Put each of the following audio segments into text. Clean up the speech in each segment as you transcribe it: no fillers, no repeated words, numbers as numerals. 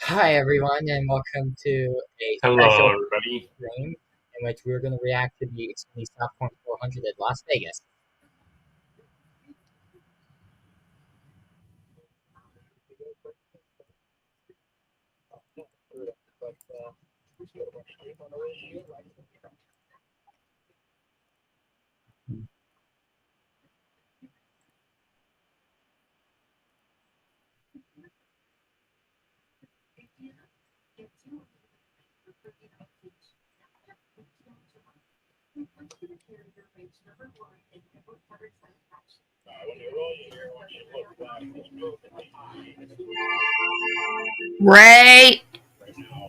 Hi everyone, and welcome to a Hello, special everybody. stream in which we're going to react to the Xfinity South Point 400 at Las Vegas. Ray,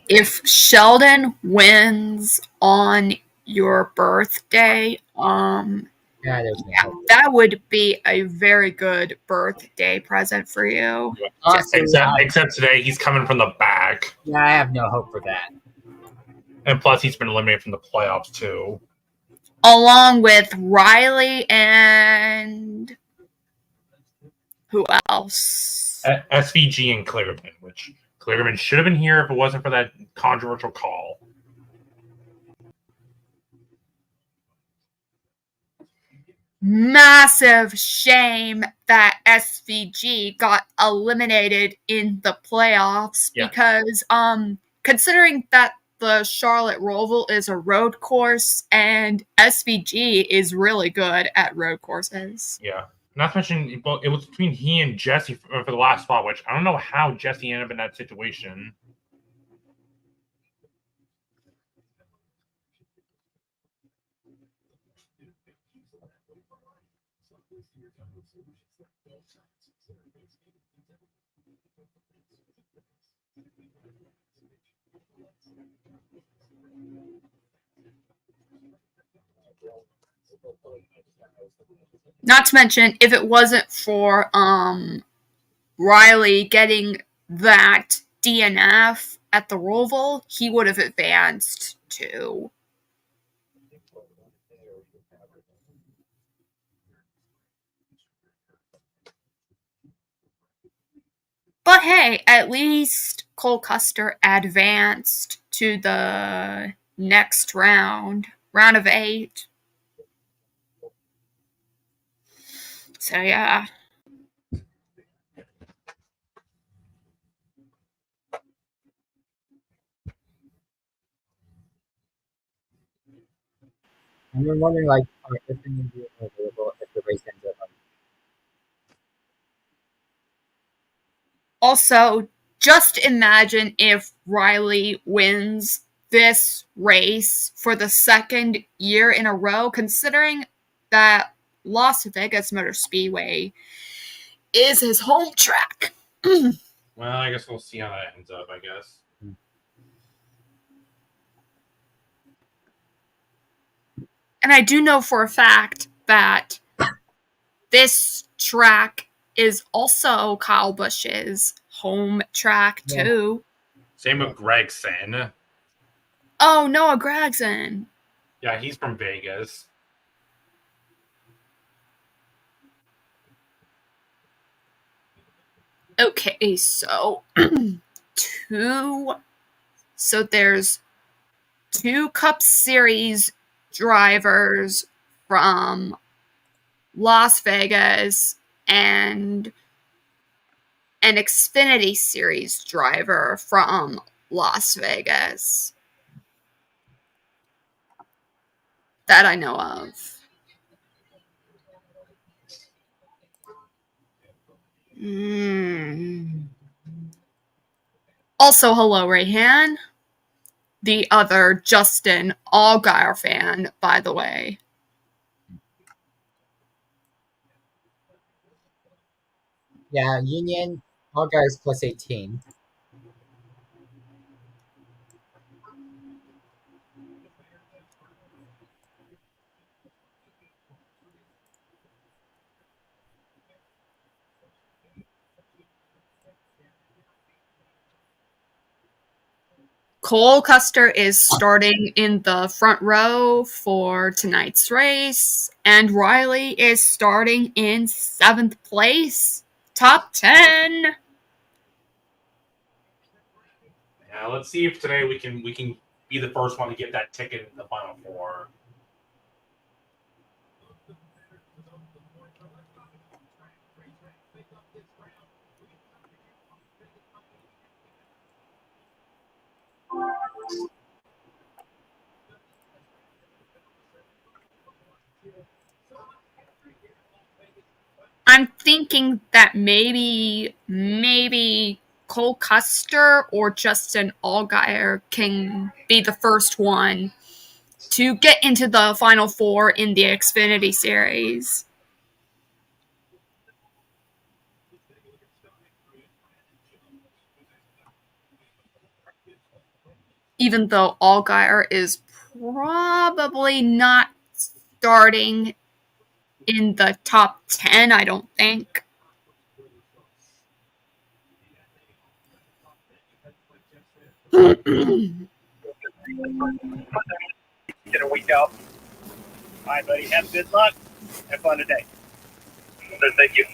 if Sheldon wins on your birthday, Yeah, there's no hope. that would be a very good birthday present for you. Honestly, Just Except today, he's coming from the back, yeah, I have no hope for that. and plus he's been eliminated from the playoffs too. along with Riley and who else? SVG and Clearman, which Clearman should have been here if it wasn't for that controversial call. Massive shame that SVG got eliminated in the playoffs because considering that the Charlotte Roval is a road course and SVG is really good at road courses. Yeah. Not to mention, it was between he and Jesse for the last spot, which I don't know how Jesse ended up in that situation. Not to mention, if it wasn't for Riley getting that DNF at the Roval, he would have advanced too. But hey, at least Cole Custer advanced to the next round of 8. So yeah. I'm wondering, like, are Xfinity being available if the race ends up? Also, just imagine if Riley wins this race for the second year in a row, considering that Las Vegas Motor Speedway is his home track. Well, I guess we'll see how that ends up, I guess. And I do know for a fact that this track is also Kyle Busch's home track too. Same with Gregson. Oh, Noah Gragson. Yeah, he's from Vegas. Okay, so there's 2 Cup Series drivers from Las Vegas and an Xfinity Series driver from Las Vegas that I know of. Also, hello, Rayhan. The other Justin Allgaier fan, by the way. Yeah, Union, all guys plus 18. Cole Custer is starting in the front row for tonight's race, and Riley is starting in 7th place, top 10. Now let's see if today we can be the first one to get that ticket in the Final Four. I'm thinking that maybe Cole Custer or Justin Allgaier can be the first one to get into the Final Four in the Xfinity Series. Even though Allgaier is probably not starting in the top 10, I don't think. Get a week out. All right, buddy. Have good luck. Have fun today. Thank you.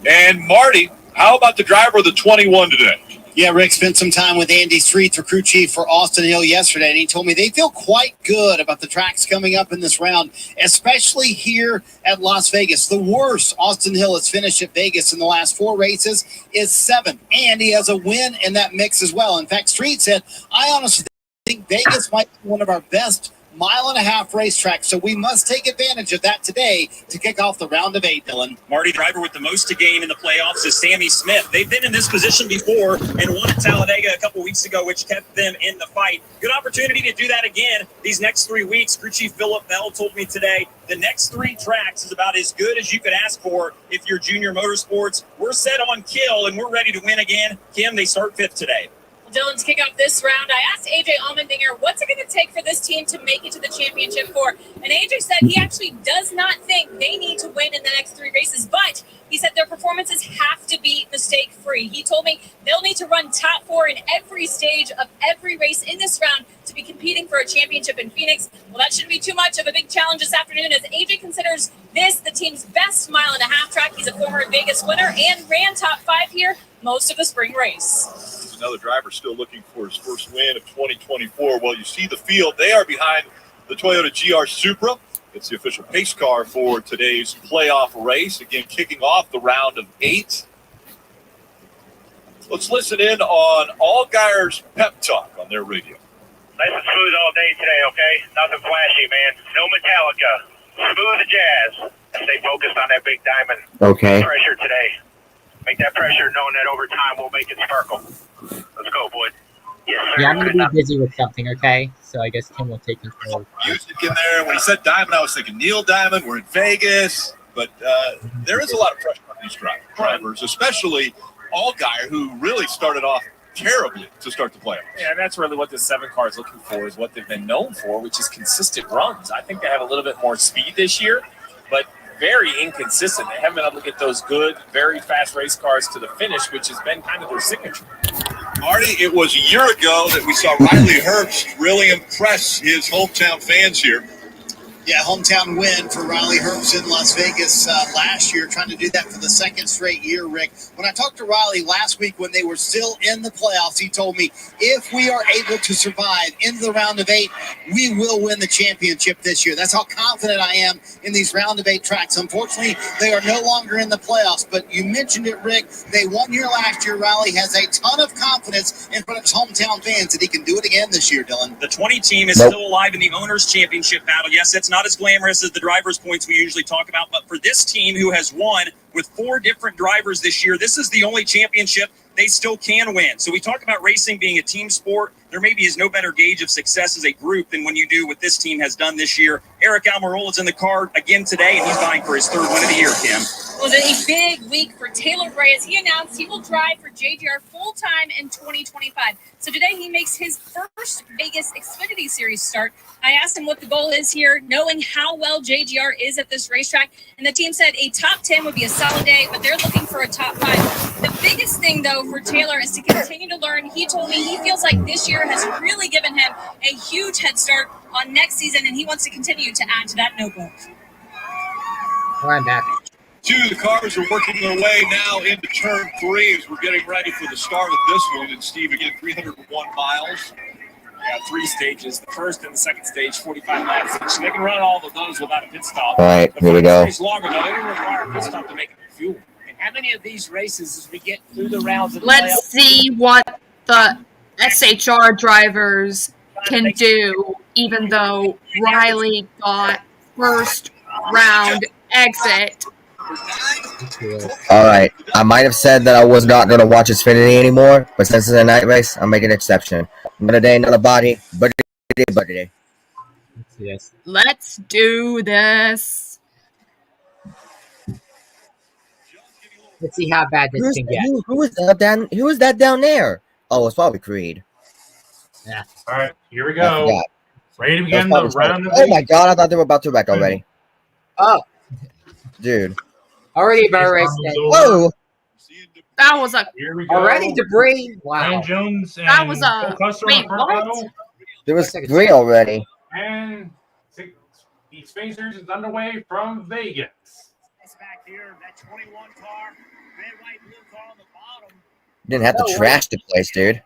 And Marty, how about the driver of the 21 today? Yeah, Rick spent some time with Andy Street, the crew chief for Austin Hill yesterday, and he told me they feel quite good about the tracks coming up in this round, especially here at Las Vegas. The worst Austin Hill has finished at Vegas in the last 4 races is 7th, and he has a win in that mix as well. In fact, Street said, I honestly think Vegas might be one of our best mile-and-a-half racetrack, so we must take advantage of that today to kick off the round of 8, Dylan. Marty, driver with the most to gain in the playoffs is Sammy Smith. They've been in this position before and won at Talladega a couple weeks ago, which kept them in the fight. Good opportunity to do that again these next 3 weeks. Crew Chief Philip Bell told me today the next 3 tracks is about as good as you could ask for if you're Junior Motorsports. We're set on kill, and we're ready to win again. Kim, they start 5th today. Dylan, to kick off this round, I asked AJ Allmendinger, what's it going to take for this team to make it to the championship four? And AJ said he actually does not think they need to win in the next 3 races, but he said their performances have to be mistake-free. He told me they'll need to run top 4 in every stage of every race in this round to be competing for a championship in Phoenix. Well, that shouldn't be too much of a big challenge this afternoon as AJ considers this the team's best mile-and-a-half track. He's a former Vegas winner and ran top 5 here most of the spring race. Another driver still looking for his first win of 2024. Well, you see the field. They are behind the Toyota GR Supra. It's the official pace car for today's playoff race. Again, kicking off the round of 8. Let's listen in on Allgaier's pep talk on their radio. Nice and smooth all day today, okay? Nothing flashy, man. No Metallica. Smooth jazz. Stay focused on that big diamond. Okay. Pressure today. Make that pressure knowing that over time we'll make it sparkle. Let's go, boy. Yes, sir. Yeah, I'm going to be busy with something, okay? So I guess Tim will take control. Music in there. When he said Diamond, I was thinking Neil Diamond. We're in Vegas. But there is a lot of pressure on these drivers, especially Allgaier, who really started off terribly to start the playoffs. Yeah, and that's really what the 7 car is looking for, is what they've been known for, which is consistent runs. I think they have a little bit more speed this year, but very inconsistent. They haven't been able to get those good, very fast race cars to the finish, which has been kind of their signature. Marty, it was a year ago that we saw Riley Herbst really impress his hometown fans here. Yeah, hometown win for Riley Herbst in Las Vegas last year, trying to do that for the 2nd straight year, Rick. When I talked to Riley last week when they were still in the playoffs, he told me, if we are able to survive into the round of 8, we will win the championship this year. That's how confident I am in these round of 8 tracks. Unfortunately, they are no longer in the playoffs, but you mentioned it, Rick. They won here last year. Riley has a ton of confidence in front of his hometown fans that he can do it again this year, Dylan. The 20 team is still alive in the Owners' Championship battle. Yes, it's not as glamorous as the drivers' points we usually talk about, but for this team who has won with 4 different drivers this year, this is the only championship they still can win. So we talk about racing being a team sport. There maybe is no better gauge of success as a group than when you do what this team has done this year. Eric Almirola is in the car again today, and he's vying for his 3rd win of the year, Kim. Well, a big week for Taylor Gray as he announced he will drive for JGR full-time in 2025. So today he makes his first Vegas Xfinity Series start. I asked him what the goal is here, knowing how well JGR is at this racetrack. And the team said a top 10 would be a solid day, but they're looking for a top 5. The biggest thing, though, for Taylor is to continue to learn. He told me he feels like this year has really given him a huge head start on next season, and he wants to continue to add to that notebook. Well, I'm back. The cars are working their way now into turn 3 as we're getting ready for the start of this one. And Steve, again, 301 miles. Yeah, 3 stages. The first and the second stage, 45 laps each. They can run all of those without a pit stop. All right, The here we first go. stage longer, though. They don't require a pit stop to make it fuel. And how many of these races, as we get through the rounds of the Let's see what the SHR drivers can do, even though Riley got first round exit. All right. I might have said that I was not going to watch Xfinity anymore, but since it's a night race, I'll make an exception. Another day, another body. But day. Yes. Let's do this. Let's see how bad this can get. Who is that down there? Oh, it's probably Creed. Yeah. All right, here we I go. forgot. Ready to That begin was the probably round of Oh my god, I thought they were about to wreck already. Oh, Dude. already about race day. Whoa! That was a Here we go. Already debris. Wow. Ryan Jones and That was a- Cole Custer on wait, the front what? row. There was 3 already. And the Xfinity Series is underway from Vegas. Back here, that 21 car, red, white, blue car on the bottom. Didn't have to No, trash the place, dude.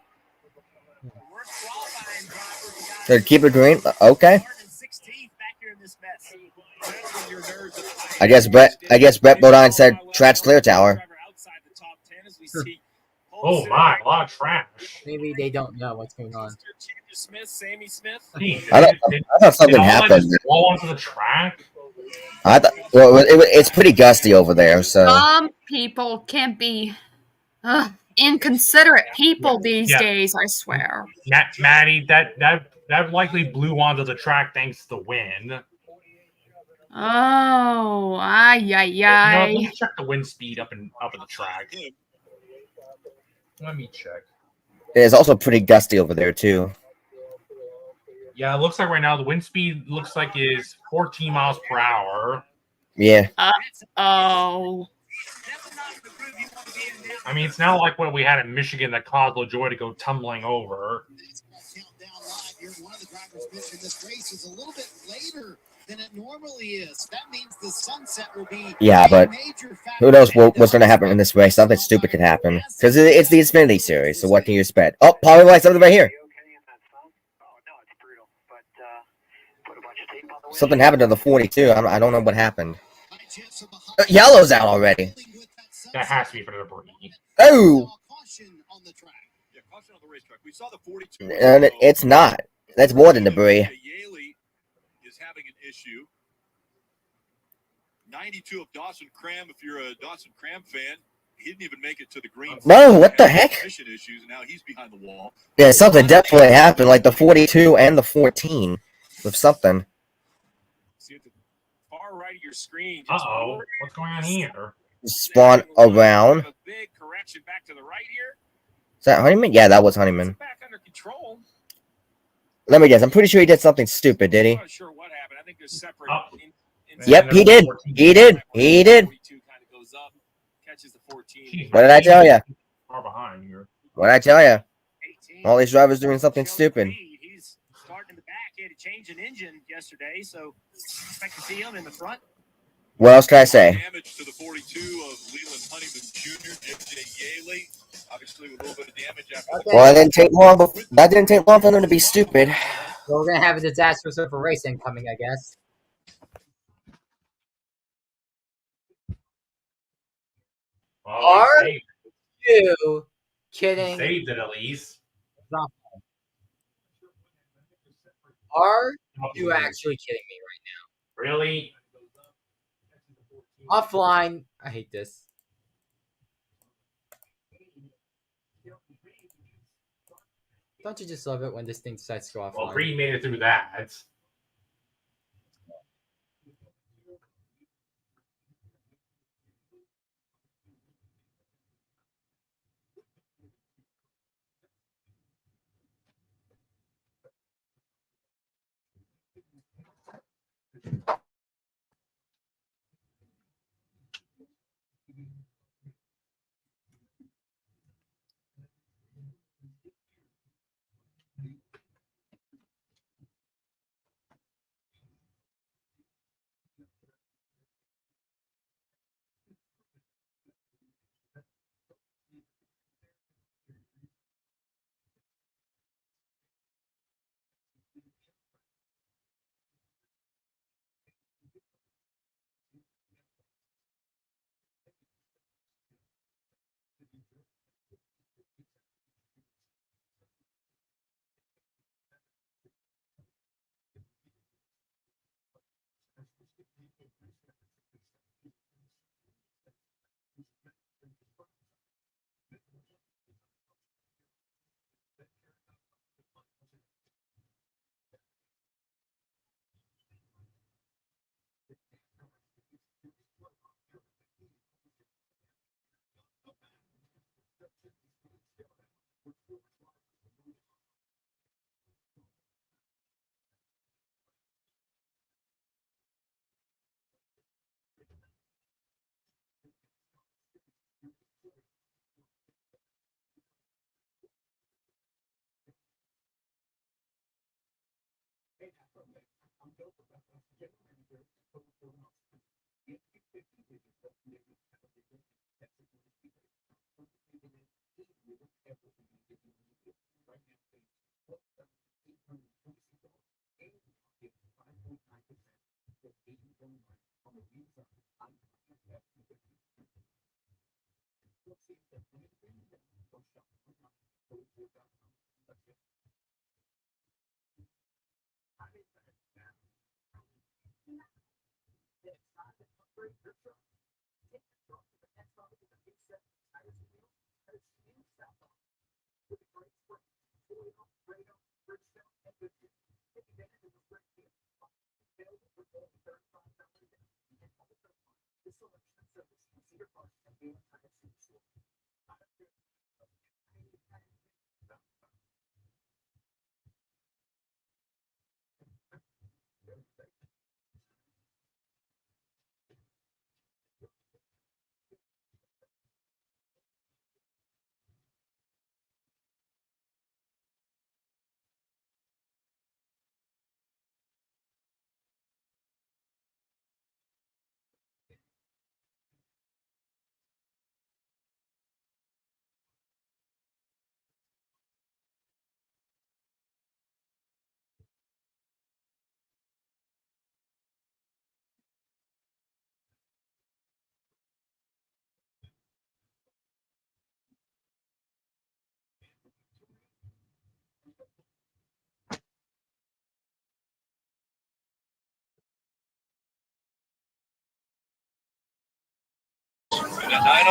So keep it green. Okay. I guess Brett Bodine said trash clear tower. Oh my, a lot of trash. Maybe they don't know what's going on. I thought something Did all that happened. just fall onto the track? I thought it's pretty gusty over there, so Some people can be inconsiderate people these days, I swear. Maddie, that likely blew onto the track thanks to the wind. Oh, ay, Let me check the wind speed up in the track. Let me check. it's also pretty gusty over there too. Yeah, it looks like right now the wind speed looks like is 14 miles per hour. Yeah. Oh. I mean, it's not like what we had in Michigan that caused LaJoy to go tumbling over. One of the drivers mentioned this race is a little bit later than it normally is. That means the sunset will be But who knows what's going to happen in this race? Something stupid could happen because it's the Xfinity Series. So what can you expect? Oh, Polly likes something right here. Something happened to the 42. I don't know what happened. Yellow's out already. That has to be for the debris. Oh. We saw the 42. And it's not. That's more than debris. Is having an issue. 92 of Dawson Cram. If you're a Dawson Cram fan, he didn't even make it to the green. Whoa, what the heck? Issues, and now he's behind the wall. Yeah, something definitely happened, like the 42 and the 14 with something. See at the far right of your screen. Uh-oh, what's going on here? Spawn around. A big correction back to the right here. Is that Honeyman? Yeah, that was Honeyman. Back under control. Let me guess. I'm pretty sure he did something stupid, did he? I'm not sure what happened. I think there's separate. Yep, he did. He did. He did. What did I tell you? Far behind here. What did I tell you? All these drivers doing something stupid. He's starting in the back. He had to change an engine yesterday, so expect to see him in the front. What else can I say? Damage to the 42 of Leland Honeyman Jr. JJ Yaley. Obviously, with a little bit of damage after. Well, that didn't take long for them to be stupid. So we're gonna have a disastrous over racing coming, I guess. Well, Are you kidding? Saved it at least. Are you actually kidding me right now? Really? Offline. I hate this. Don't you just love it when this thing decides to go offline? Well, Creed made it through that.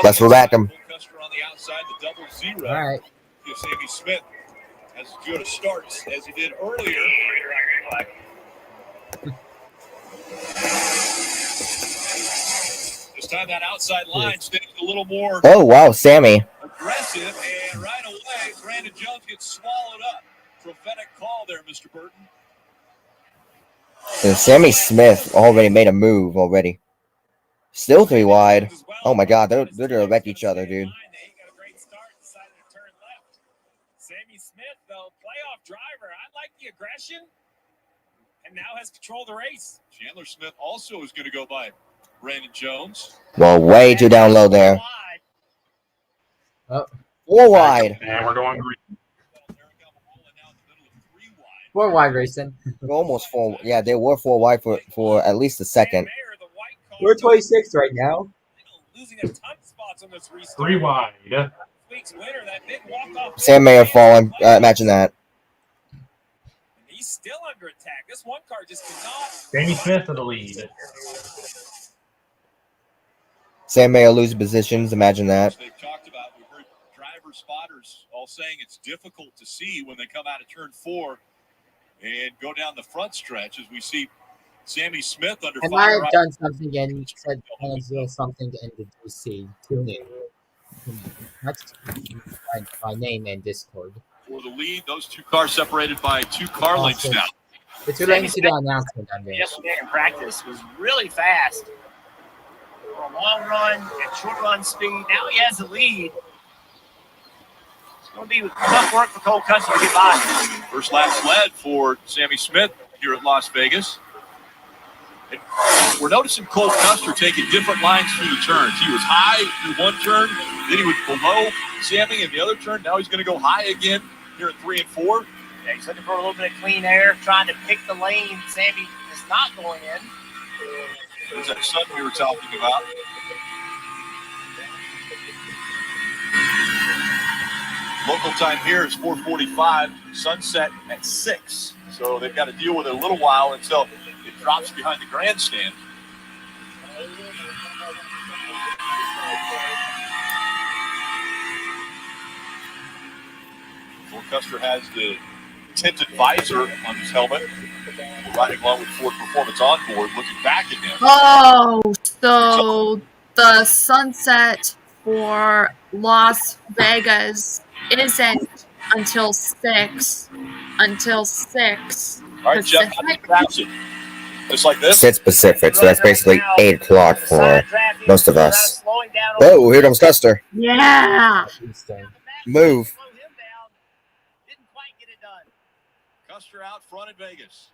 Let's rack them. On the outside, the double zero. All right. Sammy Smith has as good a start as he did earlier. This time that outside line stays a little more. Oh, wow, Sammy. Aggressive, and right away, Brandon Jones gets swallowed up. Prophetic call there, Mr. Burton. And Sammy Smith already made a move already. Still 3 wide. Oh my God, they're gonna wreck each other, dude. Sammy Smith, though, playoff driver. I like the aggression, and now has control of the race. Chandler Smith also is going to go by Brandon Jones. Well, way too down low there. Oh. 4 wide. And we're going green. 4 wide racing. Almost 4. Yeah, they were 4 wide for at least a second. We're 26 right now. Losing a ton of spots on this restart. 3 wide. Week's winner, that big walk-off. Sam Mayer falling. Imagine that. He's still under attack. This one car just cannot. Sammy Smith in the lead. Sam Mayer losing positions. Imagine that. They've talked about. We've heard driver spotters all saying it's difficult to see when they come out of turn 4 and go down the front stretch as we see Sammy Smith under I fire. might have done something and said something in the DC. Tune in. That's my name and Discord. For the lead, those 2 cars separated by 2 car lengths now. The 2 lanes to the announcement on there. Yesterday in practice was really fast. For a long run and short run speed. Now he has the lead. It's going to be tough work for Cole Custer to get by. First lap's led for Sammy Smith here at Las Vegas. And we're noticing Cole Custer taking different lines through the turns. He was high through one turn, then he was below Sammy in the other turn. Now he's going to go high again here at 3 and 4. Yeah, he's looking for a little bit of clean air, trying to pick the lane Sammy is not going in. There's that sun we were talking about. Local time here is 4:45. Sunset at 6. So they've got to deal with it a little while until it drops behind the grandstand. Cole Custer has the tinted visor on his helmet. Riding along with Ford Performance on board, looking back at him. Oh, so the sunset for Las Vegas isn't until 6. Until 6. All right, Jeff, how do you pronounce it? Just like this? 6 Pacific, so that's basically 8 o'clock for most of us. Oh, here comes Custer. Yeah. Move. Custer out front in Vegas.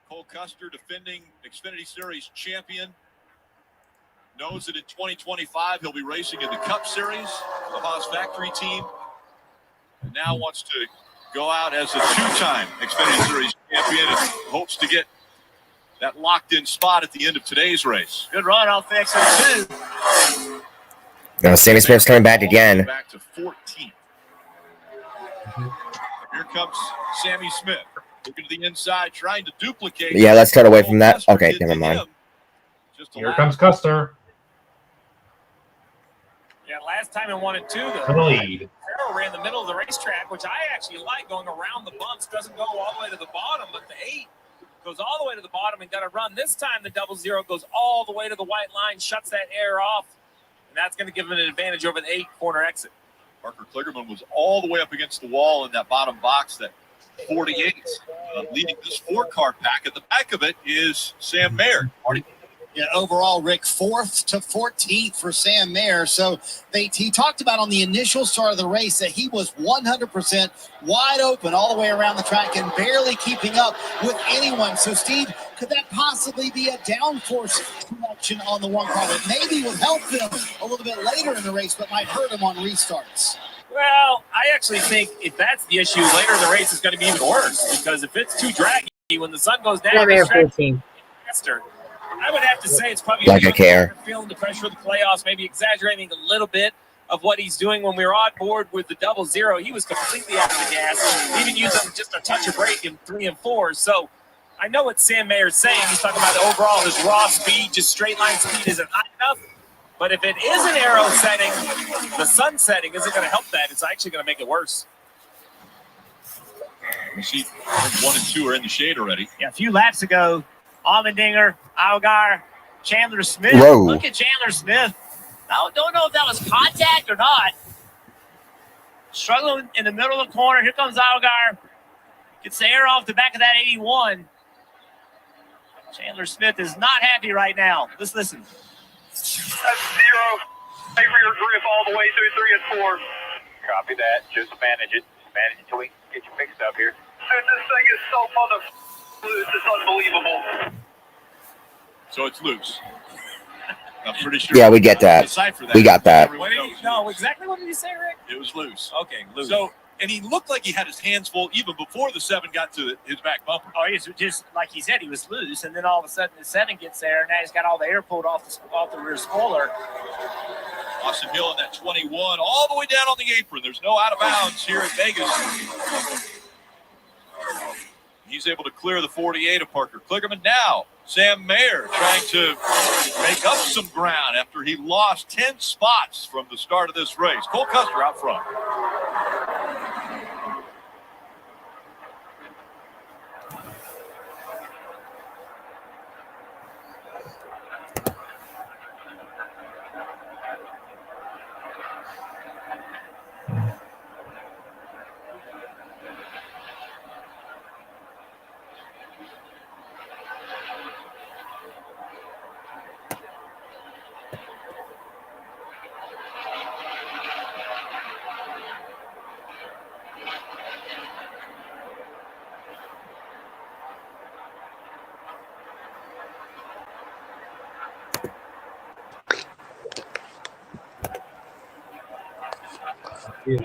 Cole Custer, defending Xfinity Series champion, knows that in 2025 he'll be racing in the Cup Series for the Haas Factory team, and now wants to go out as a two-time Xfinity Series champion and hopes to get that locked-in spot at the end of today's race. Good run off exit 2. Sammy Smith's coming back again. Back to 14th. Here comes Sammy Smith. Looking to the inside, trying to duplicate. Yeah, let's cut away from that. Okay, never mind. Here comes Custer. Yeah, last time in 1 and 2, For the lead. Farrell ran the middle of the racetrack, which I actually like, going around the bumps. Doesn't go all the way to the bottom, but the 8 goes all the way to the bottom and got a run. This time the 00 goes all the way to the white line, shuts that air off, and that's going to give him an advantage over the 8 corner exit. Parker Kligerman was all the way up against the wall in that bottom box, that 48, leading this 4-car pack. At the back of it is Sam Mayer. Yeah, overall, Rick, 4th to 14th for Sam Mayer. So he talked about on the initial start of the race that he was 100% wide open all the way around the track and barely keeping up with anyone. So, Steve, could that possibly be a downforce correction on the 1-car that maybe would help him a little bit later in the race, but might hurt him on restarts? Well, I actually think if that's the issue, later in the race is going to be even worse, because if it's too draggy, when the sun goes down, it's faster. I would have to say it's probably like I care. Feeling the pressure of the playoffs, maybe exaggerating a little bit of what he's doing. When we were on board with the 00, he was completely out of the gas, even using just a touch of brake in 3 and 4. So I know what Sam Mayer's saying. He's talking about the overall, his raw speed, just straight line speed isn't high enough. But if it is an aero setting, the sun setting isn't going to help that. It's actually going to make it worse. You see 1 and 2 are in the shade already. Yeah, a few laps ago, Allmendinger, Algar, Chandler Smith. Whoa. Look at Chandler Smith. I don't know if that was contact or not. Struggling in the middle of the corner. Here comes Algar. Gets the air off the back of that 81. Chandler Smith is not happy right now. Let's listen. That's 0. Take rear grip all the way through 3 and 4. Copy that. Just manage it. Manage it until we get you fixed up here. Dude, this thing is so loose. It's unbelievable. So it's loose. I'm pretty sure. Yeah, we get that. We got that. No, exactly what did you say, Rick? It was loose. Okay, loose. So, and he looked like he had his hands full even before the 7 got to his back bumper. Oh, he's just like he said, he was loose, and then all of a sudden the 7 gets there, and now he's got all the air pulled off the rear spoiler. Austin Hill in that 21, all the way down on the apron. There's no out of bounds here at Vegas. He's able to clear the 48 of Parker Kligerman. Now, Sam Mayer trying to make up some ground after he lost 10 spots from the start of this race. Cole Custer out front. Yeah.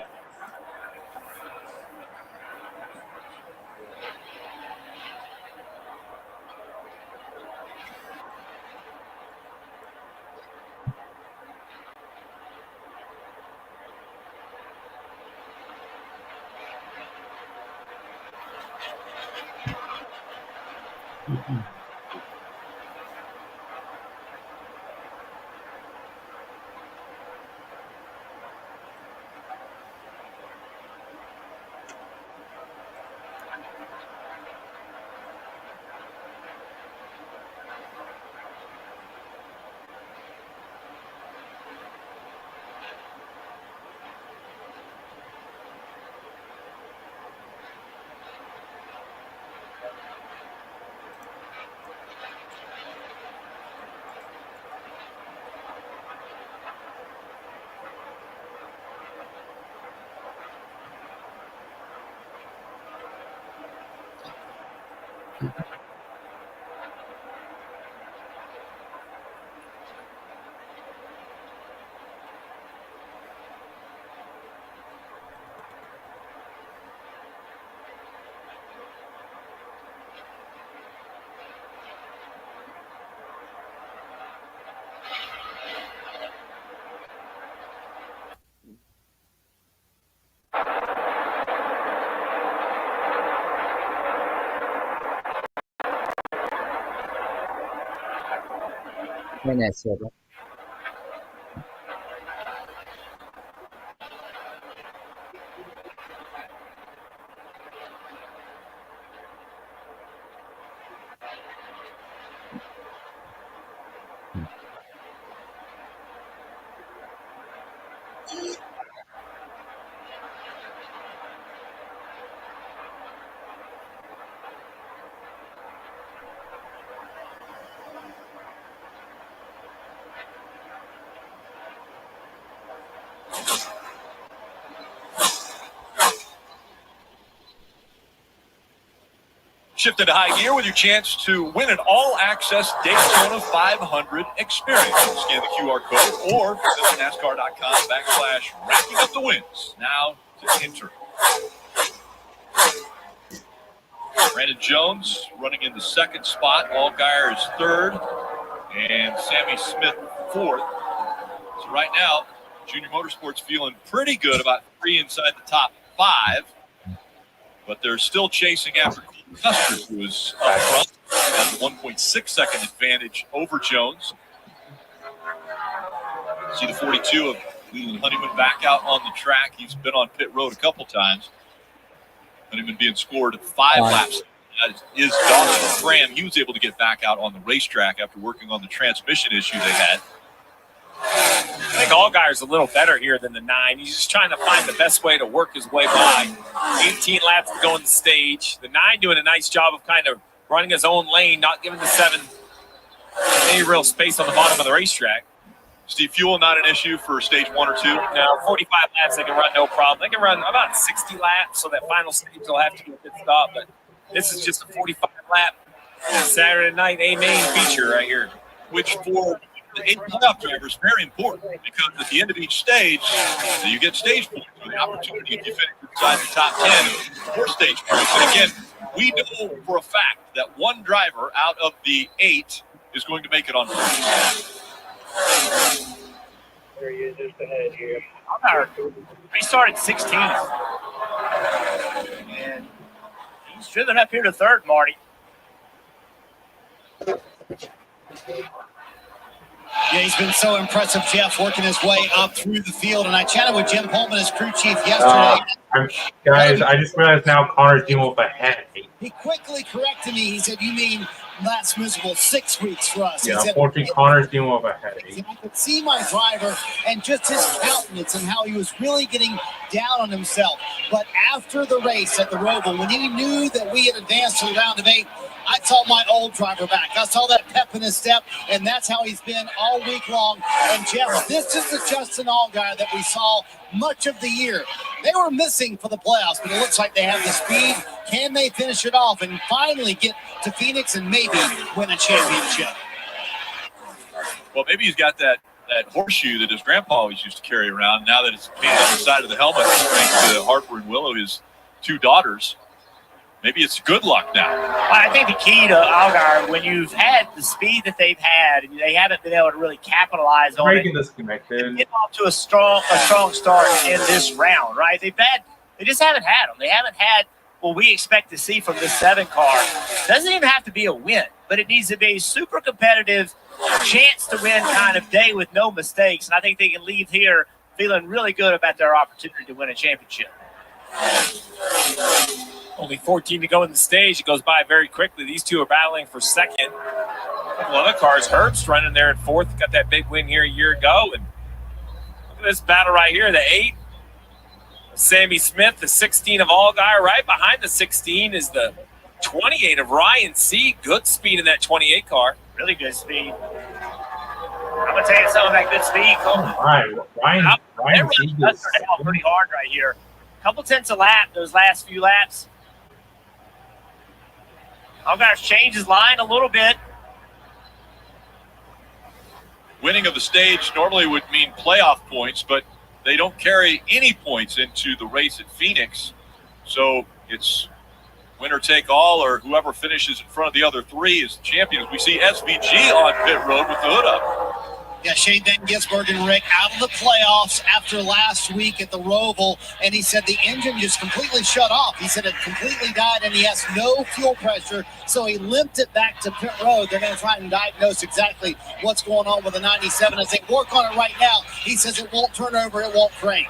Very nice, Silver. Shift into high gear with your chance to win an all-access Daytona 500 experience. Scan the QR code or visit NASCAR.com/racking up the wins. Now to enter. Brandon Jones running in the second spot. Allgaier is third, and Sammy Smith fourth. So right now, Junior Motorsports feeling pretty good about 3 inside the top 5, but they're still chasing after Custer, who is up front, has a 1.6-second advantage over Jones. See the 42 of Leland Honeyman back out on the track. He's been on pit road a couple times. Honeyman being scored 5 laps. That is Dawson Graham. He was able to get back out on the racetrack after working on the transmission issue they had. I think Allgaier's a little better here than the 9. He's just trying to find the best way to work his way by. 18 laps to go on the stage. The 9 doing a nice job of kind of running his own lane, not giving the 7 any real space on the bottom of the racetrack. Steve, fuel not an issue for stage 1 or 2? No, 45 laps they can run no problem. They can run about 60 laps, so that final stage they'll have to do a pit stop. But this is just a 45 lap Saturday night A-main feature right here. Which for the 8 playoff drivers is very important, because at the end of each stage, you get stage points with the opportunity if you finish inside the top 10 for stage points. And again, we know for a fact that one driver out of the 8 is going to make it on purpose. There he is, just ahead here. We started 16th. And he's driven up here to third, Marty. Yeah, he's been so impressive, Jeff, working his way up through the field. And I chatted with Jim Pullman, his crew chief, yesterday. Guys, I just realized now Connor's dealing with a headache. He quickly corrected me. He said, "You mean last miserable 6 weeks for us?" Yeah, he said, unfortunately, Connor's dealing with a headache. I could see my driver and just his countenance and how he was really getting down on himself. But after the race at the Roval, when he knew that we had advanced to the round of 8, I saw my old driver back. I saw that pep in his step, and that's how he's been all week long. And, Jeff, this is the Justin Allgaier that we saw much of the year. They were missing for the playoffs, but it looks like they have the speed. Can they finish it off and finally get to Phoenix and maybe win a championship? Well, maybe he's got that horseshoe that his grandpa always used to carry around. Now that it's painted on the side of the helmet, thanks to Harper and Willow, his 2 daughters. Maybe it's good luck now. I think the key to Allgaier, when you've had the speed that they've had, and they haven't been able to really capitalize on it, disconnected. Get off to a strong start in this round, right? They just haven't had them. They haven't had what we expect to see from this 7 car. Doesn't even have to be a win, but it needs to be a super competitive, chance to win kind of day with no mistakes. And I think they can leave here feeling really good about their opportunity to win a championship. Only 14 to go in the stage. It goes by very quickly. These 2 are battling for second. A couple other cars. Herbst running there at 4th. Got that big win here a year ago. And look at this battle right here. The 8, Sammy Smith. The 16 of Allgaier. Right behind the 16 is the 28 of Ryan C. Good speed in that 28 car. Really good speed. I'm going to tell you something about good speed. Ryan C. is pretty hard right here. Couple tenths a lap, those last few laps. Allgaier's changed his line a little bit. Winning of the stage normally would mean playoff points, but they don't carry any points into the race at Phoenix. So it's winner take all, or whoever finishes in front of the other 3 is the champion. We see SVG on pit road with the hood up. Yeah, Shane Van Gisbergen and Rick out of the playoffs after last week at the Roval, and he said the engine just completely shut off. He said it completely died, and he has no fuel pressure, so he limped it back to pit road. They're going to try and diagnose exactly what's going on with the 97 as they work on it right now. He says it won't turn over, it won't crank.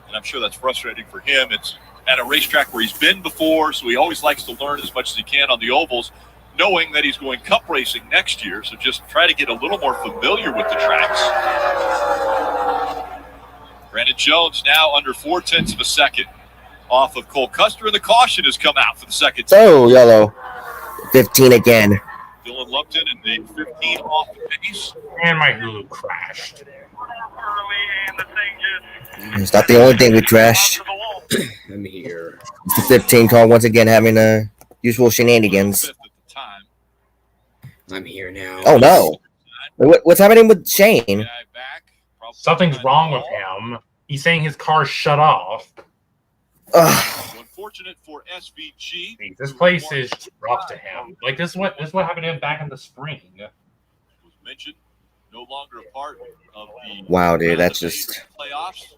And I'm sure that's frustrating for him. It's at a racetrack where he's been before, so he always likes to learn as much as he can on the ovals, knowing that he's going cup racing next year. So just try to get a little more familiar with the tracks. Brandon Jones now under 0.4 of a second off of Cole Custer, and the caution has come out for the second time. So yellow. 15 again. Dylan Lupton and the 15 off the pace. And my Hulu crashed. It's not the only thing we crashed. I'm here. It's the 15 car once again having usual shenanigans. I'm here now. Oh no! What's happening with Shane? Something's wrong with him. He's saying his car shut off. Unfortunate for SVG. This place is rough to him. Like this is what happened to him back in the spring. Was mentioned, no longer a part of the Wow, dude, that's just playoffs.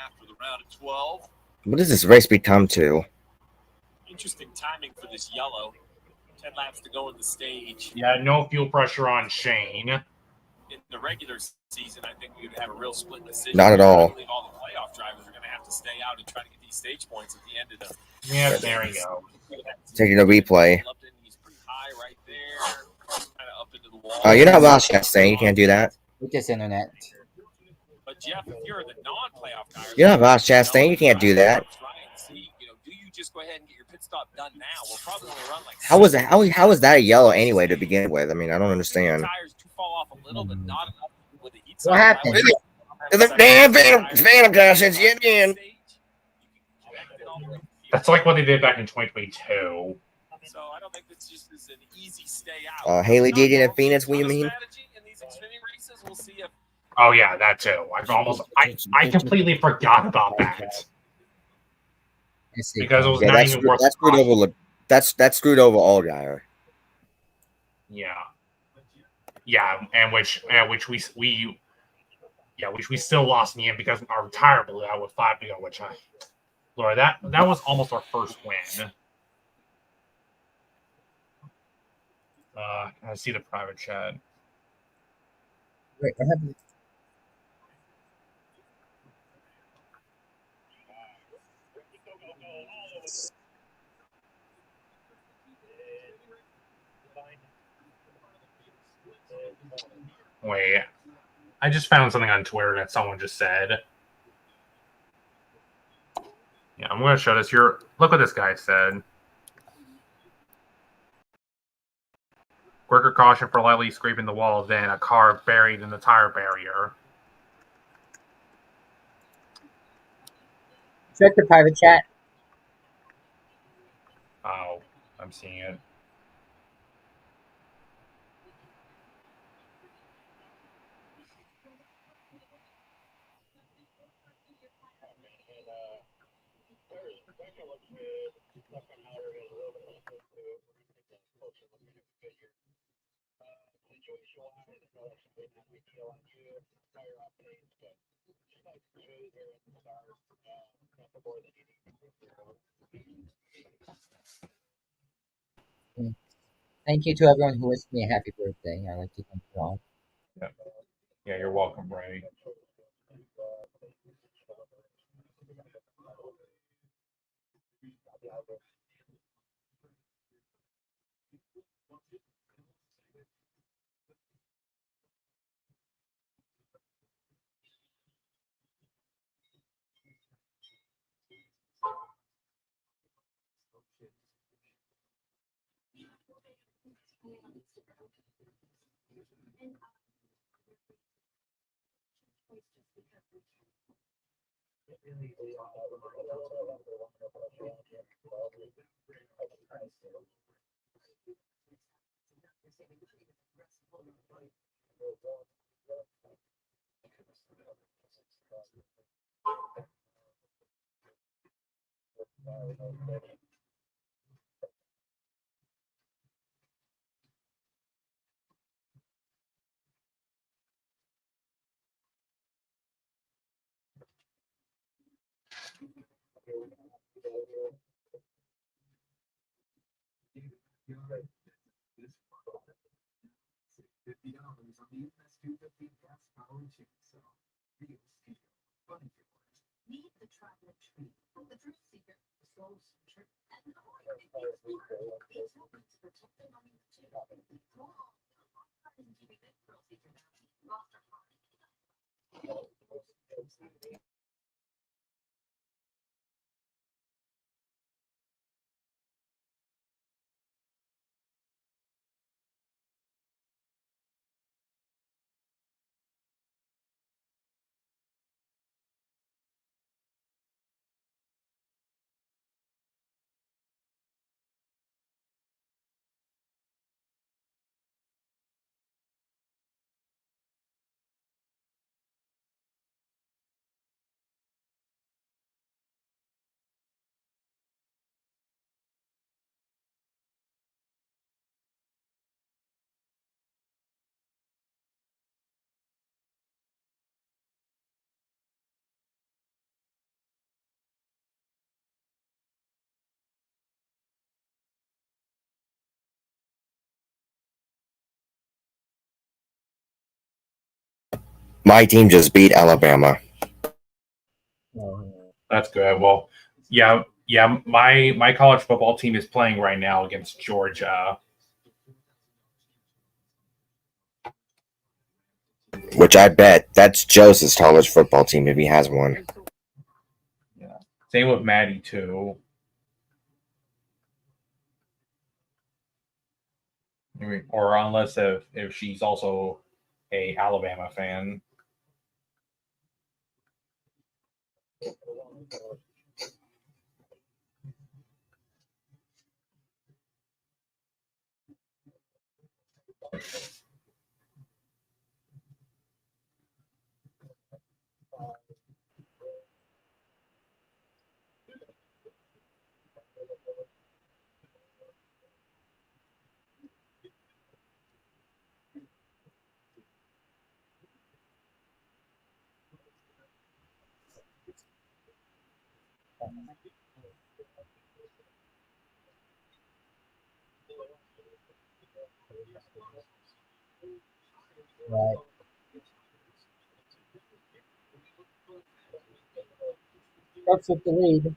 After the round of 12. What does this race become to? Interesting timing for this yellow. 10 laps to go in the stage. Yeah, no fuel pressure on Shane. In the regular season, I think we would have a real split decision. Not at all. I believe all the playoff drivers are going to have to stay out and try to get these stage points at the end of the. Yeah, there we go. Taking a replay. He's pretty high right there. Kind of up into the wall. You're not Ross Chastain. You can't do that. With this internet. But Jeff, if you're the non-playoff guy, You're not Ross Chastain. You can't do that. do you just go ahead and get your pit stop done now? We'll probably only run like. How is that a yellow anyway to begin with? I mean, I don't understand. Tires do fall off a little, but not enough with the heat. What happened? The damn phantom car since you in. That's like what they did back in 2022. So I don't think this just is an easy stay out. Haley did it in Phoenix. What do you mean? In these Xfinity races, we'll see if. Oh yeah, that too. I completely forgot about that. Because it was not even worth. That's screwed over all guy. Yeah, and which we still lost in the end because our tire blew out with 5 to go. Which Lord, that was almost our first win. I see the private chat. Wait, I have. Wait, I just found something on Twitter that someone just said. Yeah, I'm going to show this. Look what this guy said. Quicker caution for lightly scraping the wall than a car buried in the tire barrier. Check the private chat. Oh, I'm seeing it. Thank you to everyone who wished me a happy birthday. I like to thank you all. Yeah, you're welcome, Ray. My team just beat Alabama. That's good. Well, yeah. My college football team is playing right now against Georgia. Which I bet that's Joseph's college football team if he has one. Yeah. Same with Maddie too. Or unless if she's also a Alabama fan. Right. Starts with the lead.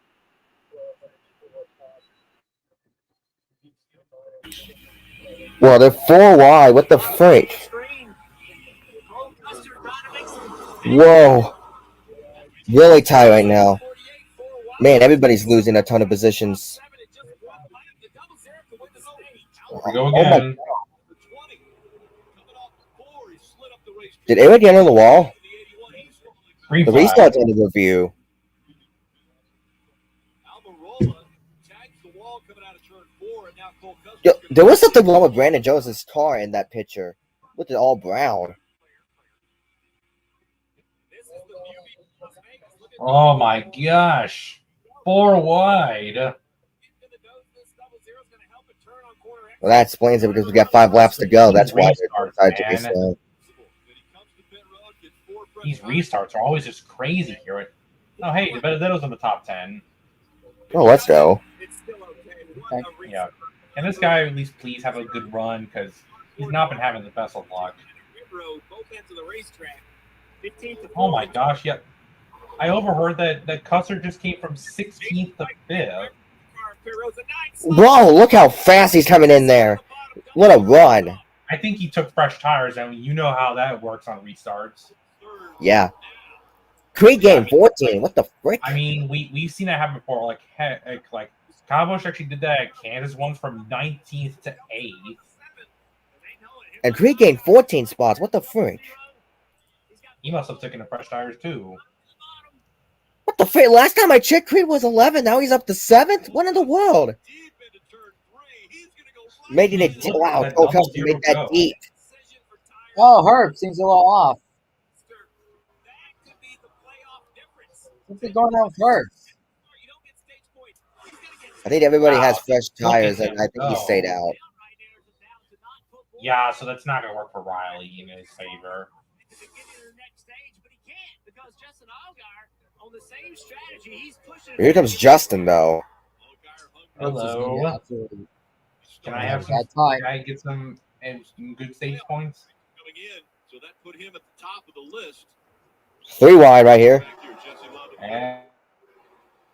Well, they're 4 wide. What the frick? Whoa. Really tight right now. Man, everybody's losing a ton of positions. Here we go again. Did Eric get on the wall? Green The flag. restart's under review. Yo, there was something wrong with Brandon Jones's car in that picture. Looked at all brown. Oh my gosh. 4 wide. Well, that explains it because we got 5 laps to go. That's why they decided to be Man. slow. These restarts are always just crazy here. Oh, hey, the Benedetto's in the top 10. Oh, let's go. Yeah. Can this guy at least please have a good run? Because he's not been having the best of luck. Oh my gosh, yeah. I overheard that Custer just came from 16th to 5th. Bro, look how fast he's coming in there. What a run. I think he took fresh tires, and you know how that works on restarts. Yeah. Creed game 14. What the frick? I mean, we've seen that happen before. Like Kyle Busch actually did that at Kansas once from 19th to 8th. And Creed gained 14 spots. What the frick? He must have taken the fresh tires too. What the frick? Last time I checked, Creed was 11. Now he's up to 7th? What in the world? Making it deep. Wow, Cole Custer made that deep. Oh, Herb seems a little off. What's going on with Herb? I think everybody has fresh tires, and I think he stayed out. Yeah, so that's not going to work for Riley in his favor. Here comes Justin, though. Hello. Can I have some? Can I get some good stage points? So that put him at the top of the list. 3 wide right here. Back here, Jesse Love. And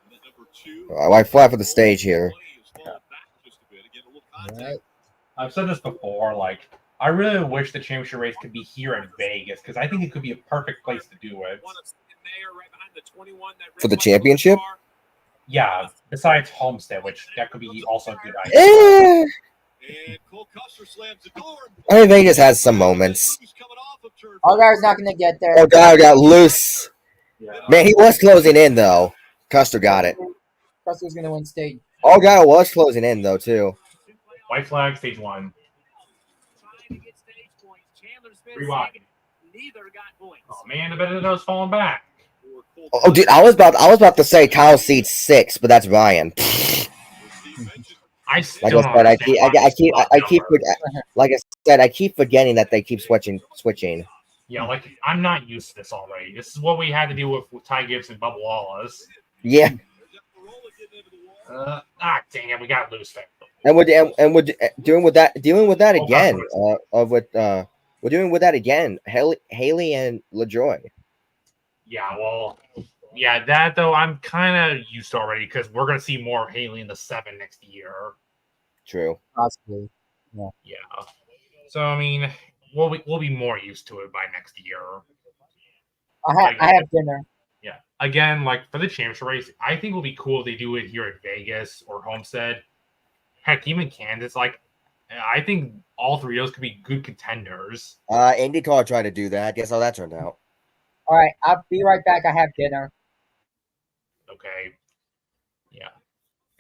And then number 2. White flag for the stage here. Has fallen back just a bit. Again, a little contact. Right. I've said this before, like, I really wish the championship race could be here in Vegas because I think it could be a perfect place to do it. For the championship? Yeah, besides Homestead, which that could be also a good idea. And Cole Custer slams the door. I mean, Vegas has some moments. Allgaier's not going to get there. Oh, God, got loose. Yeah. Man, he was closing in, though. Custer got it. Custer's going to win stage. Oh, God was closing in, though, too. White flag, stage 1. 3 wide. Oh man, the better those falling back. Oh, dude, I was about to say Kyle seats 6, but that's Ryan. I Like I said, I keep forgetting that they keep switching. Yeah, like I'm not used to this already. This is what we had to deal with Ty Gibbs and Bubba Wallace. Yeah. Dang it, we got loose there. And we're dealing with that again. We're doing with that again. Haley and LaJoy. Yeah, well, yeah, that though I'm kind of used to already because we're gonna see more of Haley in the 7 next year. True. Possibly. Yeah. Yeah. So I mean, we'll be more used to it by next year. I have dinner. Yeah. Again, like for the championship race, I think it'll be cool if they do it here at Vegas or Homestead. Heck, even Kansas. Like, I think all 3 of those could be good contenders. IndyCar tried to do that. Guess how that turned out. All right, I'll be right back. I have dinner. Okay. Yeah.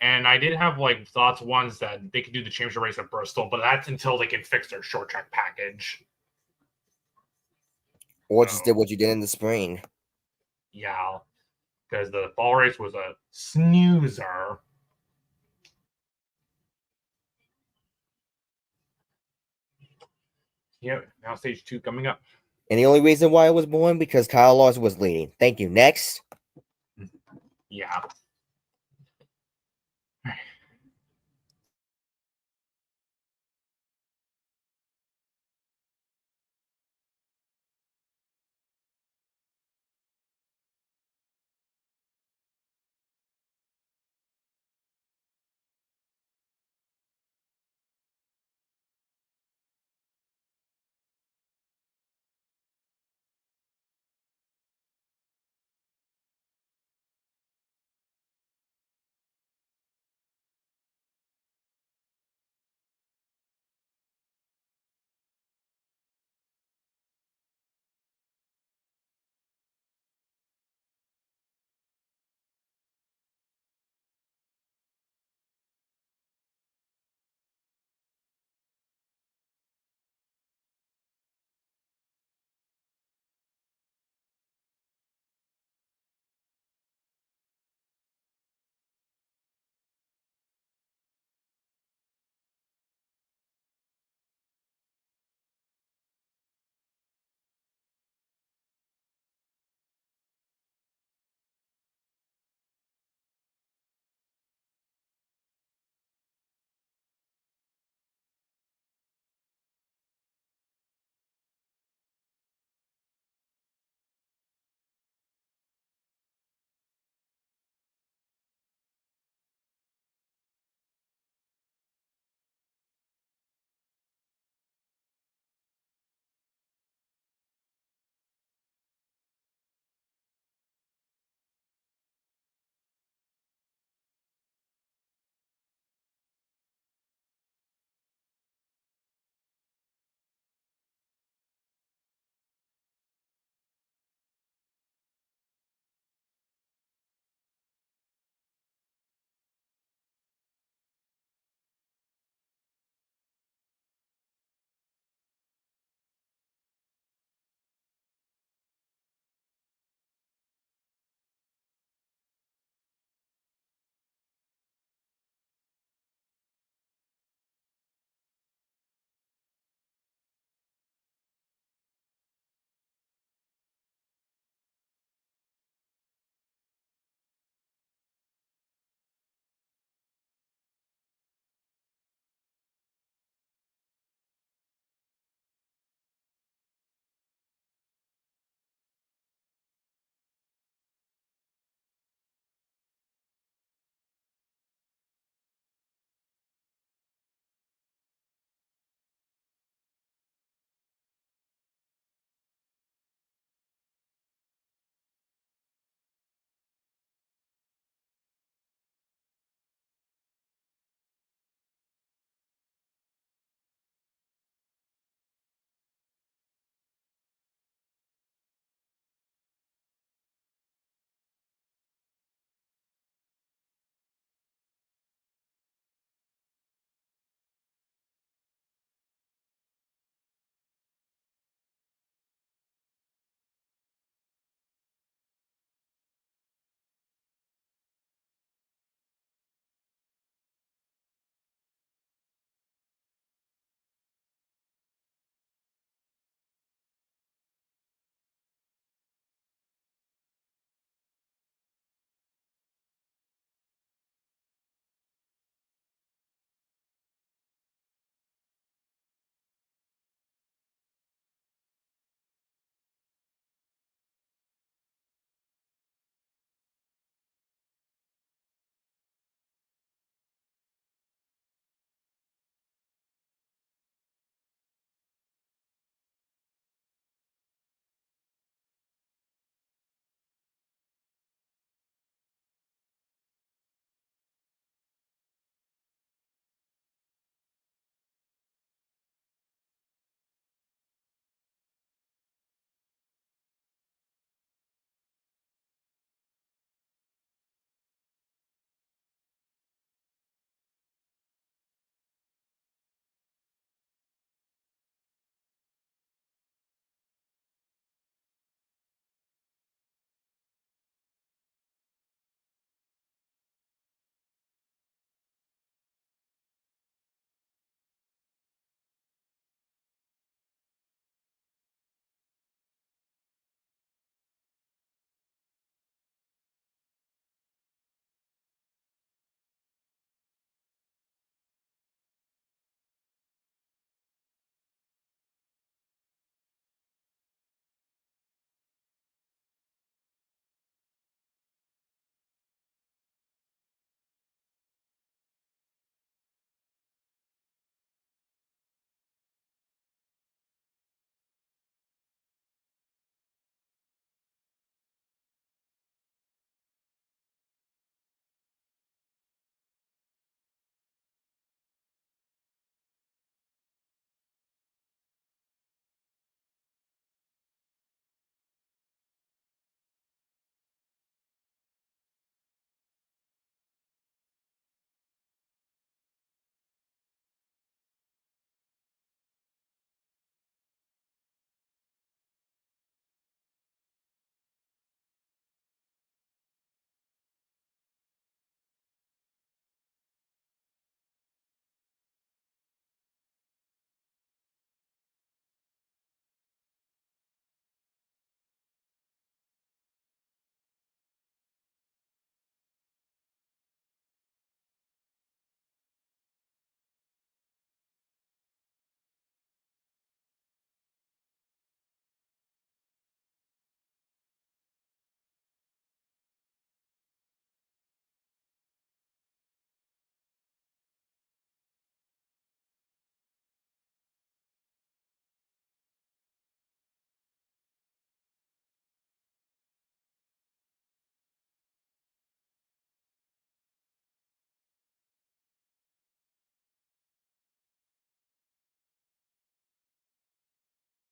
And I did have like thoughts ones that they could do the championship race at Bristol, but that's until they can fix their short track package. Or just did what you did in the spring. Yeah. Because the fall race was a snoozer. Yep. Now stage 2 coming up. And the only reason why it was born because Kyle Larson was leading. Thank you. Next. Yeah.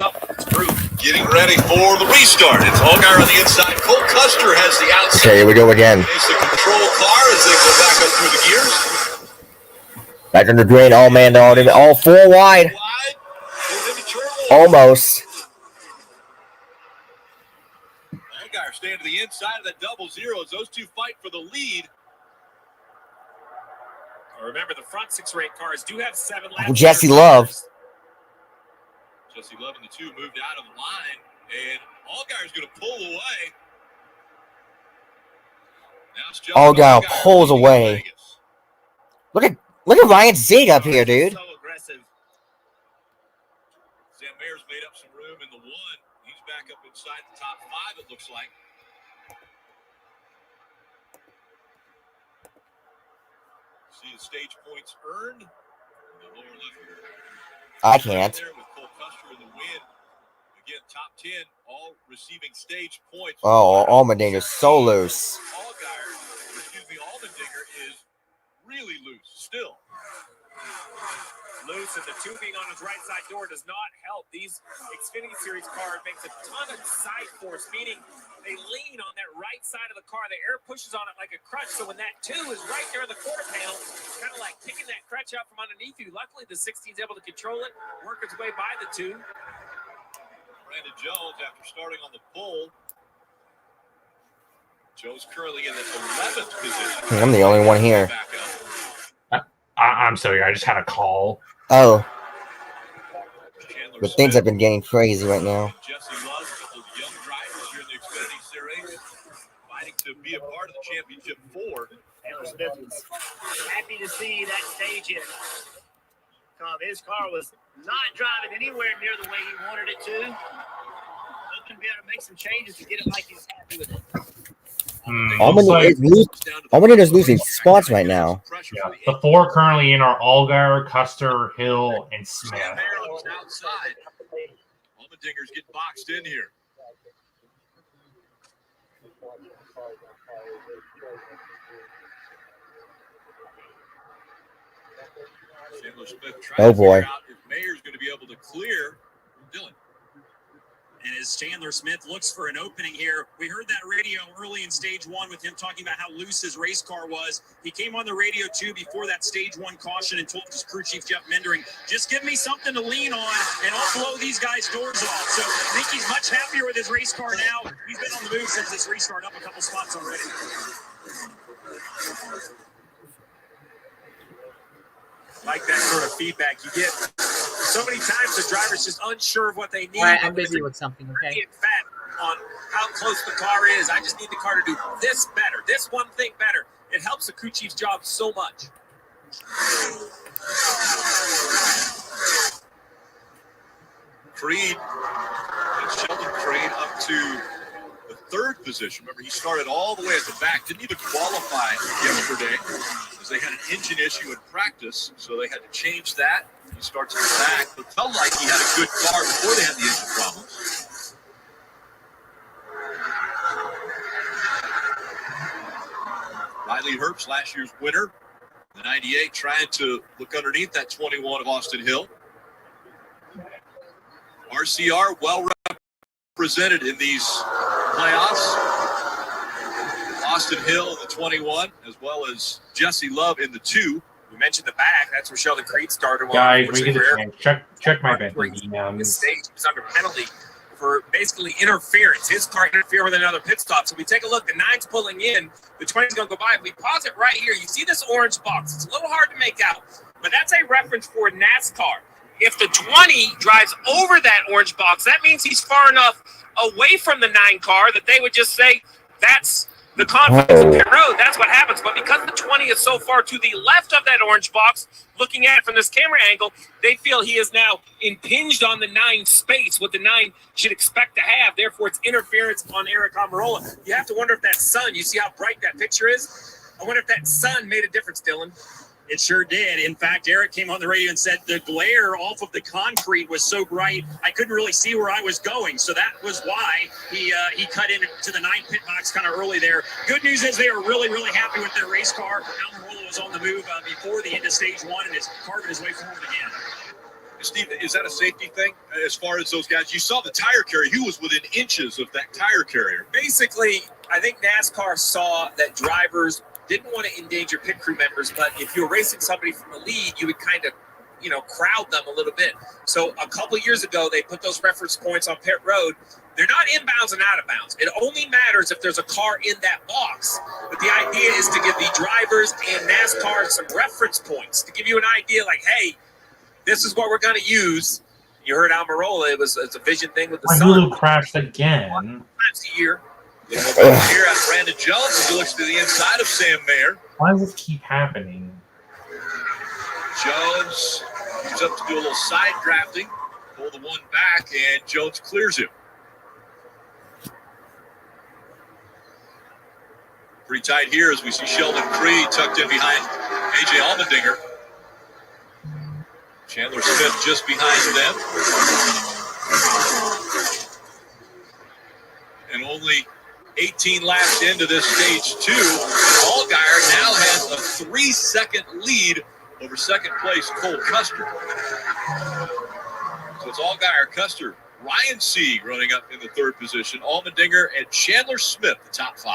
Getting ready for the restart. It's Allgaier on the inside. Cole Custer has the outside. Okay, here we go again. It's the control car as they go back up through the gears. Back on the green. Oh, man, all 4 wide. Almost. Allgaier staying to the inside of that 0-0 as those two fight for the lead. Remember, the front 6 or 8 cars do have 7 laps. Jesse Love. Jesse Love and the 2 moved out of the line, and Allgaier's going to pull away. Allgaier pulls away. Look at Ryan Zieg up here, dude. So aggressive. Sam Mayer's made up some room in the 1. He's back up inside the top 5, it looks like. See the stage points earned. The lower left. I can't. There with Cole Custer in the win. Again, top 10, all receiving stage points. Oh, Allmendinger's so loose. Allmendinger is really loose still. Loose, and the tubing on his right side door does not help. These Xfinity Series car makes a ton of side force, meaning they lean on that right side of the car. The air pushes on it like a crutch, so when that 2 is right there in the quarter panel, it's kind of like picking that crutch out from underneath you. Luckily, the 16 is able to control it, work its way by the 2. Brandon Jones, after starting on the pole, Joe's currently in the 11th position. I'm the only one here. I'm sorry, I just had a call. Oh. But things have been getting crazy right now. Jesse Love, a couple of young drivers here in the Xfinity Series, fighting to be a part of the championship 4. Taylor Smith was happy to see that stage in. His car was not driving anywhere near the way he wanted it to. Looking to be able to make some changes to get it like he's happy with it. Allmendinger's losing spots right now. Yeah, the 4 currently in are Allgaier, Custer, Hill, and Smith. Outside. Allmendinger's getting boxed in here. Oh boy. If Mayer's going to be able to clear Dylan. And as Chandler Smith looks for an opening here, we heard that radio early in stage 1 with him talking about how loose his race car was. He came on the radio too before that stage 1 caution and told his crew chief Jeff Mendering, just give me something to lean on and I'll blow these guys' doors off. So I think he's much happier with his race car now. He's been on the move since this restart, up a couple spots already. Like that sort of feedback you get. So many times the driver's just unsure of what they need. All right, I'm busy with something, okay? Get fat on how close the car is. I just need the car to do this better, this one thing better. It helps the crew chief's job so much. Creed, and Sheldon Creed up to the 3rd position. Remember, he started all the way at the back. Didn't even qualify yesterday because they had an engine issue in practice, so they had to change that. He starts at the back. It felt like he had a good car before they had the engine problems. Riley Herbst, last year's winner, the 98, trying to look underneath that 21 of Austin Hill. RCR well represented in these playoffs. Austin Hill in the 21, as well as Jesse Love in the 2. We mentioned the back. That's where Sheldon Creed started. Guys, we get a chance. Check my betting. This stage was under penalty for basically interference. His car interfered with another pit stop. So we take a look. The 9's pulling in. The 20's going to go by. We pause it right here. You see this orange box. It's a little hard to make out, but that's a reference for NASCAR. If the 20 drives over that orange box, that means he's far enough away from the 9 car that they would just say that's the confidence of pit road. That's what happens. But because the 20 is so far to the left of that orange box, looking at it from this camera angle, they feel he is now impinged on the 9 space, what the 9 should expect to have. Therefore, it's interference on Eric Almirola. You have to wonder if that sun, you see how bright that picture is? I wonder if that sun made a difference, Dylan. It sure did. In fact, Eric came on the radio and said the glare off of the concrete was so bright, I couldn't really see where I was going. So that was why he cut into the 9 pit box kind of early there. Good news is they are really, really happy with their race car. Almirola was on the move before the end of stage 1 and is carving his way forward again. Steve, is that a safety thing as far as those guys? You saw the tire carrier. He was within inches of that tire carrier. Basically, I think NASCAR saw that drivers didn't want to endanger pit crew members, but if you were racing somebody from the lead, you would kind of, crowd them a little bit. So a couple of years ago, they put those reference points on pit road. They're not inbounds and out of bounds. It only matters if there's a car in that box. But the idea is to give the drivers and NASCAR some reference points to give you an idea like, hey, this is what we're going to use. You heard Almirola. It's a vision thing with the My sun. Hulu crashed again. Times a year. Here at Brandon Jones, as he looks to the inside of Sam Mayer. Why does this keep happening? Jones comes up to do a little side drafting, pull the one back, and Jones clears him. Pretty tight here as we see Sheldon Creed tucked in behind A.J. Allmendinger. Chandler Smith just behind them. And only 18 laps into this stage 2. Allgaier now has a 3-second lead over second place Cole Custer. So it's Allgaier, Custer, Ryan Sieg running up in the 3rd position. Allmendinger and Chandler Smith, the top 5.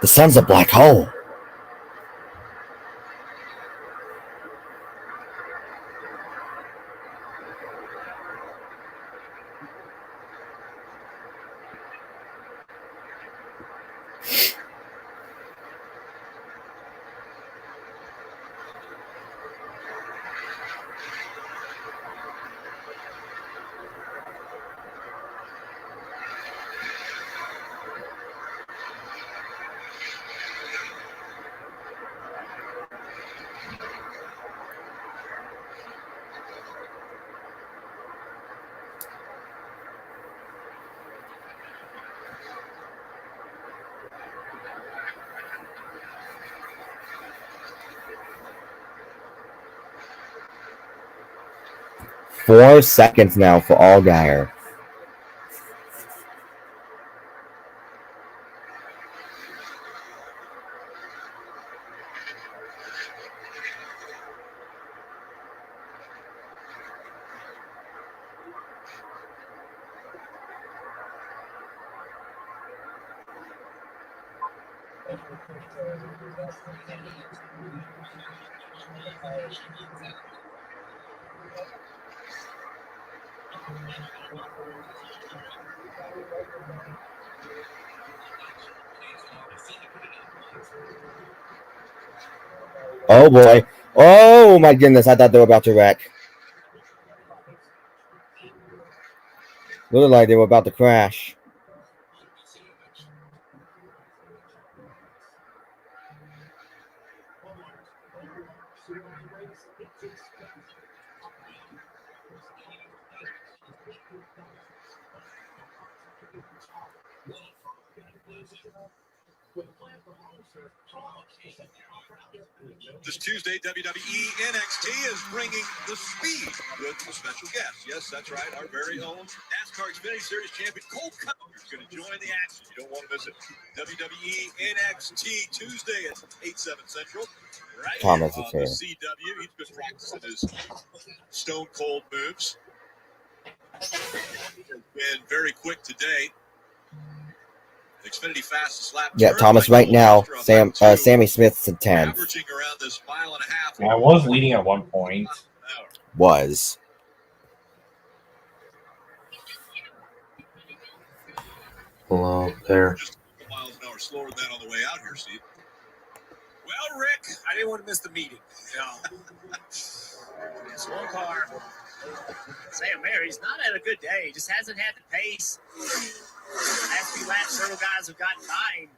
The sun's a black hole. Four seconds now for Allgaier. Oh boy. Oh my goodness, I thought they were about to wreck. Looked like they were about to crash. This Tuesday, WWE NXT is bringing the speed with a special guest. Yes, that's right, our very own NASCAR Xfinity Series champion Cole Custer is going to join the action. You don't want to miss it. WWE NXT Tuesday at 8/7 Central. Right Thomas here is on here. the CW. He's been practicing his stone cold moves. Been very quick today. Xfinity fastest lap. Yeah, Thomas right now. Sammy Smith's at 10. Averaging around this 1.5 miles. Yeah, I was leading at one point. was. Hello there. Just a couple miles an hour slower than that on the way out here, Steve. Well, Rick, I didn't want to miss the meeting. It's one car. Sam Mayer, he's not had a good day. He just hasn't had the pace. Last few laps, several guys have gotten by him.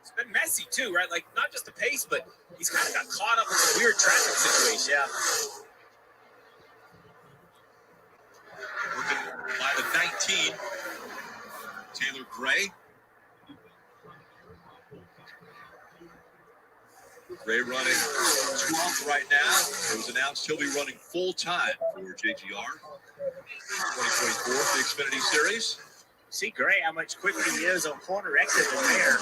It's been messy, too, right? Like, not just the pace, but he's kind of got caught up in a weird traffic situation. Yeah. Working by the 19. Taylor Gray. Gray running 12th right now. It was announced he'll be running full time for JGR 2024 the Xfinity Series. See Gray, how much quicker he is on corner exit than Mayer.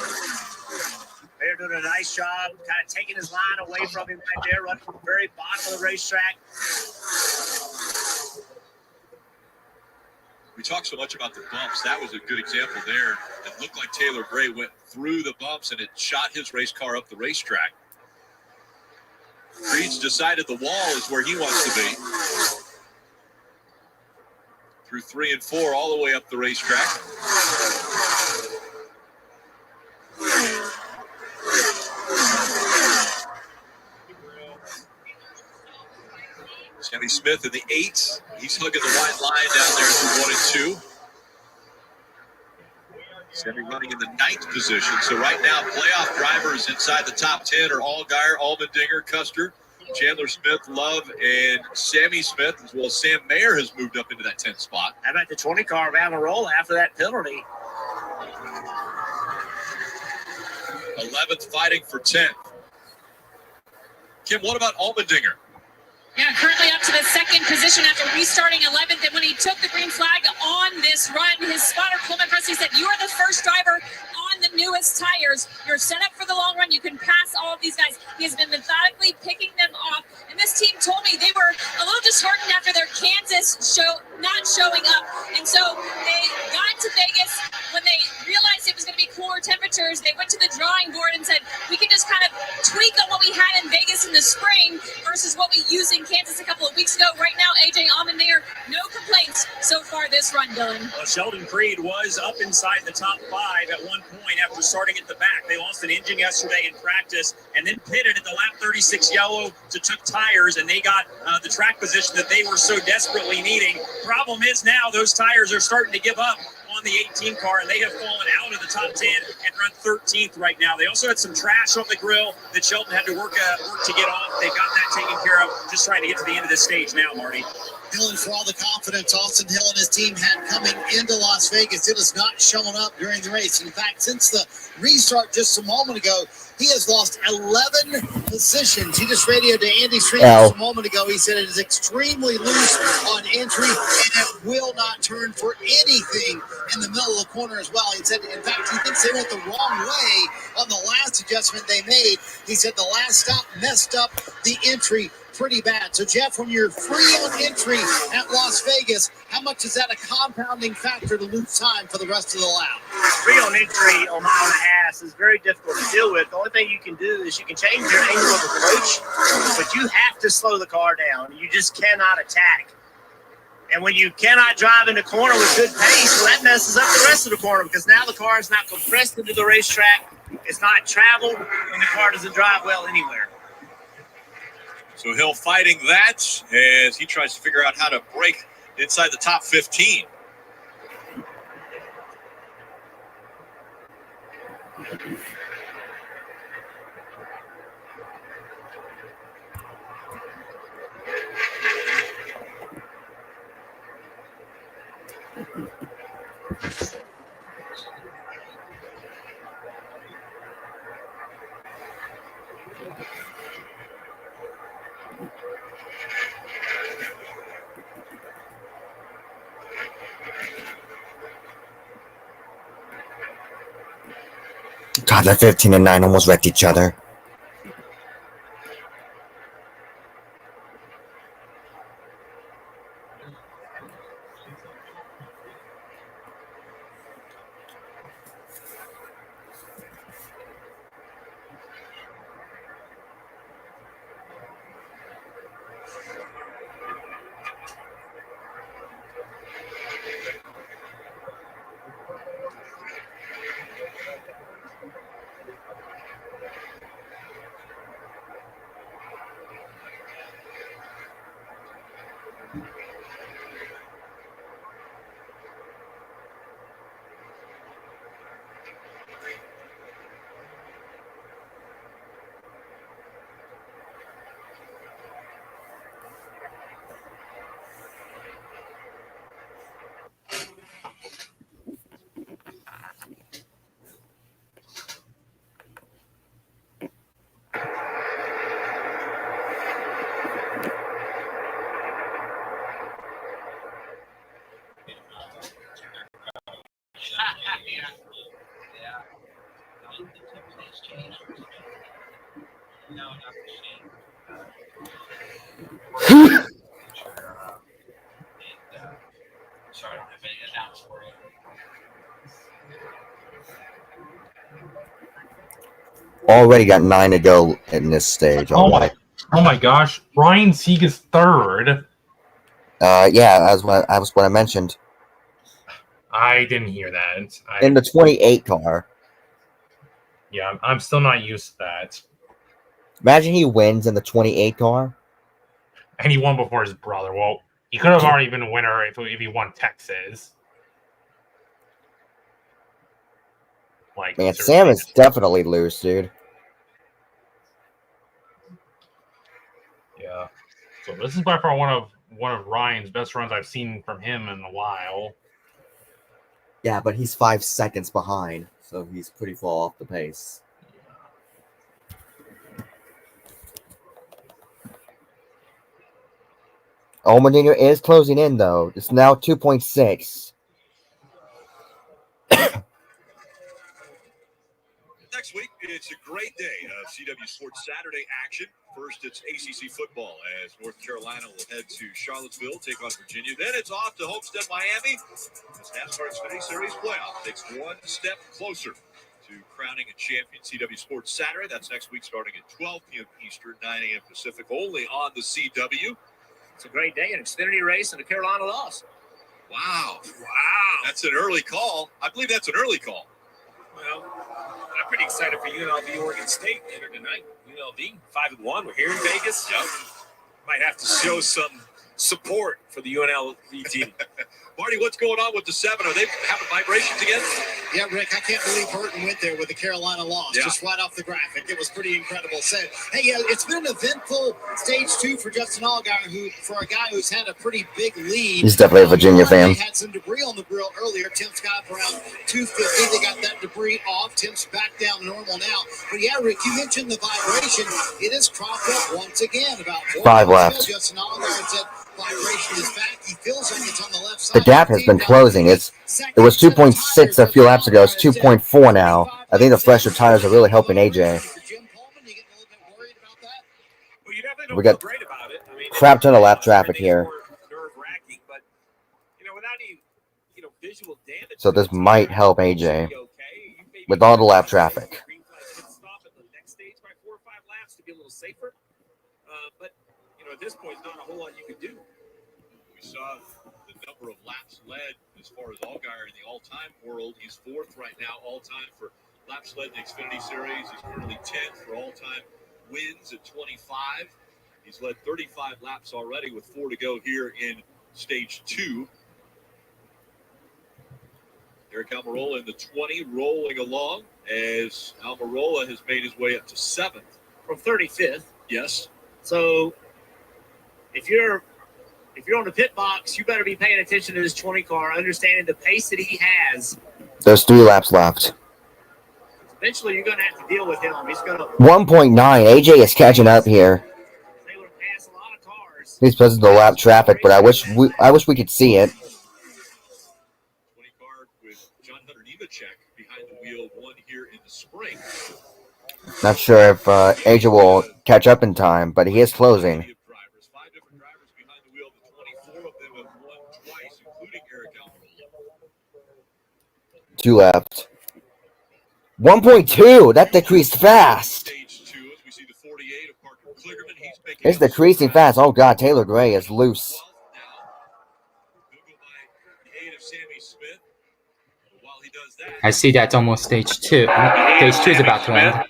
Mayer doing a nice job, kind of taking his line away from him right there, running from the very bottom of the racetrack. We talked so much about the bumps. That was a good example there. It looked like Taylor Gray went through the bumps and it shot his race car up the racetrack. Reed's decided the wall is where he wants to be. Through 3 and 4, all the way up the racetrack. Sammy Smith in the 8. He's hugging the white line down there through 1 and 2. Sammy running in the 9th position. So right now, playoff drivers inside the top 10 are Allgaier, Allmendinger, Custer, Chandler Smith, Love, and Sammy Smith, as well as Sam Mayer has moved up into that 10th spot. How about the 20 car of Amarola after that penalty? 11th fighting for 10th. Kim, what about Allmendinger? Yeah, currently up to the 2nd position after restarting 11th. And when he took the green flag on this run, his spotter, Coleman Presley, said, "You are the first driver on the newest tires. You're set up for the long run. You can pass all of these guys." He has been methodically picking them off. And this team told me they were a little disheartened after their Kansas show not showing up. And so they got to Vegas. When they realized it was going to be cooler temperatures, they went to the drawing board and said, "We can just kind of tweak on what we had in Vegas in the spring versus what we used in Kansas a couple of weeks ago." Right now, AJ Allmendinger, no complaints so far this run, Dylan. Well, Sheldon Creed was up inside the top 5 at one point after starting at the back. They lost an engine yesterday in practice and then pitted at the lap 36 yellow to took tires, and they got the track position that they were so desperately needing. Problem is now those tires are starting to give up on the 18 car, and they have fallen out of the top 10 and run 13th right now. They also had some trash on the grill that Sheldon had to work to get off. They got that taken care of, just trying to get to the end of this stage now, Marty. Dylan, for all the confidence Austin Hill and his team had coming into Las Vegas, it has not shown up during the race. In fact, since the restart just a moment ago, he has lost 11 positions. He just radioed to Andy Street just a moment ago. He said it is extremely loose on entry, and it will not turn for anything in the middle of the corner as well. He said, in fact, he thinks they went the wrong way on the last adjustment they made. He said the last stop messed up the entry pretty bad. So, Jeff, when you're free on entry at Las Vegas, how much is that a compounding factor to lose time for the rest of the lap? Free on entry on mile and a half is very difficult to deal with. The only thing you can do is you can change your angle of approach, but you have to slow the car down. You just cannot attack. And when you cannot drive in the corner with good pace, well, that messes up the rest of the corner because now the car is not compressed into the racetrack. It's not traveled, and the car doesn't drive well anywhere. So Hill fighting that as he tries to figure out how to break inside the top 15. God, that 15 and 9 almost wrecked each other. Already got 9 to go in this stage. Oh my gosh. Ryan Sieg is third. Yeah, that's what I mentioned. I didn't hear that. In the 28 car. Yeah, I'm still not used to that. Imagine he wins in the 28 car. And he won before his brother. Well, he could have already been a winner if he won Texas. Like, Man, Sam is definitely loose, dude. Yeah. So this is by far one of Ryan's best runs I've seen from him in a while. Yeah, but he's 5 seconds behind, so he's pretty far off the pace. Allmendinger is closing in, though. It's now 2.6. Next week, it's a great day of CW Sports Saturday action. First, it's ACC football as North Carolina will head to Charlottesville, take on Virginia. Then it's off to Homestead, Miami. This NASCAR Xfinity Series playoff takes one step closer to crowning a champion. CW Sports Saturday, that's next week starting at 12 p.m. Eastern, 9 a.m. Pacific, only on the CW. It's a great day, an Xfinity race, and a Carolina loss. Wow. That's an early call. I believe that's an early call. Well, I'm pretty excited for UNLV Oregon State later tonight. UNLV 5-1. We're here in Vegas. Yep. Might have to show some support for the UNLV team. Marty, what's going on with the 7? Are they having vibrations again? Yeah, Rick, I can't believe Burton went there with the Carolina loss, Yeah. just right off the graphic. It was pretty incredible. Said, hey, it's been an eventful stage 2 for Justin Allgaier, for a guy who's had a pretty big lead. He's definitely a Virginia fan. They had some debris on the grill earlier. Tim's got around 250. They got that debris off. Tim's back down to normal now. But yeah, Rick, you mentioned the vibration. It has cropped up once again. About 5 left. Justin Allgaier said vibration is back. He feels like it's on the left side. The gap has been closing. It was 2.6 a few laps ago. It's 2.4 now. I think the fresher tires are really helping AJ. We got crap ton of lap traffic here. So this might help AJ with all the lap traffic. But at this point, not a whole lot you could do. We saw the number of laps led as far as Allgaier in the all-time world. He's 4th right now all-time for laps led in the Xfinity Series. He's currently 10th for all-time wins at 25. He's led 35 laps already with 4 to go here in stage 2. Eric Almirola in the 20, rolling along as Almirola has made his way up to 7th. From 35th. Yes. So if you're on the pit box, you better be paying attention to this 20 car, understanding the pace that he has. There's 3 laps left. Eventually, you're going to have to deal with him. He's going to 1.9. AJ is catching up here. He's because of the lap traffic, but I wish we could see it. 20 car with John Hunter Nemechek behind the wheel, one here in the spring. Not sure if AJ will catch up in time, but he is closing. 5 different drivers behind the wheel. The 24 of them have won twice, including Eric Almirola. 2 left. 1.2. That decreased fast. Stage 2 as we see the 48 It's decreasing fast. Oh god, Taylor Gray is loose. I see that's almost stage 2. Stage 2 is about to end.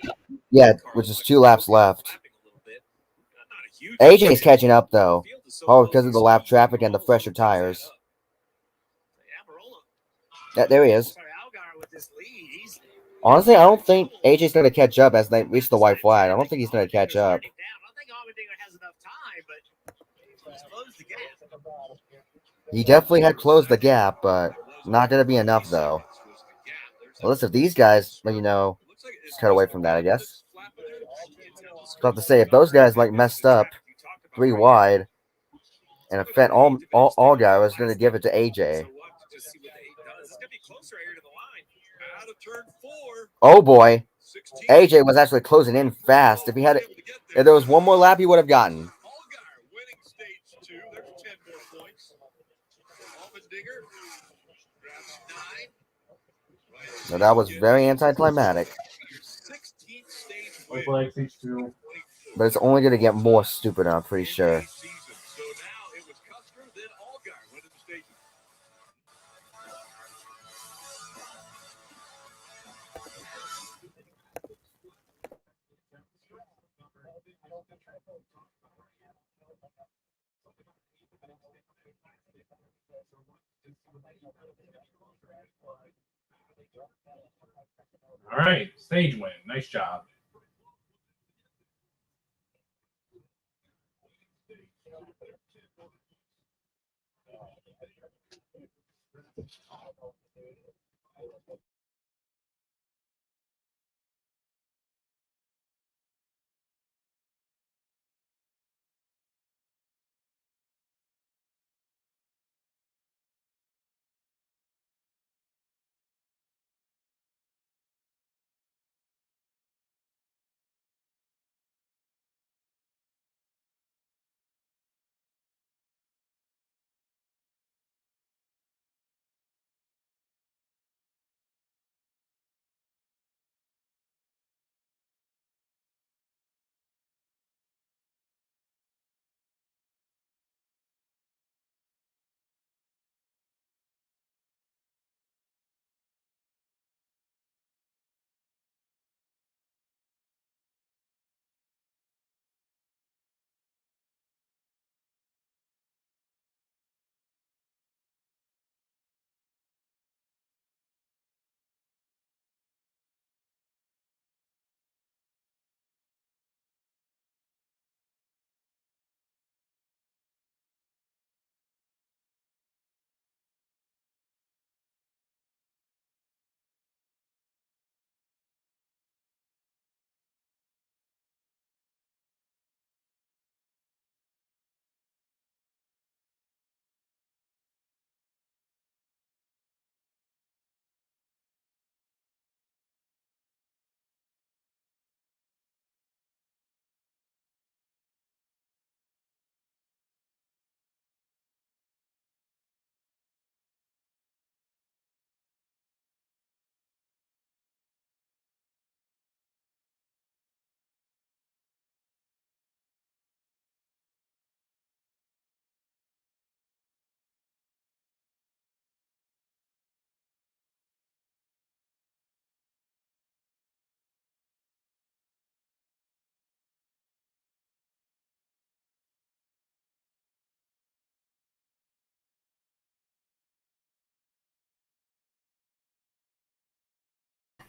Yeah, which is 2 laps left. AJ's catching up though. Oh, because of the lap traffic and the fresher tires. Yeah, there he is. Honestly, I don't think AJ's going to catch up as they reach the white flag. I don't think he's going to catch up. He definitely had closed the gap, but not going to be enough, though. Well, listen, if these guys, just cut away from that, I guess. I was about to say, if those guys, messed up 3 wide, and if Fent all guy was going to give it to AJ. Oh, boy. AJ was actually closing in fast. If there was one more lap, he would have gotten. So that was very anticlimactic. But it's only going to get more stupid, I'm pretty sure. All right, stage win. Nice job.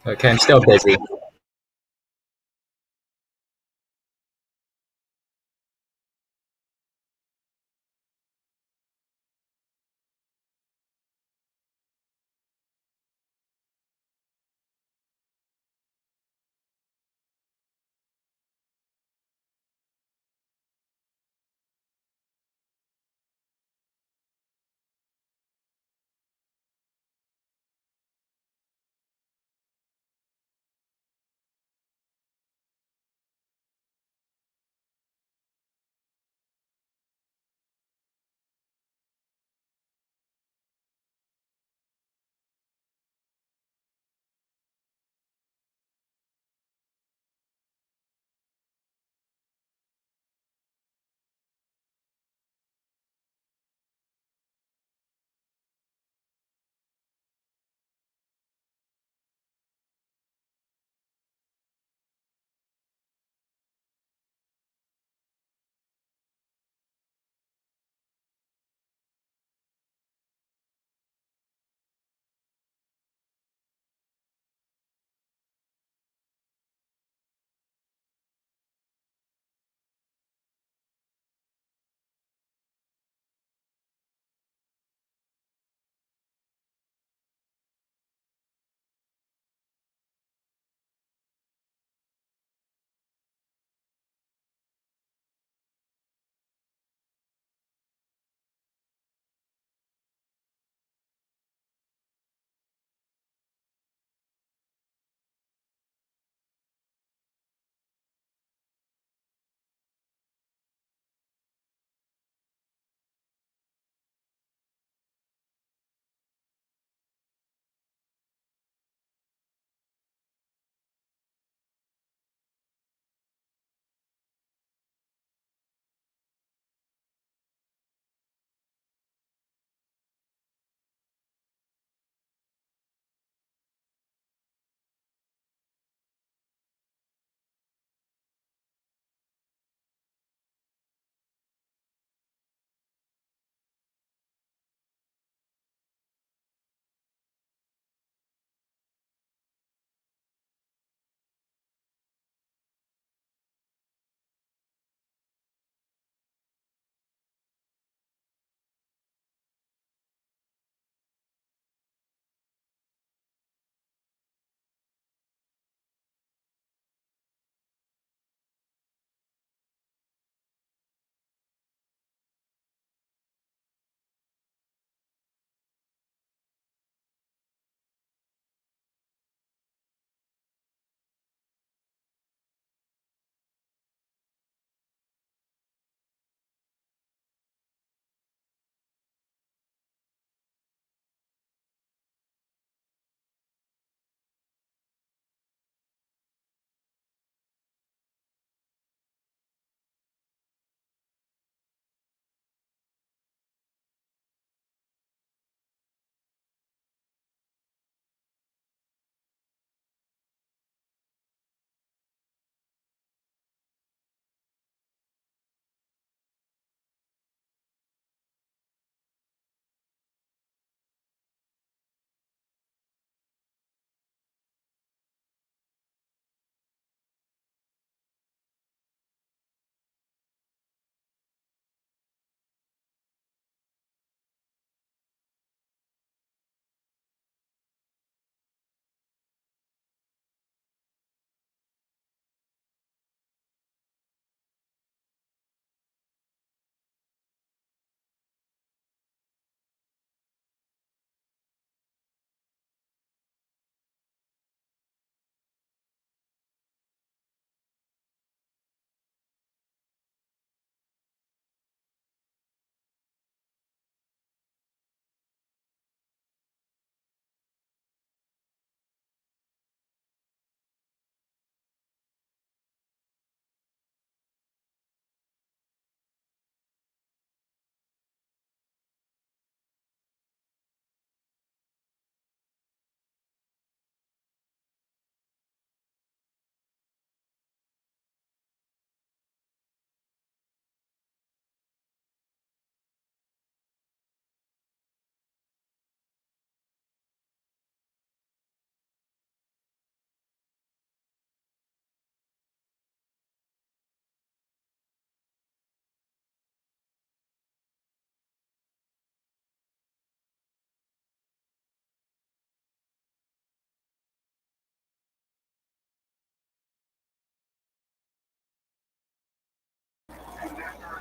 Okay, I'm still busy.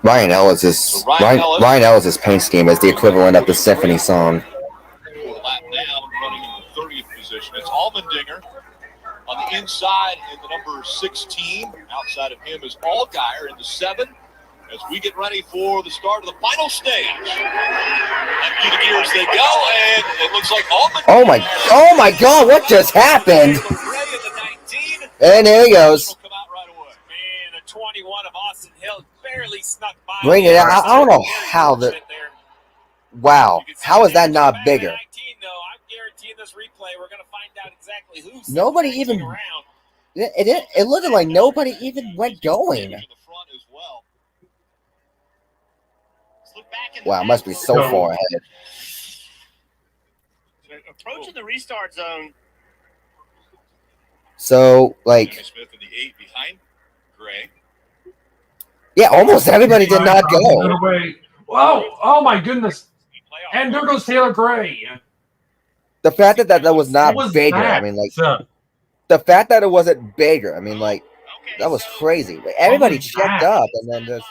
Ryan Ellis's paint scheme is the equivalent of the symphony song. Lap down, running in the 30th position. It's Allmendinger on the inside in the number 16. Outside of him is Allgaier in the 7. As we get ready for the start of the final stage. Empty the gears they go, and it looks like Allmendinger. Oh my God! What just happened? And there he goes. Man, the 21 of Austin Hill barely snuck by. Bring it out. I don't know how the. Wow, how is that not bigger? Nobody even. It looked like nobody even went going. Wow, must be so far ahead. Approaching the restart zone. So, like, Smith in the 8 behind Gray. Yeah, almost everybody did not go. Whoa! Oh my goodness! And there goes Taylor Gray. The fact that was not bigger. I mean, like, the fact that it wasn't bigger. I mean, like, that was crazy. Like, everybody checked up, and then just.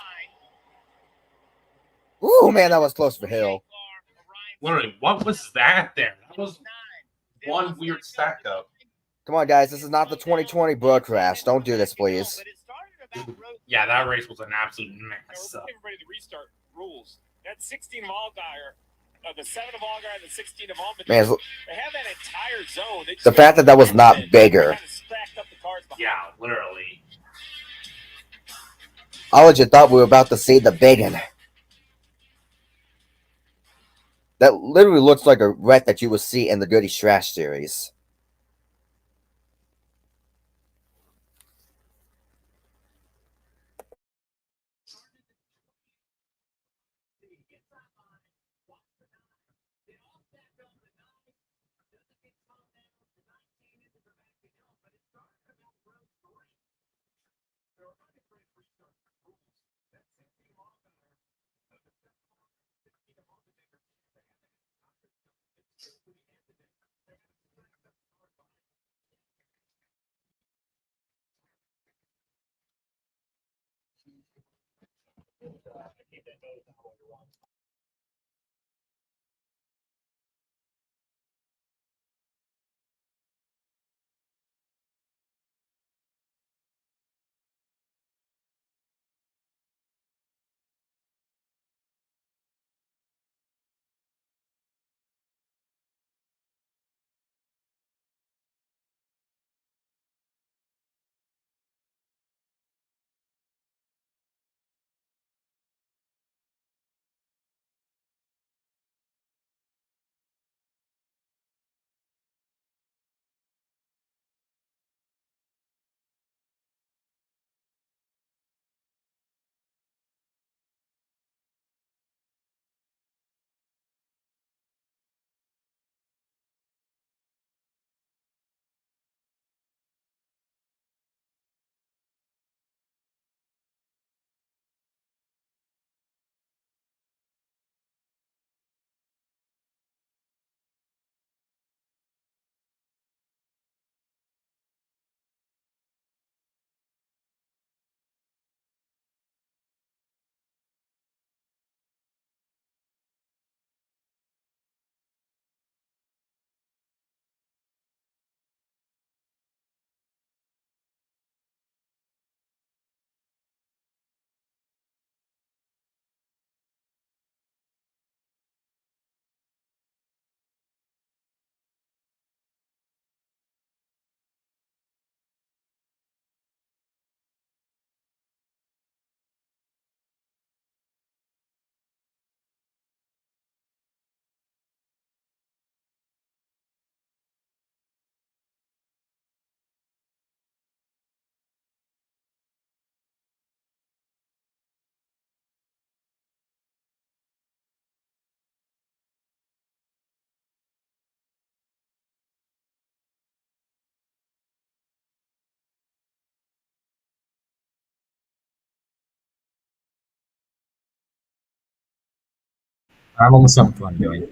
Ooh, man, that was close for Hill. Literally, what was that there? That was one weird stack up. Come on, guys. This is not the 2020 broadcast. Don't do this, please. Yeah, that race was an absolute mess. Everybody the restart rules. That 16 of Allgaier, the 7 of Allgaier, the 16 of Allmendinger. Man, they have that entire zone. The fact that was not bigger. Yeah, literally. I legit thought we were about to see the big one. That literally looks like a wreck that you would see in the Goody Trash series. I'm almost up to what I'm doing.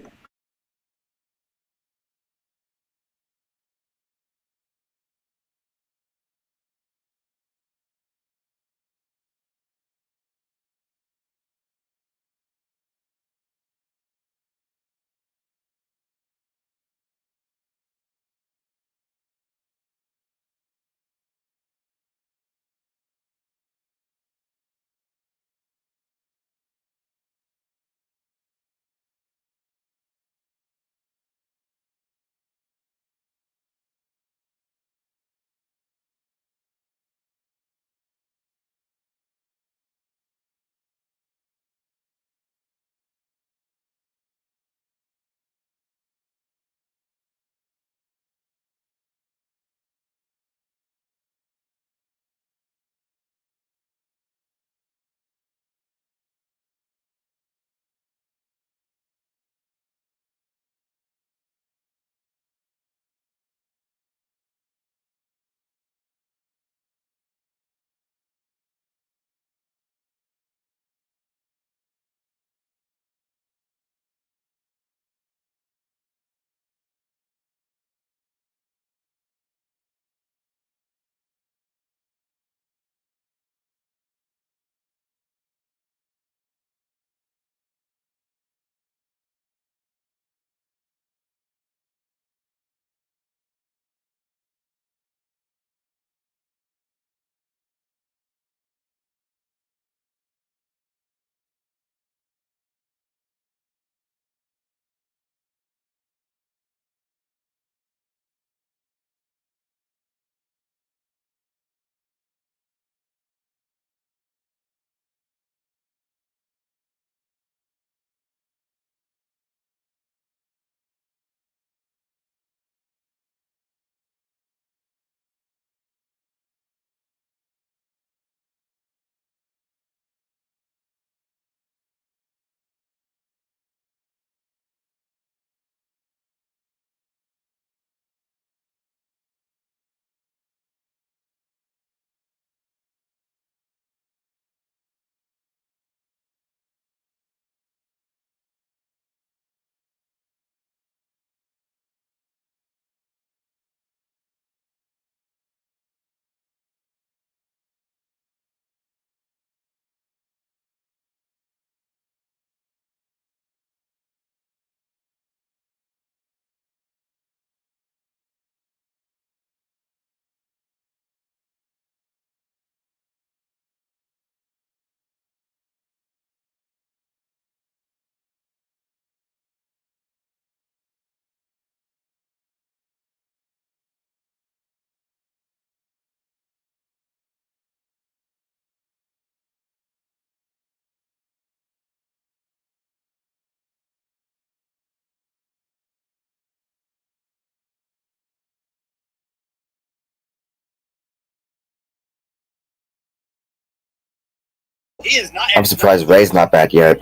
He is not. I'm surprised Ray's not back yet.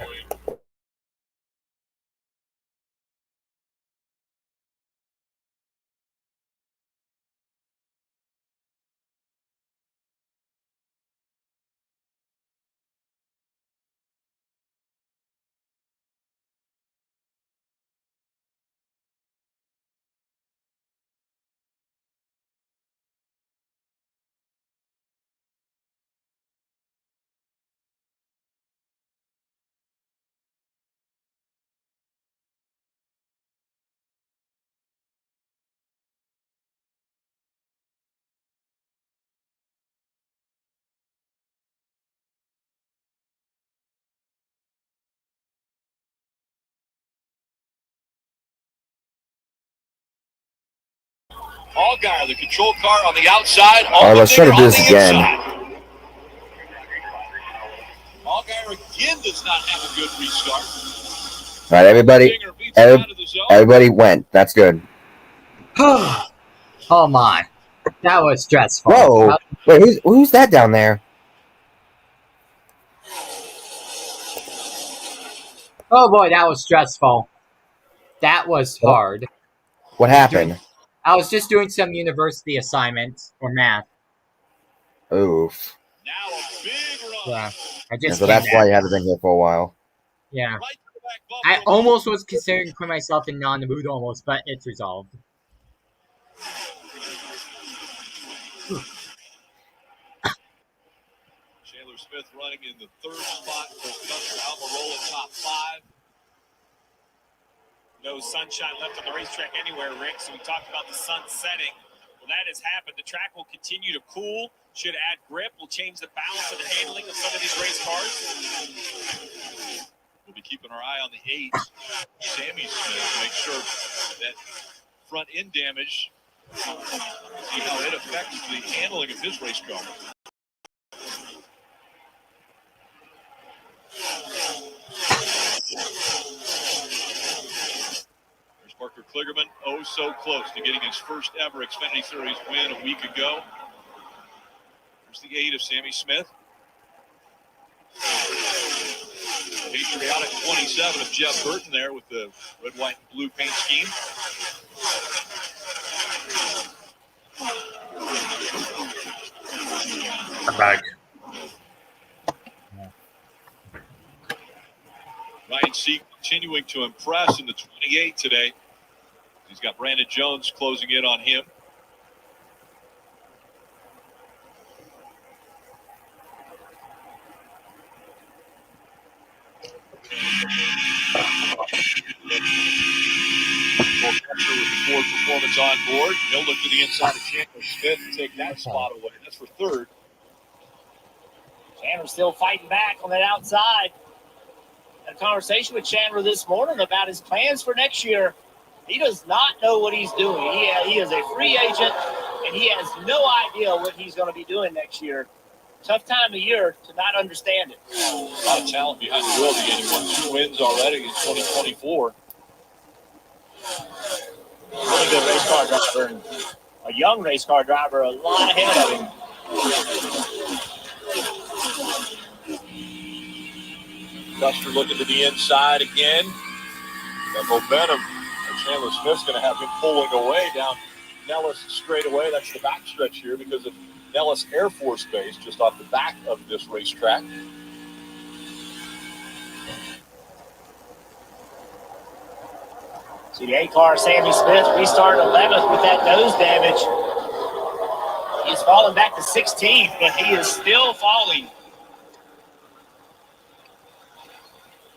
Allgaier, the control car on the outside. All right, let's try to do this again. Allgaier again does not have a good restart. All right, everybody went. That's good. Oh my, that was stressful. Whoa! Wait, who's that down there? Oh boy, that was stressful. That was hard. What happened? I was just doing some university assignments for math. Oof. Now a big run. Yeah, So that's why you haven't been here for a while. Yeah. I almost was considering putting myself in non-mood almost, but it's resolved. Chandler Smith running in the third spot for Gunter Almirola, top 5. No sunshine left on the racetrack anywhere, Rick. So we talked about the sun setting. Well, that has happened. The track will continue to cool. Should add grip. Will change the balance of the handling of some of these race cars. We'll be keeping our eye on the 8, Sammy Smith, to make sure that front end damage, see how it affects the handling of his race car. There's Parker Kligerman, oh so close to getting his first ever Xfinity Series win a week ago. There's the 8 of Sammy Smith. Patriotic 27 of Jeff Burton there with the red, white, and blue paint scheme. I'm back. Ryan Seek continuing to impress in the 28 today. He's got Brandon Jones closing in on him. With the Ford performance on board. He'll look to the inside of Chandler Smith and take that spot away. That's for third. Chandler's still fighting back on that outside. Had a conversation with Chandler this morning about his plans for next year. He does not know what he's doing. He is a free agent, and he has no idea what he's going to be doing next year. Tough time of year to not understand it. A lot of talent behind the wheel again. He won 2 wins already in 2024. Really good race car driver, and a young race car driver, a lot ahead of him. Custer looking to the inside again. That momentum that Chandler Smith's going to have him pulling away down Nellis straightaway. That's the backstretch here because of Nellis Air Force Base, just off the back of this racetrack. See the 8 car, Sammy Smith, restarted 11th with that nose damage. He's fallen back to 16th, but he is still falling.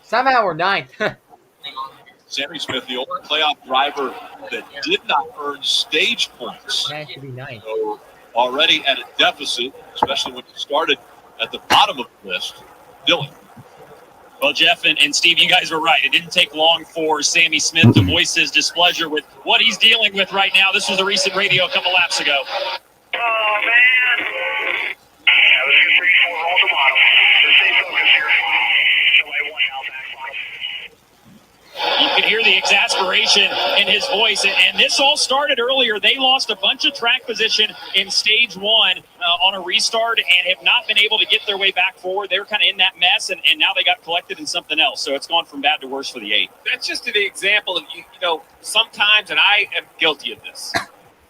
Somehow we're 9th. Sammy Smith, the only playoff driver that did not earn stage points. That should be 9th. So already at a deficit, especially when he started at the bottom of the list. Dylan. Well, Jeff and Steve, you guys were right. It didn't take long for Sammy Smith to voice his displeasure with what he's dealing with right now. This was a recent radio a couple laps ago. Oh, man. Yeah, this is 3-4 roll to bottom. Just stay focused here. So I 1 now back bottom. You've could hear the exasperation in his voice. And this all started earlier. They lost a bunch of track position in stage one on a restart and have not been able to get their way back forward. They were kind of in that mess, and now they got collected in something else. So it's gone from bad to worse for the 8. That's just an example of, sometimes, and I am guilty of this,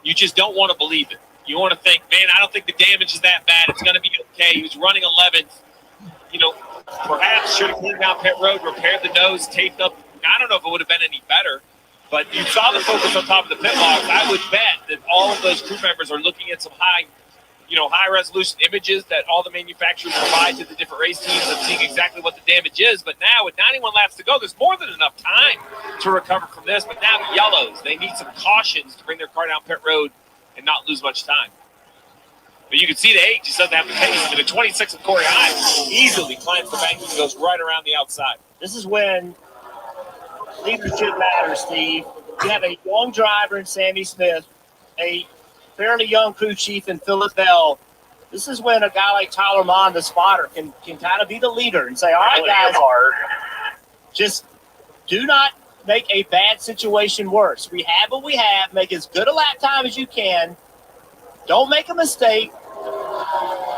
you just don't want to believe it. You want to think, man, I don't think the damage is that bad. It's going to be okay. He was running 11th. Perhaps should have cleaned down pit road, repaired the nose, taped up. I don't know if it would have been any better, but you saw the focus on top of the pit logs. I would bet that all of those crew members are looking at some high resolution images that all the manufacturers provide to the different race teams and seeing exactly what the damage is. But now with 91 laps to go, there's more than enough time to recover from this. But now the yellows, they need some cautions to bring their car down pit road and not lose much time. But you can see the 8 just doesn't have the pace. But the 26 of Corey Ives easily climbs the bank and goes right around the outside. This is when leadership matters, Steve. You have a young driver in Sammy Smith, a fairly young crew chief in Philip Bell. This is when a guy like Tyler Mond, the spotter, can kind of be the leader and say, all right, guys, just do not make a bad situation worse. We have what we have. Make as good a lap time as you can. Don't make a mistake,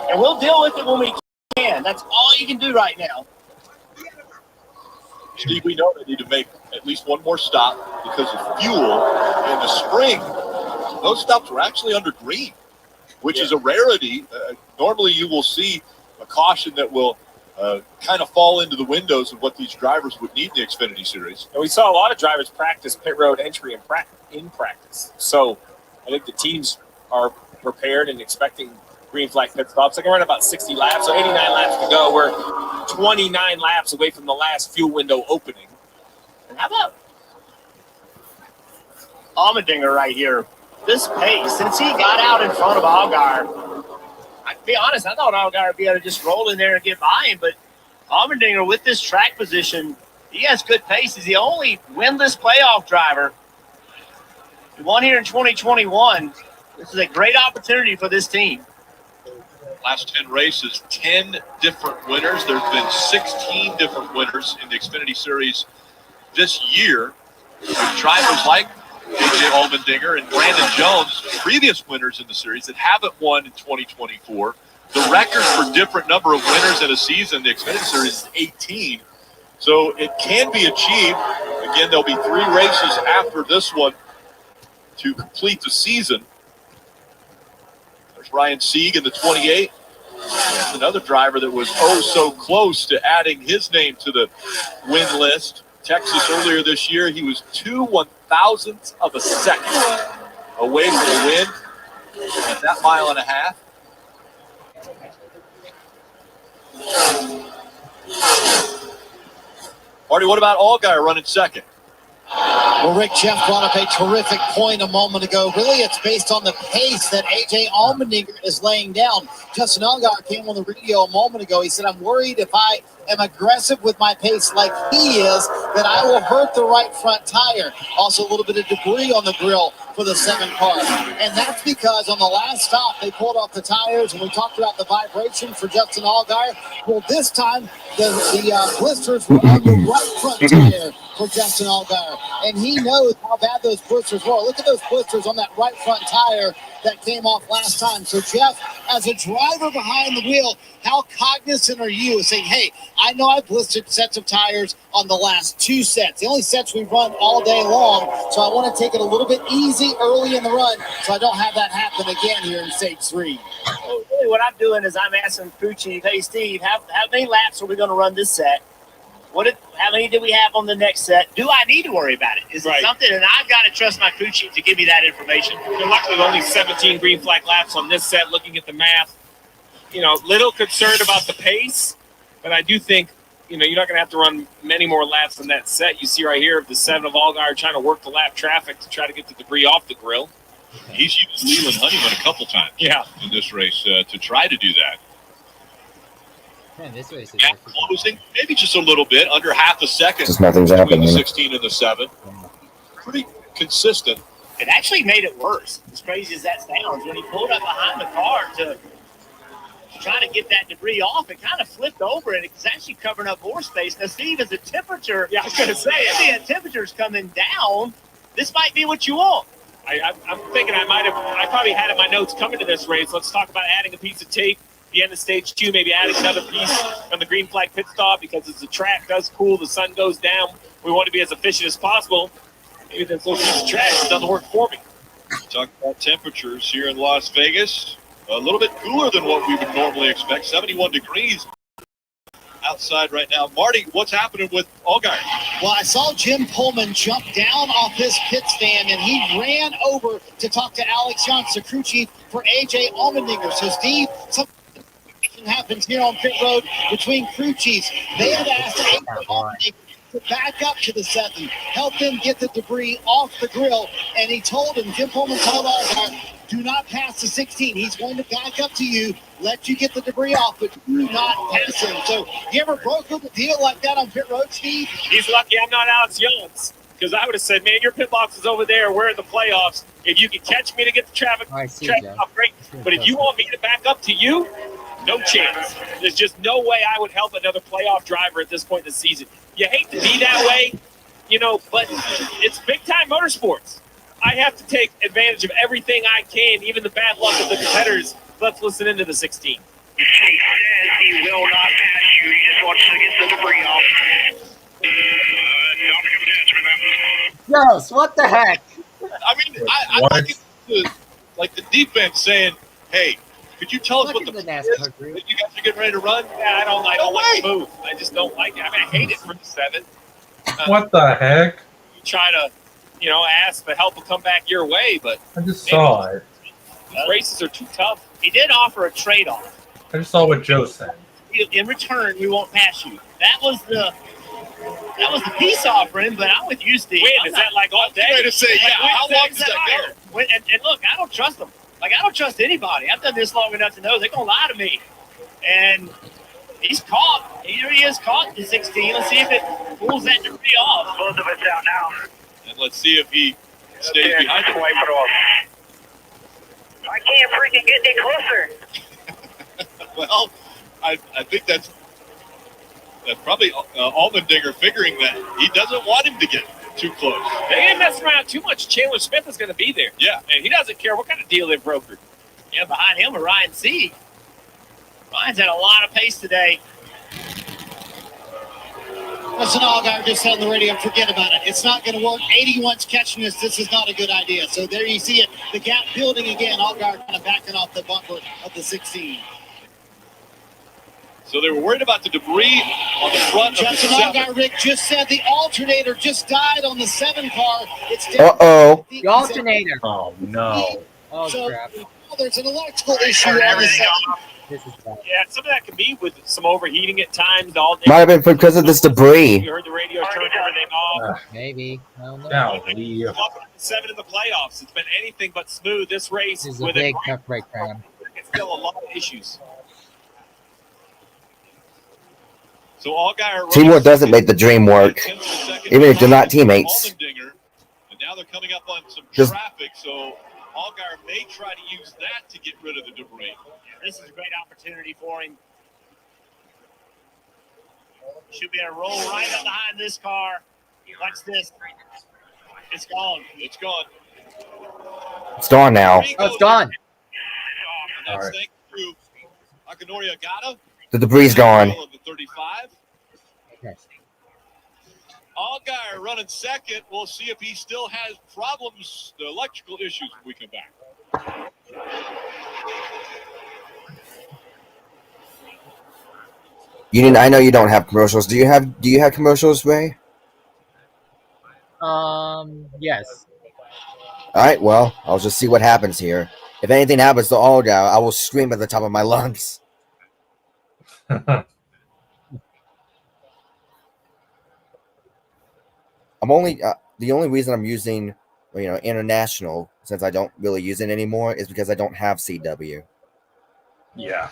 and we'll deal with it when we can. That's all you can do right now. Steve, we know they need to make at least one more stop because of fuel. In the spring, those stops were actually under green, which is a rarity. Normally you will see a caution that will kind of fall into the windows of what these drivers would need in the Xfinity Series. And we saw a lot of drivers practice pit road entry in practice. So I think the teams are prepared and expecting green flag pit stops. They can run about 60 laps, so 89 laps to go. We're 29 laps away from the last fuel window opening. And how about Allmendinger right here? This pace, since he got out in front of Allgaier, to be honest, I thought Allgaier would be able to just roll in there and get by him, but Allmendinger with this track position, he has good pace. He's the only winless playoff driver. He won here in 2021. This is a great opportunity for this team. Last 10 races, 10 different winners. There's been 16 different winners in the Xfinity Series this year. Drivers like AJ Allmendinger and Brandon Jones, previous winners in the series that haven't won in 2024. The record for different number of winners in a season, the Xfinity Series, is 18. So it can be achieved. Again, there'll be 3 races after this one to complete the season. There's Ryan Sieg in the 28. That's another driver that was so close to adding his name to the win list. Texas earlier this year, he was 2 1,000ths of a second away from the win at that mile and a half. Marty, what about Allgaier running second? Well, Rick, Jeff brought up a terrific point a moment ago. Really, it's based on the pace that A.J. Allmendinger is laying down. Justin Allgaier came on the radio a moment ago. He said, I'm worried if I am aggressive with my pace like he is, that I will hurt the right front tire. Also, a little bit of debris on the grill for the 7 car. And that's because on the last stop, they pulled off the tires, and we talked about the vibration for Justin Allgaier. Well, this time, the blisters were on the right front tire for Justin Allgaier. And he knows how bad those blisters were. Look at those blisters on that right front tire that came off last time. So, Jeff, as a driver behind the wheel, how cognizant are you of saying, hey, I know I've blistered sets of tires on the last 2 sets, the only sets we run all day long, so I want to take it a little bit easy early in the run so I don't have that happen again here in stage 3. Well, really what I'm doing is I'm asking crew chief, hey, Steve, how many laps are we going to run this set? How many do we have on the next set? Do I need to worry about it? Is it something? And I've got to trust my crew chief to give me that information. And luckily, only 17 green flag laps on this set. Looking at the math, little concerned about the pace, but I do think, you're not going to have to run many more laps than that set. You see right here of the 7 of Allgaier trying to work the lap traffic to try to get the debris off the grill. He's used Leland Honeyman a couple times in this race to try to do that. Man, this race is closing, maybe just a little bit, under half a second just nothing's between happening. the 16 and the 7. Pretty consistent. It actually made it worse. As crazy as that sounds, when he pulled up behind the car to trying to get that debris off. It kind of flipped over and it's actually covering up more space. Now, Steve, as the temperature, Yeah, I was going to say it. the temperature's coming down. This might be what you want. I'm thinking I probably had in my notes coming to this race. Let's talk about adding a piece of tape at the end of stage 2, maybe adding another piece on the green flag pit stop, because as the track does cool, the sun goes down, we want to be as efficient as possible. Maybe this little piece of trash doesn't work for me. Talk about temperatures here in Las Vegas. A little bit cooler than what we would normally expect. 71 degrees outside right now. Marty, what's happening with Allgaier? Well, I saw Jim Pullman jump down off his pit stand, and he ran over to talk to Alex Johnson, crew chief for AJ Allmendinger. So, Steve, something happens here on pit road between crew chiefs. They had asked AJ Allmendinger to back up to the 7, help them get the debris off the grill, and he told him, Jim Pullman told Allgaier, do not pass the 16. He's going to back up to you, let you get the debris off, but do not pass him. So, you ever brokered a deal like that on pit road, Steve? He's lucky I'm not Alex Jones, because I would have said, man, your pit box is over there. We're in the playoffs. If you can catch me to get the traffic off, great. But if you want me to back up to you, no chance. There's just no way I would help another playoff driver at this point in the season. You hate to be that way, but it's big-time motorsports. I have to take advantage of everything I can, even the bad luck of the competitors. Let's listen into the 16. He says he will not pass you. He just wants to get the debris off. Yes, what the heck? I mean, I like the defense saying, hey, could you tell us what the NASCAR group that you guys are getting ready to run? Yeah, I don't like the move. I just don't like it. I mean, I hate it for the 7. What the heck? You try to, ask for help will come back your way, but I just saw it. These races are too tough. He did offer a trade-off. I just saw what Joe said. In return, we won't pass you. That was the peace offering, but I'm with you, Steve. Is that like all day? Ready to say, yeah, how long does that go? And look, I don't trust them. Like, I don't trust anybody. I've done this long enough to know they're going to lie to me. And he's caught. He is caught in the 16. Let's see if it pulls that debris off. Both of us out now. And let's see if he stays behind him. Wipe it off. I can't freaking get any closer. Well, I think that's probably Allmendinger figuring that he doesn't want him to get too close. They ain't messing around too much. Chandler Smith is going to be there. Yeah. And he doesn't care what kind of deal they've brokered. Yeah, behind him are Ryan Sieg. Ryan's had a lot of pace today. Listen, Allgaier just said on the radio, forget about it. It's not going to work. 81's catching us. This is not a good idea. So there you see it. The gap building again. Allgaier kind of backing off the bumper of the 16. So they were worried about the debris on the front Justin of the 7. Allgaier, Rick, just said the alternator just died on the 7 car. It's Uh-oh. The alternator. Oh, no. Oh, so, crap. there's an electrical issue on the 7. This is bad. Yeah, some of that can be with some overheating at times. Might have been because of this debris. You heard the radio turn everything off. Maybe. I don't know. Golly. Welcome to 7 in the playoffs. It's been anything but smooth. This race This is a with big tough breakdown. it's still a lot of issues. So Allgaier Teamwork doesn't make the dream work, even if they're not teammates. Allmendinger, and now they're coming up on some Just- traffic, so Allgaier may try to use that to get rid of the debris. This is a great opportunity for him. Should be able to roll right up behind this car. Watch this. It's gone. It's gone. It's gone now. Oh, it's gone. And that's Alright. thanks to Akinori Agata. The debris gone. Of the 35. Okay. Allgaier running second. We'll see if he still has problems, the electrical issues when we come back. Union, I know you don't have commercials. Do you have commercials, Ray? Yes. All right, well, I'll just see what happens here. If anything happens to Allgaier, I will scream at the top of my lungs. I'm only the only reason I'm using, international, since I don't really use it anymore, is because I don't have CW. Yeah.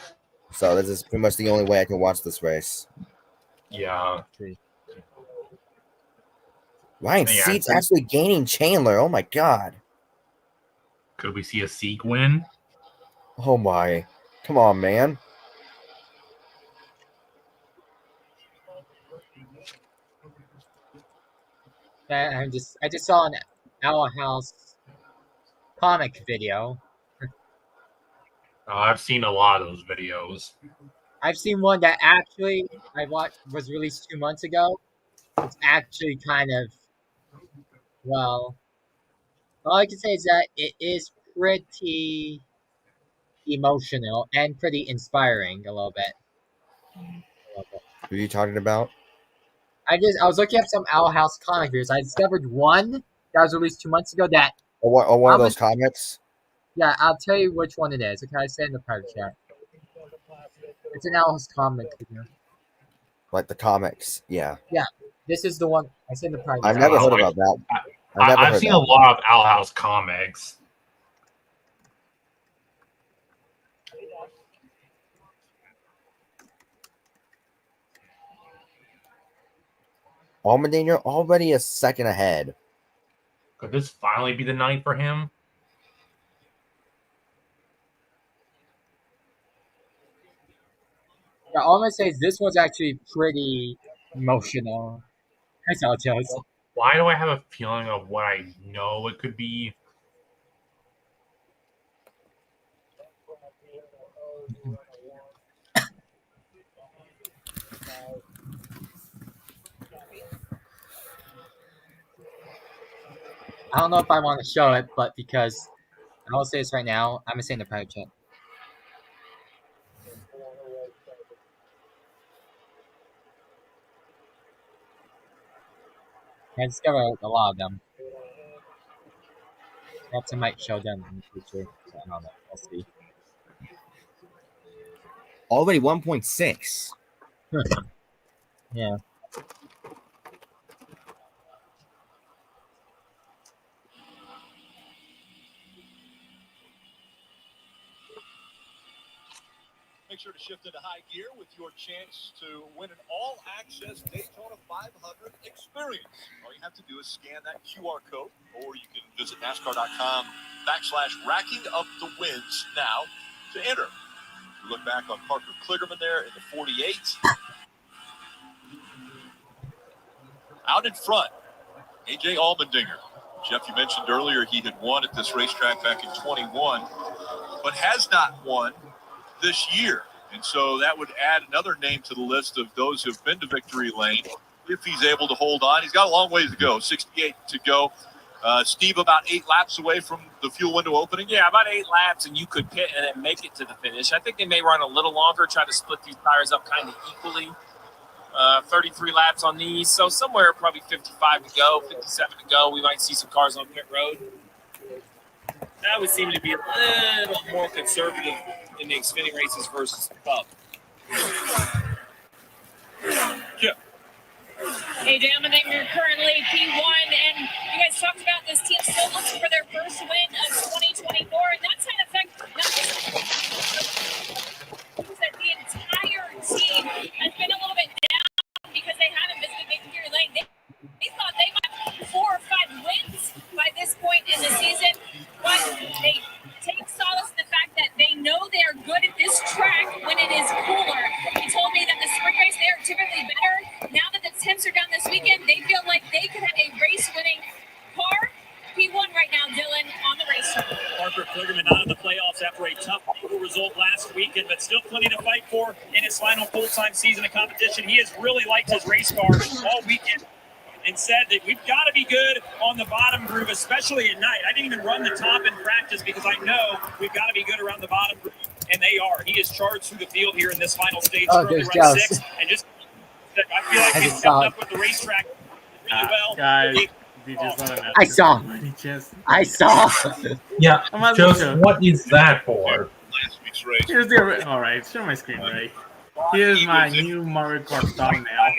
So this is pretty much the only way I can watch this race. Yeah. Ryan Yeah, Seat's I think- actually gaining Chandler. Oh my god. Could we see a Sieg win? Oh my. Come on, man. I just saw an Owl House comic video. I've seen a lot of those videos. I've seen one that actually I watched was released 2 months ago. It's actually kind of well. All I can say is that it is pretty emotional and pretty inspiring a little bit. Who are you talking about? I was looking up some Owl House comic videos. I discovered one that was released 2 months ago that Or one of those comics? yeah, I'll tell you which one it is. Okay, I say in the private chat. It's an Owl House comic video. Like the comics, yeah. Yeah, this is the one I said in the private I've chat. never heard about that. I've seen a lot of Owl House comics. Allmendinger already a second ahead. Could this finally be the night for him? Yeah, all I'm gonna say is this one's actually pretty emotional. I saw Joe's. Why do I have a feeling of what I know it could be? I don't know if I want to show it, but because I'll say this right now, I'm gonna say in the private chat. I discovered a lot of them. Perhaps I might show them in the future. So I don't know. We'll see. Already 1.6. Yeah. Make sure to shift into high gear with your chance to win an all-access Daytona 500 experience. All you have to do is scan that QR code, or you can visit NASCAR.com/racking up the wins now to enter. You look back on Parker Kligerman there in the 48. Out in front, A.J. Allmendinger. Jeff, you mentioned earlier he had won at this racetrack back in 21, but has not won this year. And so that would add another name to the list of those who've been to victory lane if he's able to hold on. He's got a long ways to go, 68 to go. Steve, about 8 laps away from the fuel window opening. Yeah, about 8 laps, and you could pit and then make it to the finish. I think they may run a little longer, try to split these tires up kind of equally. 33 laps on these, so somewhere probably 55 to go, 57 to go. We might see some cars on pit road. That would seem to be a little more conservative in the Xfinity races versus the Cup. Yeah. AJ Allmendinger currently P1, and you guys talked about this team still looking for their first win of 2024, and that's in effect that the entire team has been a little bit down because they haven't visited victory lane. They thought they might have 4 or 5 wins by this point in the season, but they take solace in the fact that they know they are good at this track when it is cooler. He told me that the spring race, they are typically better. Now that the temps are down this weekend, they feel like they could have a race-winning car. P1 right now, Dylan, on the racetrack. Parker Kligerman out of the playoffs after a tough result last weekend, but still plenty to fight for in his final full-time season of competition. He has really liked his race car all weekend and said that we've got to be good on the bottom groove, especially at night. I didn't even run the top in practice because I know we've got to be good around the bottom groove, and they are. He is charged through the field here in this final stage. There's run Joe. 6, and just I feel like he's stepped up with the racetrack really well. Guys, you just want to I saw. I saw. Yeah, just what is that for? Last week's race. Here's the all right. Show my screen, Ray. Here's my new Mario Kart thumbnail.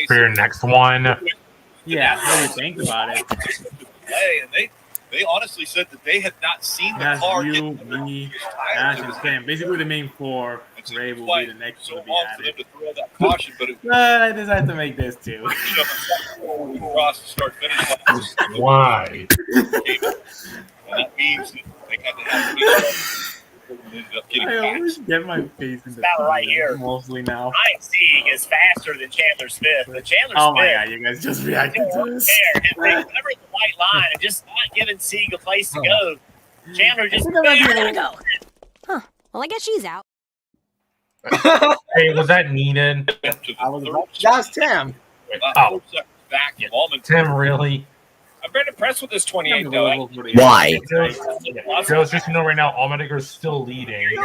For your next one. Yeah, what do you think about it? Hey, and they honestly said that they had not seen the That's car you, get me, Ash, and Sam. Basically, the main 4. Ray will be the next one to be added. to throw that caution, but it But I decided to make this too. cross the start finish line. Why? And that means that they had to have Ended up getting I always passed. get my face in the battle right here. mostly now. Ryan Sieg is faster than Chandler Smith, but Chandler Oh my Smith god, you guys just reacted still to up this. there and they covered the white line and just not giving Sieg a place to go. Chandler just go. Huh. Well, I guess she's out. Hey, was that needed? That's Tim. Oh, Back from Allman. Tim, really? I've been impressed with this 28 though. Why? Joe's just right now, Allmendiger's still leading. Are you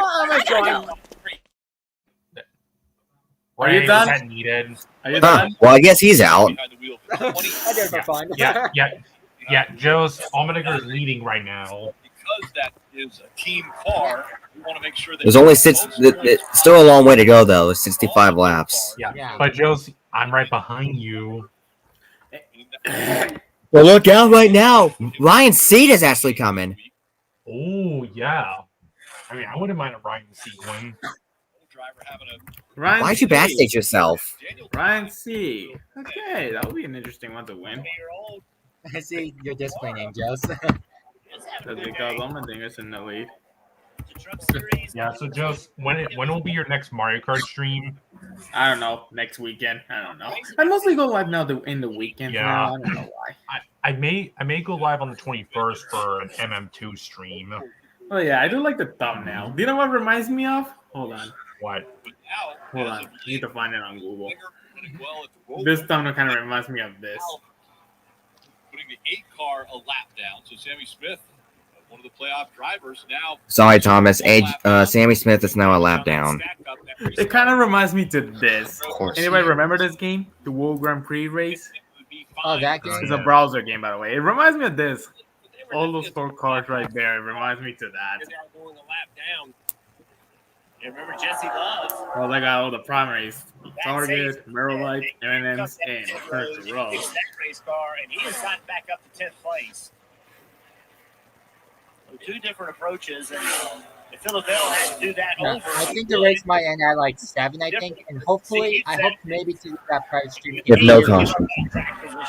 Ray, done? was that needed? Are you Huh. done? Well, I guess he's out. Yeah. Joe's Allmendiger's leading right now. Because that is a team car, we want to make sure that There's only it's still a long way to go, though. There's 65 laps. Yeah. But Joe's, I'm right behind you. Well, look out right now. Ryan Seed is actually coming. Oh, yeah. I mean, I wouldn't mind a Ryan Seed win. Ryan Why'd you C. backstage yourself? Ryan C. Okay, that would be an interesting one to win. I see you're disappointing, Joe. That's because Allmendinger's in the lead. Yeah, so Joe, when will be your next Mario Kart stream? I don't know. Next weekend. I don't know. I mostly go live now in the weekend. Yeah. Now. I don't know why. I may go live on the 21st for an MM2 stream. Oh yeah, I do like the thumbnail. Do you know what reminds me of? Hold on. What? Hold on. I need to find it on Google. This thumbnail kind of reminds me of this. Putting the 8 car a lap down. So Sammy Smith, one of the playoff drivers, now. Sorry, Thomas. Sammy Smith is now a lap down. It kind of reminds me to this. Of course. Anybody remember this game? The World Grand Prix race? Oh, that game? It's a browser game, by the way. It reminds me of this. All those 4 cars right there. It reminds me to that. And remember Jesse Love. Well, they got all the primaries. Target, Merrillite, M&M's, and Furniture Row. That race car, and he has gotten back up to 10th place. So 2 different approaches, and Philadelphia had to do that over. I think the race might end at like 7, I think. And hopefully, I hope maybe to that price stream. With no caution.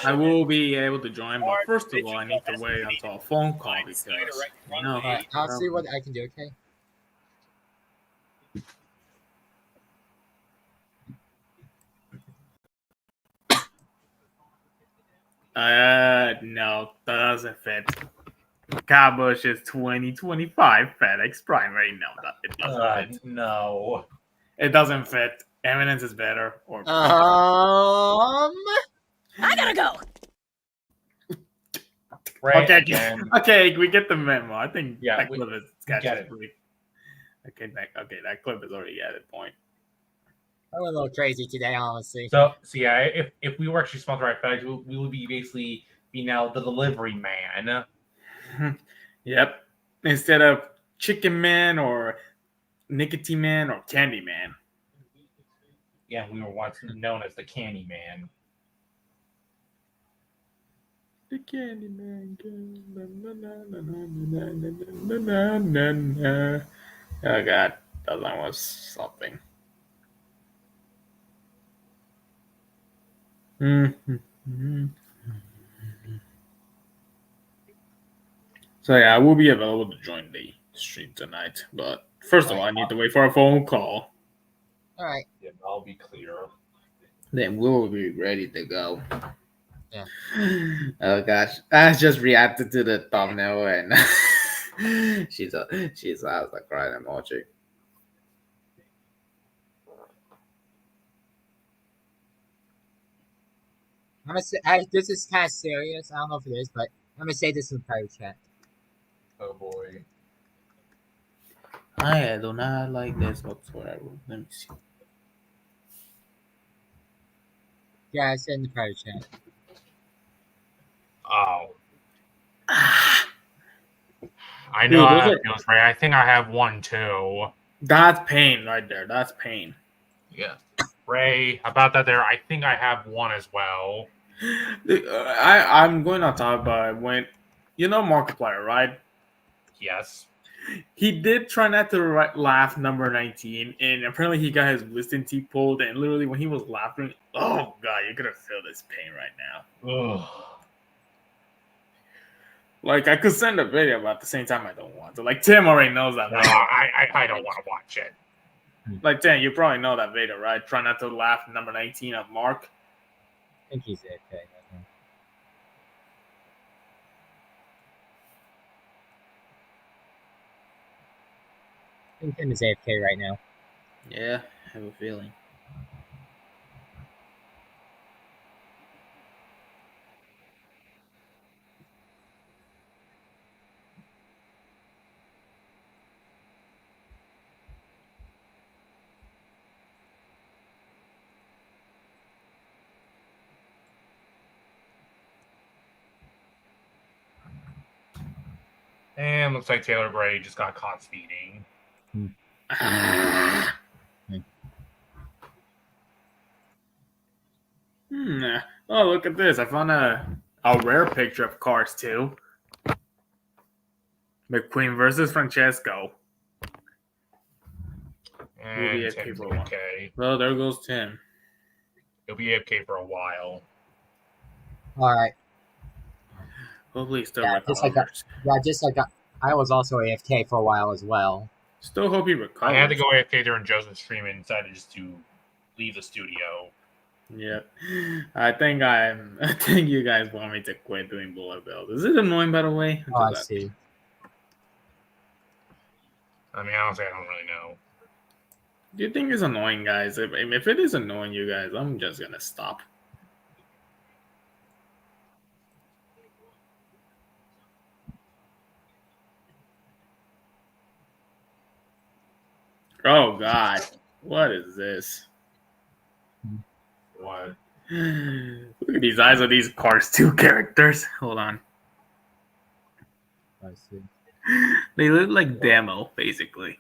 I will be able to join, but first of all, I need to wait until a phone call because, you know. Alright, I'll see what I can do, okay? No, that doesn't fit. Kyle Busch is 2025 FedEx Primary. No, it doesn't fit. No. It doesn't fit. Eminence is better. Or I gotta go. Right, okay, we get the memo. I think that we clip is get it. Okay, that clip is already at a point. I'm a little crazy today, honestly. So yeah, if we were actually sponsored by FedEx, we would be basically now the delivery man. Yep. Instead of Chicken Man or Nicotine Man or Candy Man. Yeah, we were once known as the Candy Man. The Candy Man. Oh God, that line was something. So yeah, I will be available to join the stream tonight. But first of all, I need to wait for a phone call. Alright. Yeah, I'll be clear. Then we'll be ready to go. Yeah. Oh gosh, I just reacted to the thumbnail and she's has a crying emoji. I'm gonna say this is kind of serious. I don't know if it is, but I'm gonna say this in the private chat. Oh boy. I do not like this whatsoever. Let me see. Yeah, I said in the private chat. Oh. I know how that feels, Ray. I think I have one too. That's pain right there. That's pain. Yeah. Ray, about that there, I think I have one as well. I'm going on top, but when you know Markiplier, right? Yes. He did try not to laugh number 19, and apparently he got his wisdom teeth pulled, and literally when he was laughing, oh God, you're gonna feel this pain right now. Ugh. Like I could send a video, but at the same time I don't want to. Like Tim already knows that. No, video. I don't want to watch it. Like Tim, you probably know that video, right? Try not to laugh. Number 19 of Mark. I think he's AFK. I think. I think Tim is AFK right now. Yeah, I have a feeling. And looks like Taylor Bray just got caught speeding. Oh, look at this. I found a rare picture of Cars 2. McQueen versus Francesco. And Will be Tim's AFK for a while. AFK. Well, there goes Tim. He'll be AFK for a while. All right. Hopefully, he still Yeah, just like recovers. I was also AFK for a while as well. Still hope he recovers. I had to go AFK during Joseph's stream and decided just to leave the studio. Yeah, I think you guys want me to quit doing bullet bills. Is it annoying, by the way? Oh, I see. I mean, honestly, I don't really know. Do you think it's annoying, guys? If it is annoying you guys, I'm just gonna stop. Oh God, what is this? What? Look at these eyes of these Cars 2 characters. Hold on. I see. They look like demo, basically.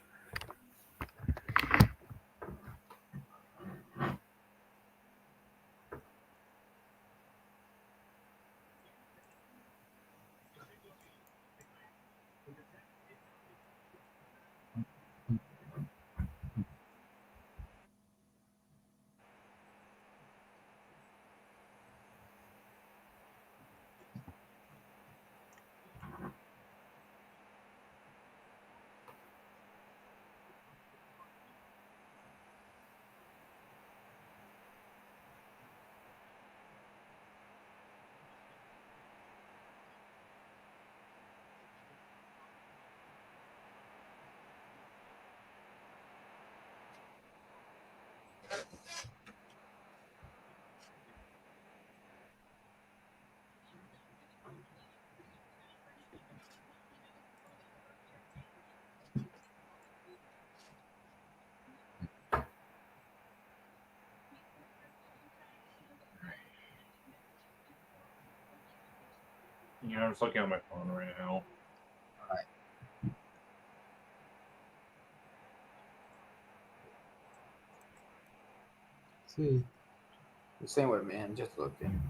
Yeah, I'm just looking at my phone right now. Alright. See. The same with me. I'm just looking.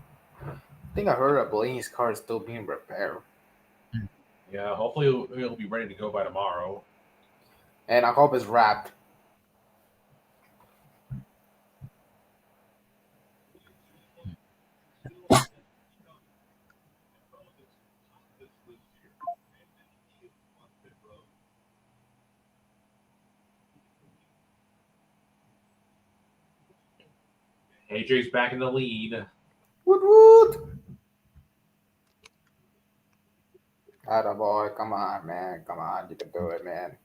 I think I heard that Blaney's car is still being repaired. Yeah, hopefully it'll be ready to go by tomorrow. And I hope it's wrapped. AJ's back in the lead. Woot woot! Atta boy, come on, man. Come on, you can do it, man.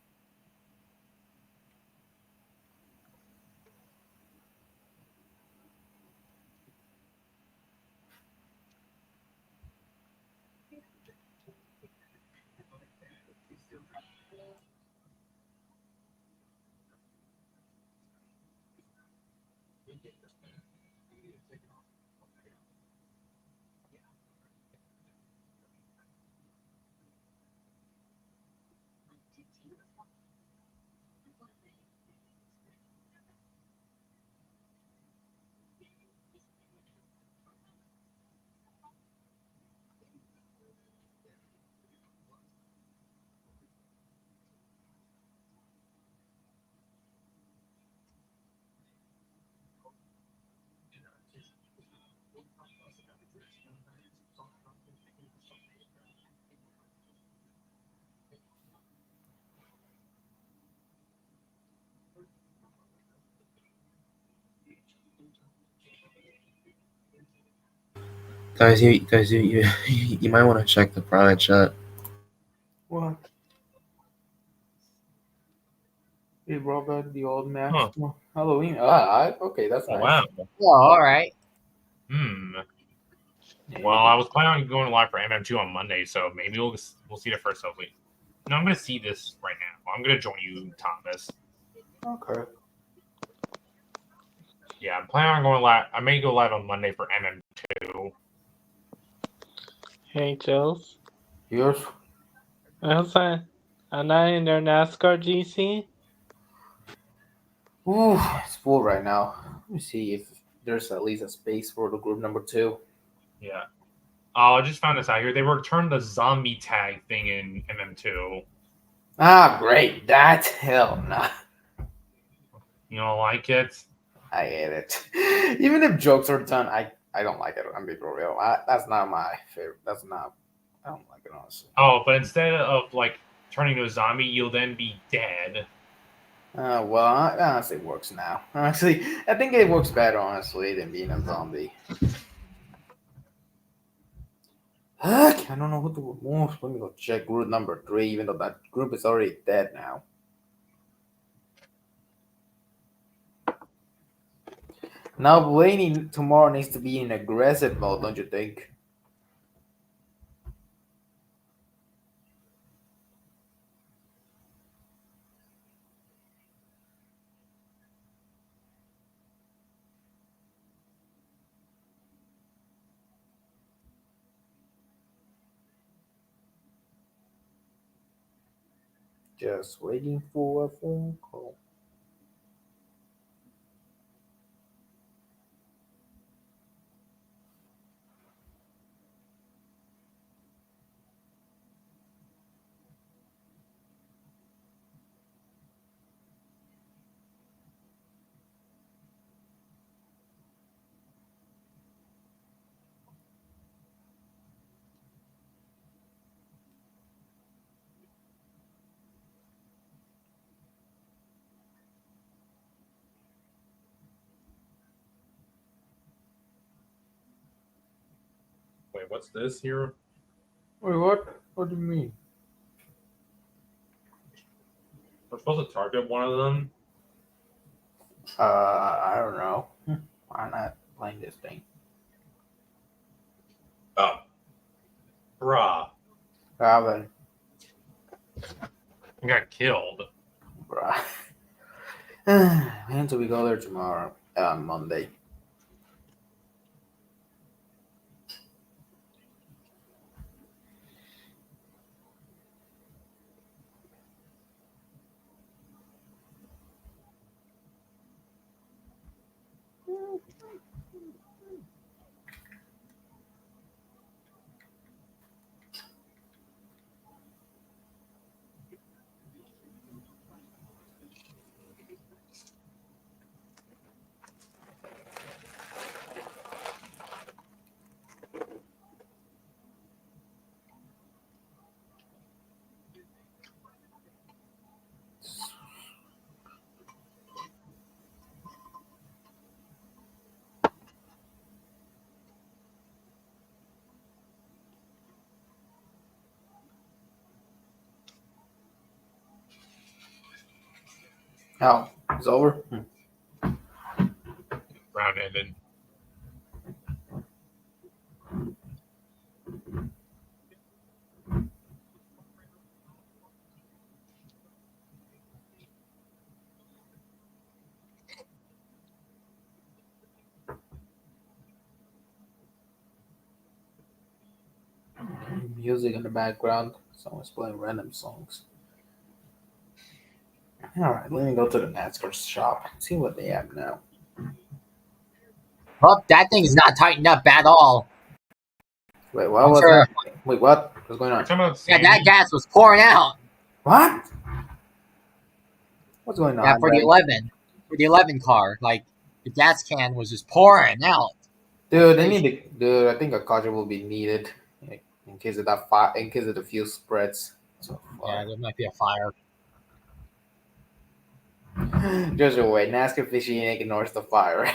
You might want to check the private chat. What? They brought back the old maps Huh. for Halloween. Okay, that's Oh nice. wow. Oh, all right. Yeah, Well, I was planning on going live for MM2 on Monday, so maybe we'll see the first of it. No, I'm gonna see this right now. I'm gonna join you, Thomas. Okay. Yeah, I'm planning on going live. I may go live on Monday for MM2. Hey, Jules. Yours? Elsa, am I in their NASCAR GC? Ooh, it's full right now. Let me see if there's at least a space for the group number 2. Yeah. Oh, I just found this out here. They returned the zombie tag thing in MM2. Ah, great. That hell nah. You don't like it? I hate it. Even if jokes are done, I don't like it. I'm being for real. That's not my favorite. I don't like it honestly. Oh, but instead of like turning to a zombie, you'll then be dead. Well, honestly, it works now. Honestly, I think it works better honestly than being a zombie. Heck, I don't know who to remove. Let me go check group number 3, even though that group is already dead now. Now Blaney tomorrow needs to be in aggressive mode, don't you think? Just waiting for a phone call. Wait, what's this here? Wait, what? What do you mean? We're supposed to target one of them. I don't know. Why not playing this thing? Oh. Bruh. Robin. I got killed. Bruh. Until we go there tomorrow, Monday. Oh, it's over? Round ended. Music in the background. Someone's playing random songs. Alright, let me go to the NASCAR shop. See what they have now. Oh, that thing is not tightened up at all. Wait, what was that? Wait, what? What's going on? Yeah, that gas was pouring out. What? What's going on? Yeah, for the 11. For the 11 car. Like, the gas can was just pouring out. Dude, dude, I think a caution will be needed in case of that fire, in case of the fuel spreads. So yeah, there might be a fire. Just a way. NASCAR fishing ignores the fire.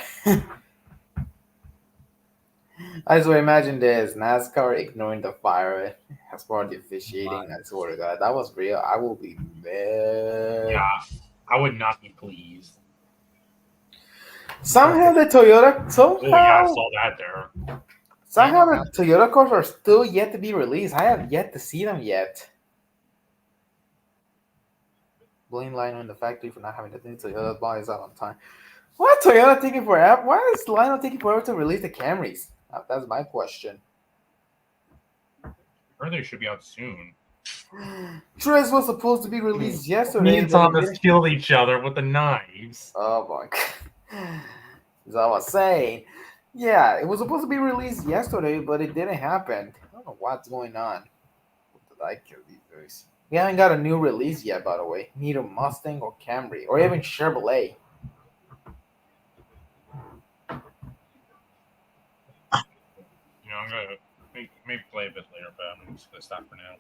I just imagine this NASCAR ignoring the fire as part of the officiating. I swear to God, that was real. I will be mad. Yeah, I would not be pleased. Somehow the Toyota Oh yeah, I somehow saw that there. the Toyota cars are still yet to be released. I have yet to see them yet. Blame Lionel in the factory for not having the new Toyota bodies out on time. Why is Toyota taking forever? Why is Lionel taking forever to release the Camrys? That's my question. Or they should be out soon. Tres was supposed to be released yesterday. Me and Thomas killed each other with the knives. Oh my God. As I was saying, yeah, it was supposed to be released yesterday, but it didn't happen. I don't know what's going on. What did I kill these guys? We haven't got a new release yet, by the way. Neither Mustang or Camry, or even Chevrolet. You know, I'm gonna maybe play a bit later, but I'm just gonna stop for now.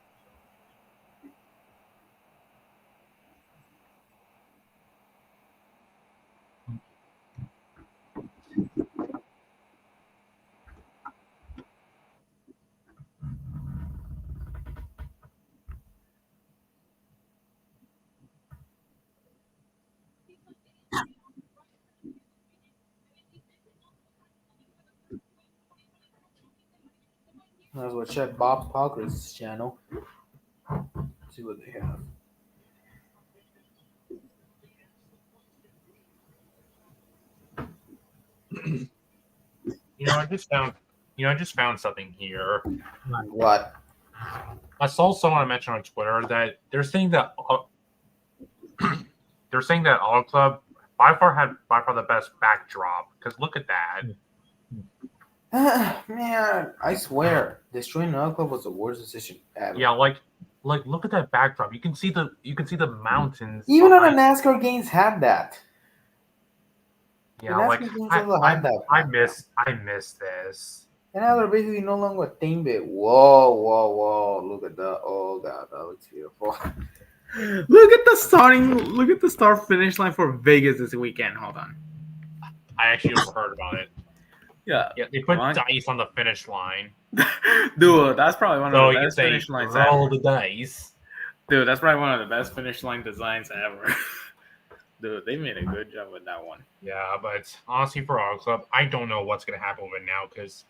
Might as well check Bob Parker's channel. See what they have. You know, I just found something here. What? I saw someone mention on Twitter that they're saying that Auto Club by far the best backdrop. Because look at that. Man, I swear, destroying the club was the worst decision ever. Yeah, like look at that backdrop. You can see the mountains. Even on the NASCAR games had that. Yeah, like I miss this. And now they're basically no longer a thing bit. Whoa! Look at that! Oh God, that looks beautiful. Look at the start finish line for Vegas this weekend. Hold on. I actually overheard about it. Yeah, they put dice on the finish line. Dude, that's probably one of the best finish lines roll ever. the dice. Dude, that's probably one of the best finish line designs ever. Dude, they made a good job with that one. Yeah, but honestly, for Auto Club, I don't know what's going to happen with it now because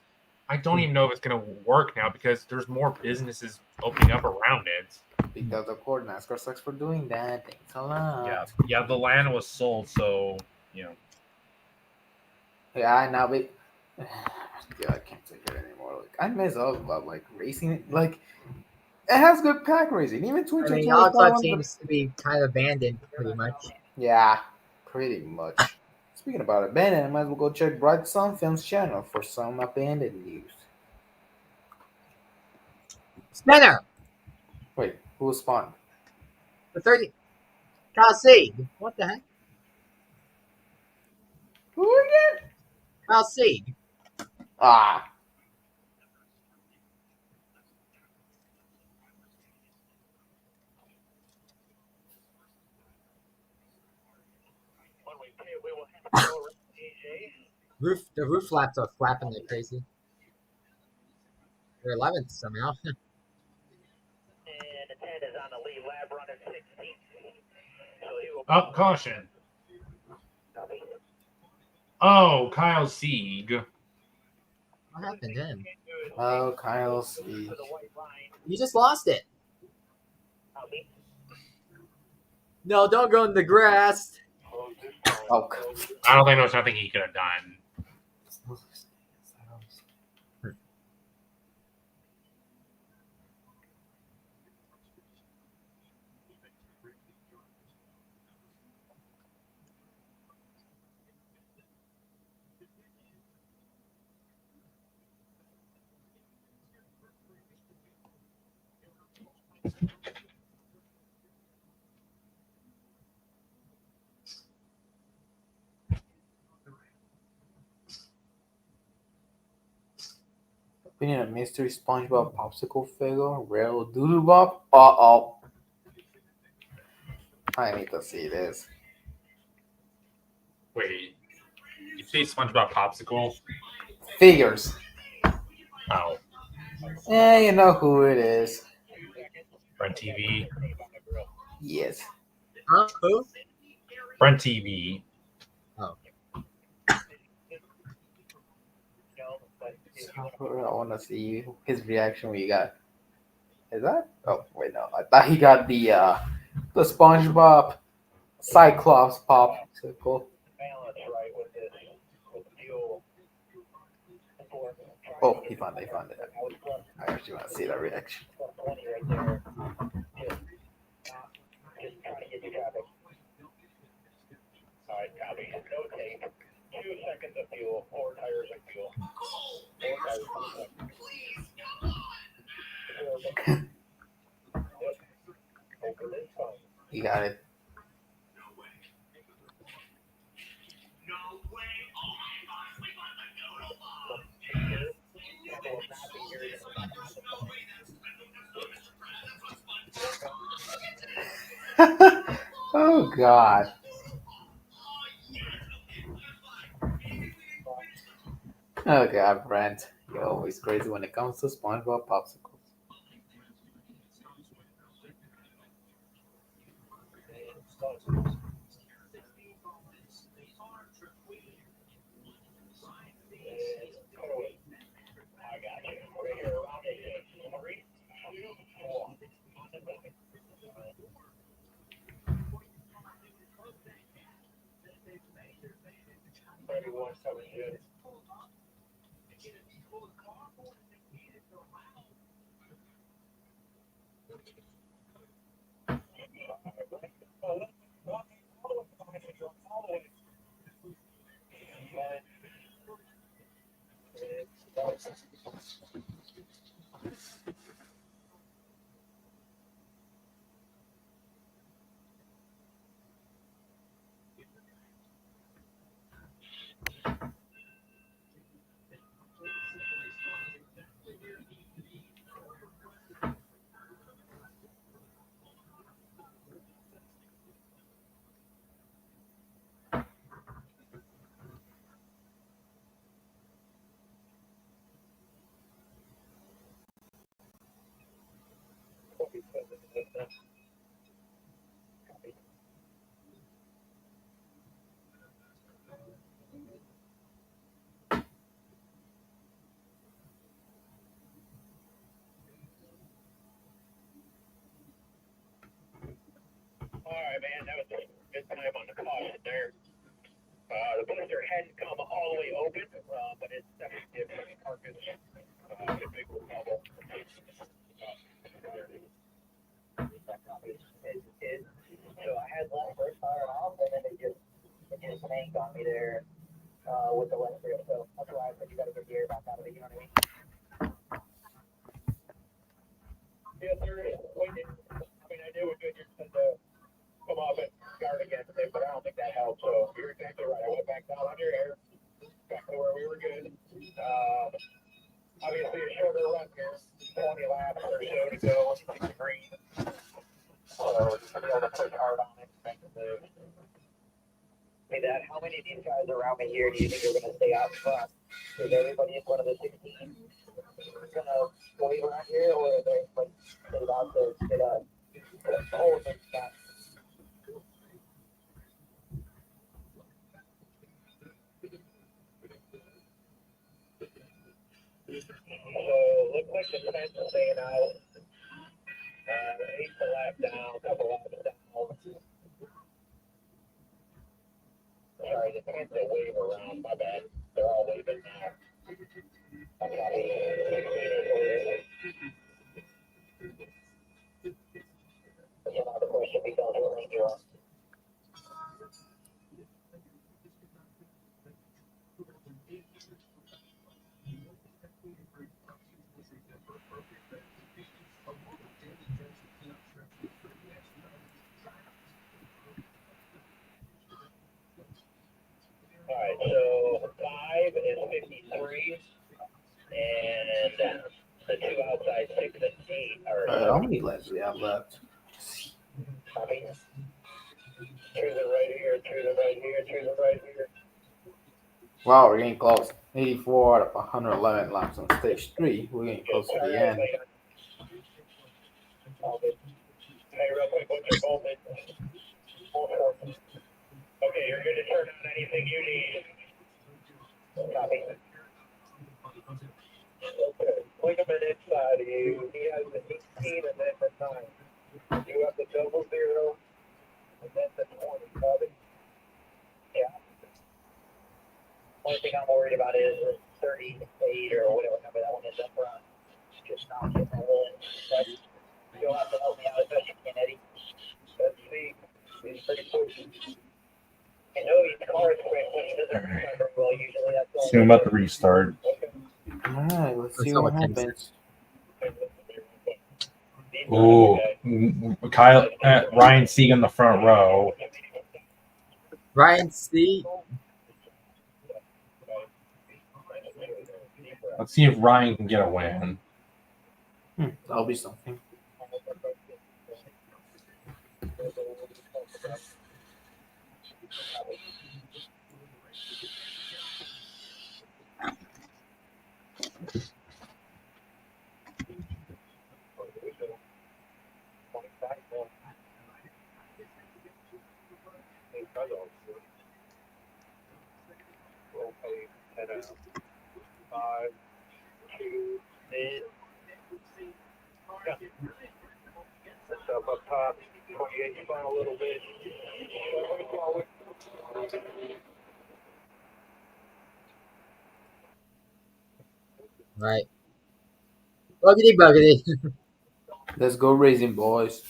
I don't even know if it's going to work now because there's more businesses opening up around it. Because of course, NASCAR sucks for doing that. Thanks a lot. Yeah, the land was sold, so you know. Yeah, now we. Yeah, I can't take it anymore. Like I miss Auto Club, like racing. Like it has good pack racing. Even Twin I mean, Auto Club seems to be kind of abandoned, pretty much. Yeah, pretty much. Speaking about abandoned, I might as well go check Bright Sun Films channel for some abandoned news. Spinner! Wait, who was spawned? The 30. Kyle Sieg. What the heck? Who again? Kyle Sieg. Ah. The roof flaps are flapping like crazy. They're 11th somehow. Oh, caution. Oh, Kyle Sieg. What happened to him? Oh, Kyle Sieg. You just lost it. No, don't go in the grass. Oh, I don't think there was nothing he could have done. Opinion of mystery SpongeBob popsicle figure, real doodle bob. Uh-oh. I need to see this. Wait, you say SpongeBob popsicle? Figures. How? You know who it is. Brent TV. Yes. Huh? Who? Brent TV. Oh. I want to see his reaction when you got. Is that? Oh wait, no. I thought he got the SpongeBob Cyclops popsicle. Oh, he found it. He found it. I actually want to see that reaction. Alright, copy. No tape. 2 seconds of fuel. 4 tires of fuel. 4 tires of fuel. You got it. Oh God. Oh God, Brent. You're always crazy when it comes to SpongeBob popsicles. Alright, man, that was a good time on the caution there. The booster hadn't come all the way open, but it's definitely did for the carcass. The big bubble. So I had left first fire off, and then it just hanged on me there with the left grip. So that's why I said you got to go gear back out of it. You know what I mean? Yes, sir. I mean, I knew it good just to come off and guard against it, but I don't think that helped. So you're exactly right. I went back down on your air, back to where we were good. Obviously, a shorter run here, 20 laps or so to go, like the green. So just be able to push hard on it, make the move. Hey, Dad, how many of these guys around me here do you think are going to stay out front? Is everybody in one of the 16 going to wave around here, or are they like about to get a hold of that? So, looks like the fence is staying out. 8 to lap down, a couple laps down. Sorry, the fence they wave around, my bad. They're all waving now. I'm not That's another question because we're in your Alright, so 5 is 53, and the two outside 6 and 8 are. How many laps do we have left? Copy. To the right here, to the right here, to the right here. Wow, we're getting close. 84 out of 111 laps on stage 3. We're getting close to the end. Hey, real quick, what's your voltage? Okay, you're good to turn on anything you need. Copy. Okay, ligament inside of you. He has the 18 and then the 9. You have the 00 and then the 20. Copy. Yeah. Only thing I'm worried about is the 38 or whatever number that one is up front. It's just not getting rolling. You'll have to help me out as best you can, Eddie. Let's see. He's pretty close. I know his car is quick, but he doesn't run very well usually. That's all. Soon about to restart. Alright, let's see what happens. Ooh, Kyle, Ryan Sieg in the front row. Ryan C. Let's see if Ryan can get a win. That'll be something. Up top, 28 spun a little bit. Right. Buggity buggity. Let's go racing, boys.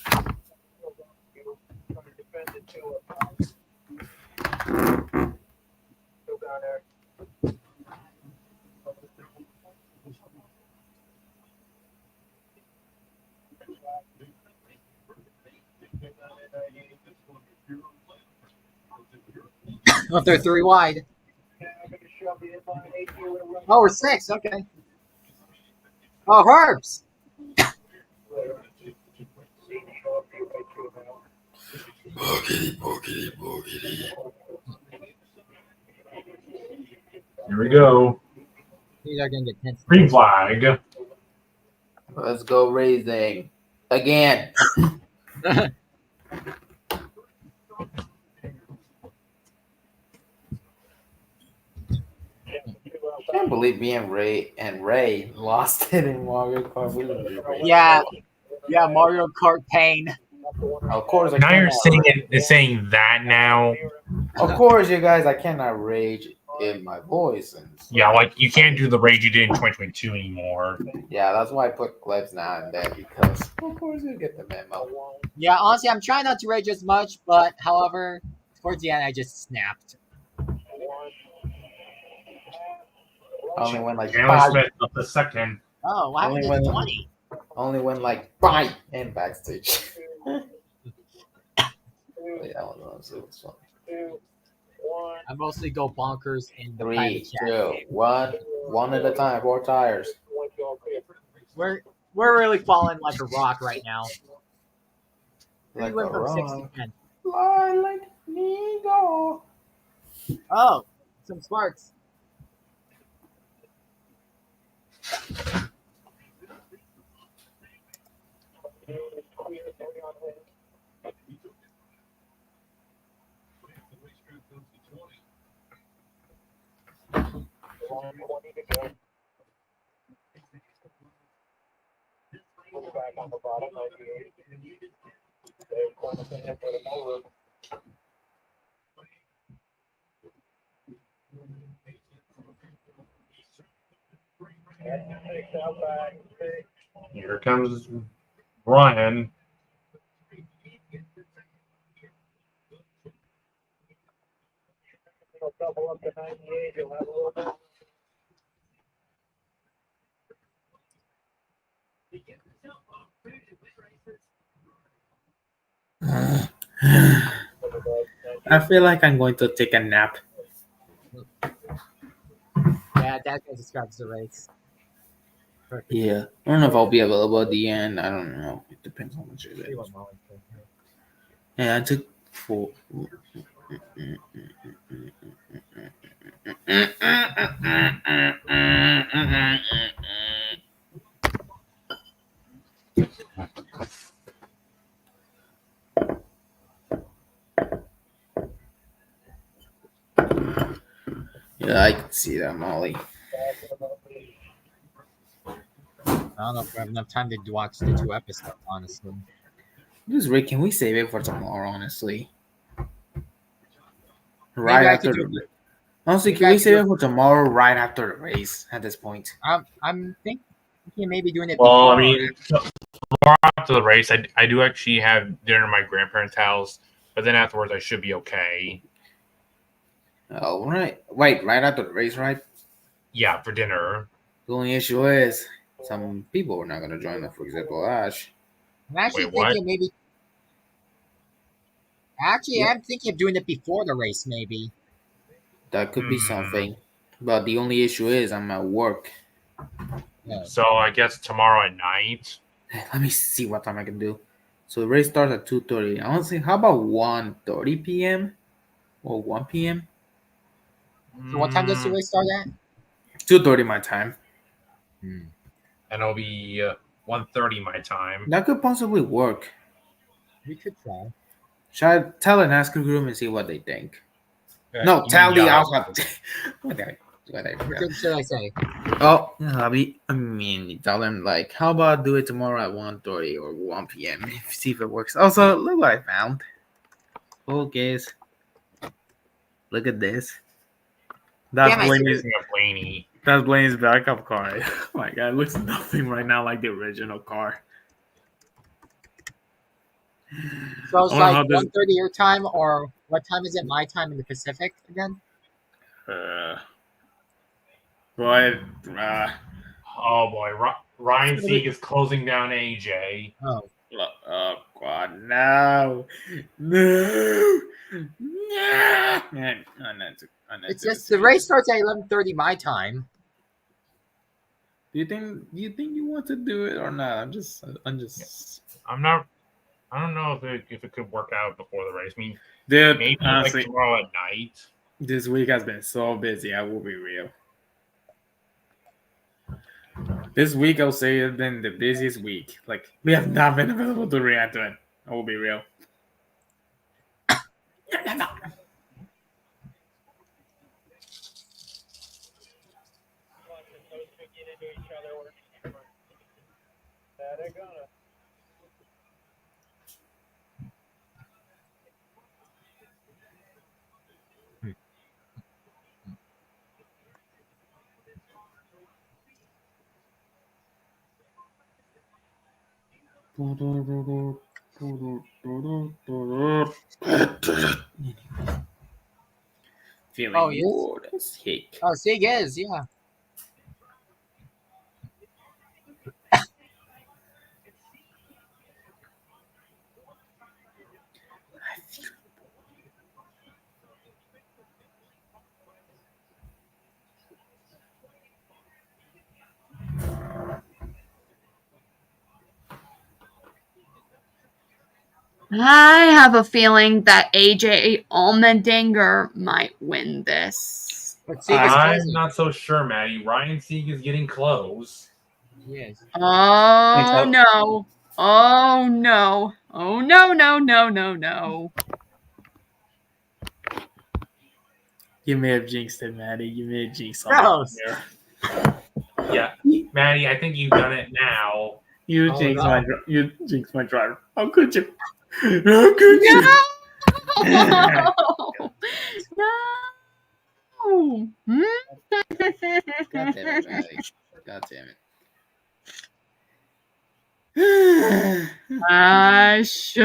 If they're 3 wide. Oh, we're 6. Okay. Oh, Herbs. Boogity, boogity, boogity. Here we go. These are going to get tense. Green flag. Let's go racing. Again. I can't believe me and Ray lost it in Mario Kart. Yeah. Yeah, Mario Kart pain. Of course, Now you're saying that now. Of course, you guys, I cannot rage in my voice. And so, Yeah, like you can't do the rage you did in 2022 anymore. yeah, that's why I put clips now and then because, of course, you get the memo. Yeah, honestly, I'm trying not to rage as much, but however, towards the end, I just snapped. Only when like Chandler Smith up the second. Oh, what happened to 20? Only when like bye and backstage. Yeah, it was fun. I mostly go bonkers in the 3, 2, 1, one at a time. 4 tires. We're really falling like a rock right now. Like We went a from 6 rock. to 10. Fly like an eagle. Oh, some sparks. Back on the bottom, 98. Here comes Ryan. Double up to 98. You'll have a little bit. I feel like I'm going to take a nap. Yeah, that describes the race. Perfect. Yeah. I don't know if I'll be available at the end. I don't know. It depends on how much it is. Yeah, I took 4. Yeah, I can see that, Molly. I don't know if we have enough time to watch the 2 episodes, honestly. Just Rick, can we save it for tomorrow? Honestly, Maybe right I could after do. the honestly, Maybe can I we could do save it. it for tomorrow? Right after the race. At this point, I'm thinking maybe doing it Well, I before. mean, tomorrow after the race, I do actually have dinner at my grandparents' house, but then afterwards I should be okay. oh right, wait, right after the race, right? Yeah, for dinner. The only issue is some people are not going to join us. For example, Ash. I'm actually Wait, what? thinking maybe. Actually, Yeah. I'm thinking of doing it before the race, maybe. That could be something, but the only issue is I'm at work. Yeah. So I guess tomorrow at night. Let me see what time I can do. So the race starts at 2:30. I want to say, how about 1:30 p.m. or 1 p.m.? So what time does the race start at? 2:30 my time. And it'll be 1:30 my time. That could possibly work. We could try. Should I tell an NASCAR group and see what they think? you No, tell can the yell. Alpha. What should I say? Oh, I mean, tell them like, how about do it tomorrow at 1:30 or 1 p.m. See if it works. Also, look what I found. Oh, guys, look at this. That's Damn, I Blaney's. Blaney. That's Blaney's backup car. Oh my god, it looks nothing right now like the original car. So it's I wonder like how this. 1:30 your time, or what time is it my time in the Pacific again? Boy, Oh boy, Ryan Sieg is closing down AJ. Oh. Oh god, no, no, no! Man, It's just the race starts at 11:30 my time. Do you think you want to do it or not? I'm not. I don't know if it could work out before the race. I mean, Dude, maybe honestly, like tomorrow at night. This week has been so busy. I will be real. This week, I'll say, has been the busiest week. Like, we have not been available to react to it. I will be real. Feeling Oh, yes. bored as heck. Oh, Sig is, yeah. I have a feeling that AJ Allmendinger might win this. But Sig is I'm closing. not so sure, Maddie. Ryan Sieg is getting close. Yes. Oh no. Oh no. Oh no, no, no, no, no. You may have jinxed it, Maddie. You may have jinxed Gross. something there. Yeah, Maddie, I think you've done it now. You Oh, jinxed no. you jinxed my driver. How could you? How could you? No. No. God damn it, Maddie. God damn it. I should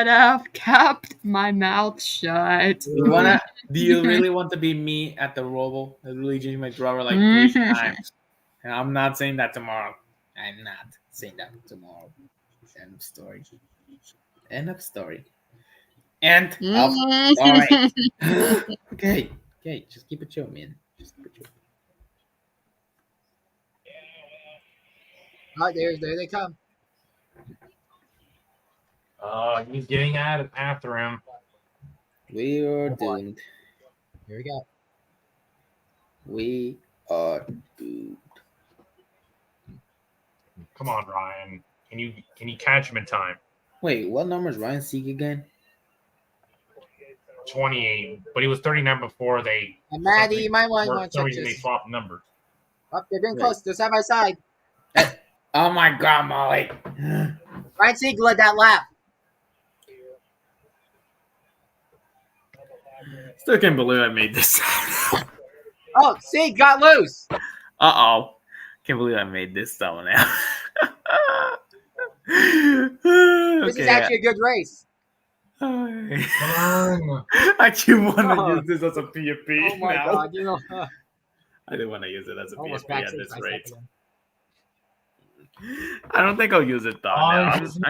have kept my mouth shut. Do you really want to be me at the Roval? I really changed my driver like 3 times. And I'm not saying that tomorrow. I'm not saying that tomorrow. End of story. End of story. End of story. Okay. Okay. Just keep it chill, man. Just keep it chill. Oh, there they come. He's getting after him. We are doomed. Here we go. We are doomed. Come on, Ryan. Can you catch him in time? Wait, what number is Ryan Sieg again? 28, but he was 39 before they. And Maddie, you might want for to some check reason they this. swapped numbers. Oh, they're getting close. They're side by side. Oh my God, Molly! Ryan Sieg led that lap. Still can't believe I made this. Oh, Sieg got loose. Uh-oh. Can't believe I made this sound now. This is actually a good race. Come on. I do want to use this as a PFP. Oh my now. God! I do want to use it as a almost PFP at this backstage rate. myself I don't think I'll use it though.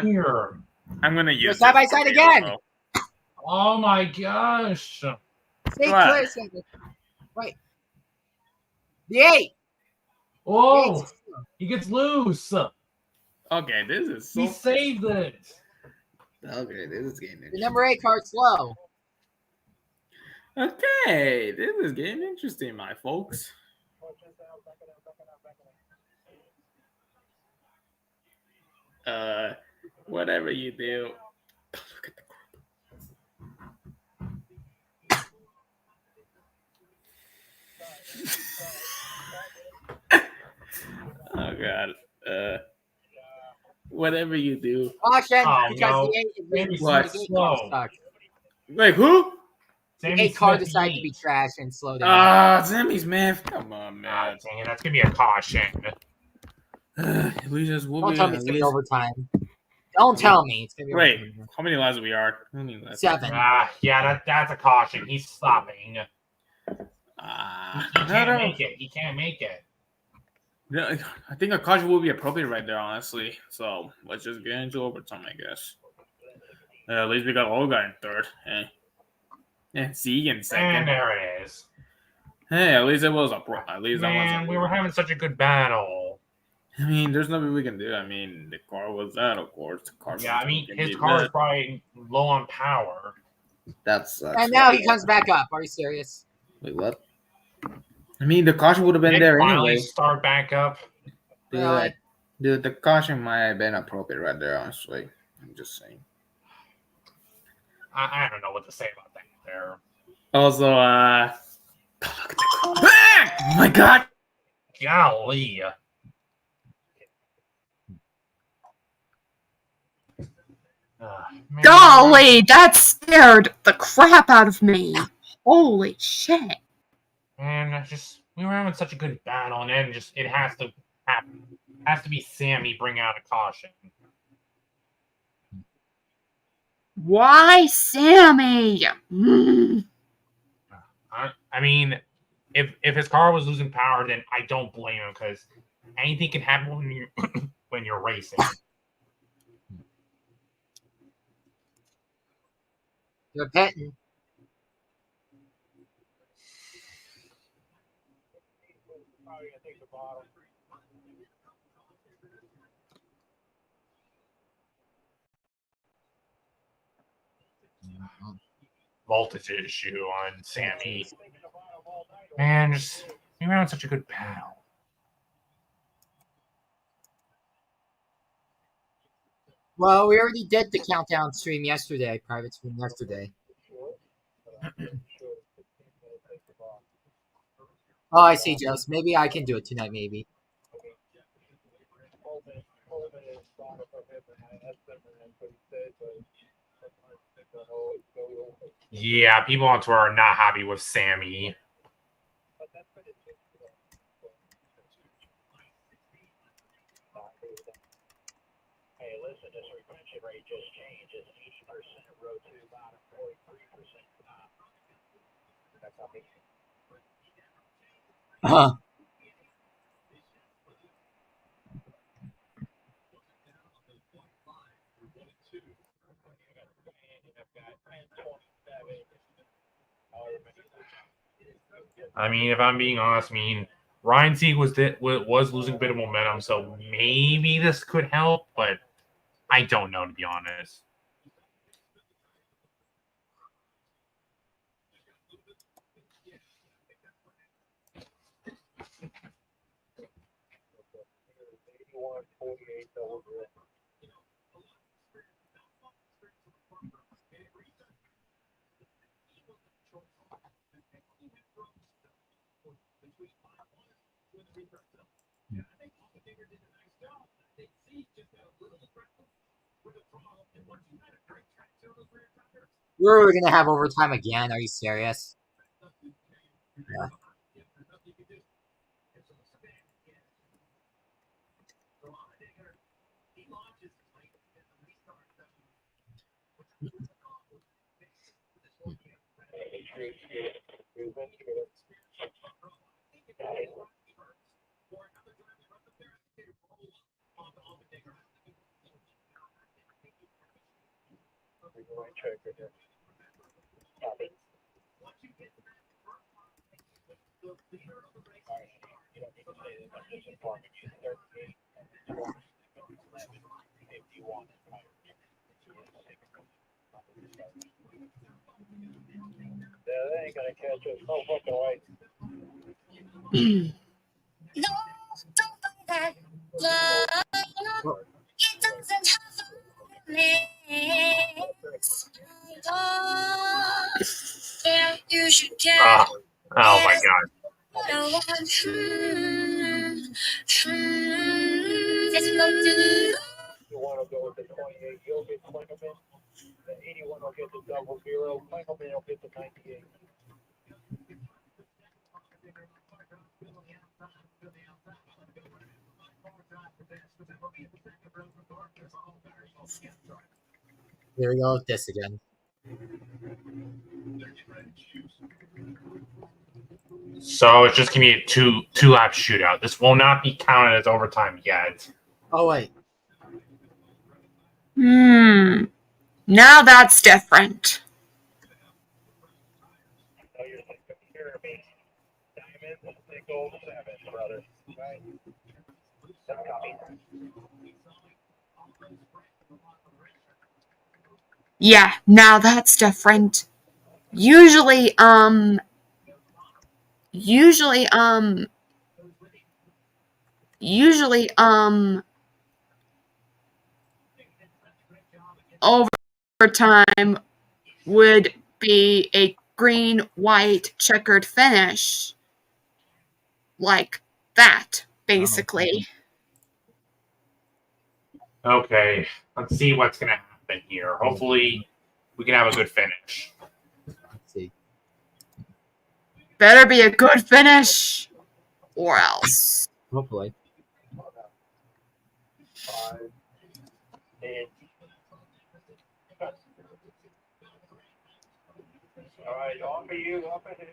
Here. I'm gonna use You're it side by for side real, again. though. Oh my gosh. Sieg What? clear second. Wait. The 8. Oh, he gets loose. Okay, this is so. He saved it. Okay, this is getting The interesting. number 8 card slow. Okay, this is getting interesting, my folks. Whatever you do. Look at the oh God. Whatever you do. Caution, Oh, because no. the 8 is Maybe the 8 Smith's car slow. stuck. Like who? The Sammy 8 car Smith, decided the to be eight. trash and slow down. Ah, Sammy Smith. Come on, Ah, man. dang it, that's gonna be a caution. We just Don't tell me it's going to be overtime. Don't tell me it's going to be Wait, overtime. how many lives we are? How many lives? 7. Yeah, that's a caution. He's stopping. He No, can't no. make it. He can't make it. Yeah, I think a caution would be appropriate right there, honestly. So let's just get into overtime, I guess. At least we got Olga in third. And Sieg in second. And there it is. Hey, at least it was a pro. At least that Man, wasn't. we were having such a good battle. I mean, there's nothing we can do. I mean, the car was that, of course. The car. Yeah, I mean, can his be car is that. probably low on power. That's And now he comes back up. Are you serious? Wait, what? I mean, the caution would have been Did there finally anyway. start back up. Dude, the caution might have been appropriate right there, honestly. I'm just saying. I don't know what to say about that there. Also, look at the car. Oh my God! Golly. Man, Golly, that scared the crap out of me. Holy shit. Man, we were having such a good battle, and then it has to happen. Has to be Sammy bring out a caution. Why Sammy? I mean, if his car was losing power, then I don't blame him because anything can happen when you when you're racing. You're betting. Voltage issue on Sammy. Man, we were having such a good battle. Well, we already did the countdown stream yesterday, private stream yesterday. Oh, I see, Jose. Maybe I can do it tonight, maybe. Yeah, people on Twitter are not happy with Sammy. Hey, listen, this retention rate just changed. It's 80% of row 2, bottom 43% top. That's how big. I mean, if I'm being honest, Ryan Sieg was losing a bit of momentum, so maybe this could help, but I don't know, to be honest. We're gonna have overtime again. Are you serious? Yeah. They ain't gonna catch us. No fucking way. No, don't buy that love. It doesn't have limits. Yeah, you should care. Oh my god. I want just go to. You want to go with the 28, you'll get Klingelman. The 81 will get the 00. Klingelman will get the 98. Here we go with this again. So it's just gonna be a two lap shootout. This will not be counted as overtime yet. Oh wait. Now that's different. Yeah, now that's different. Usually, overtime would be a green, white, checkered finish. Like that, basically. Okay, let's see what's gonna happen here. Hopefully, we can have a good finish. Let's see. Better be a good finish, or else. Hopefully. All right, on for you. Up ahead.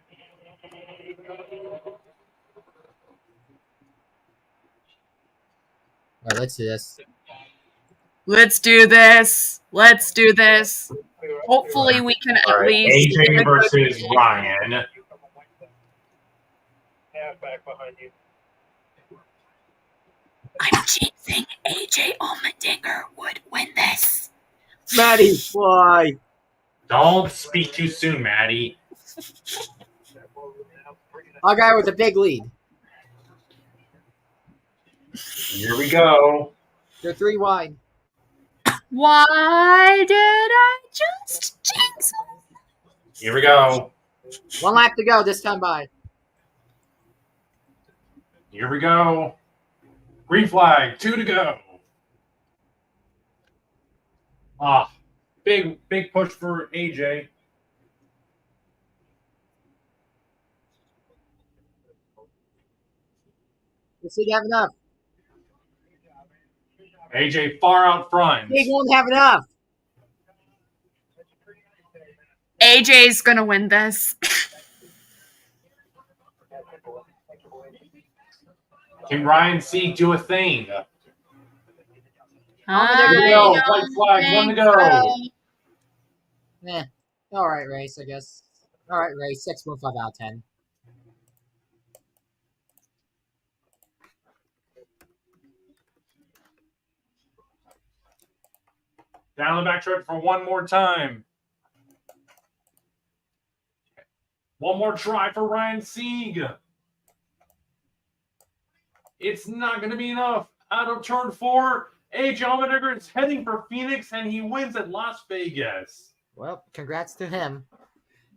All right, let's do this. Let's do this. Let's do this. Hopefully, we can at least. AJ versus Ryan. Half back behind you. I'm jinxing AJ Allmendinger would win this. Maddie, why? Don't speak too soon, Maddie. Our guy with a big lead. Here we go. They're 3 wide. Why did I just jinx him? Here we go. 1 lap to go this time by. Here we go. Green flag, 2 to go. Big push for AJ. Let's see if you have enough. AJ far out front. Big won't have enough. AJ's gonna win this. Can Ryan Sieg do a thing? There we go. White flag, 1 to go. All right, race, I guess. All right, race. 6.5 out of 10. Down the backstretch for one more time. One more try for Ryan Sieg. It's not going to be enough. out of turn 4. AJ Allmendinger is heading for Phoenix, and he wins at Las Vegas. Well, congrats to him.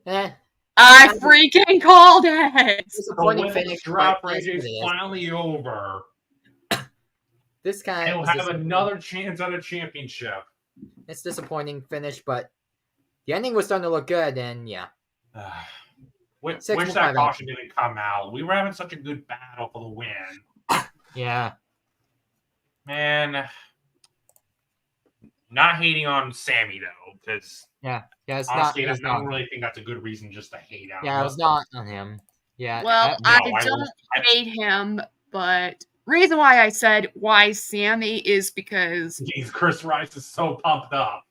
I freaking called it. Disappointing finish, Drop but for it is AJ what is it is. finally over. This kind He'll of have another chance at a championship. It's disappointing finish, but the ending was starting to look good, and yeah. Wish that caution didn't come out. We were having such a good battle for the win. Yeah. Man, not hating on Sammy though, because it's honestly, not. I don't really think that's a good reason just to hate on him. Yeah, it was not on him. Yeah. Well, I don't hate him, but reason why I said why Sammy is because Chris Rice is so pumped up.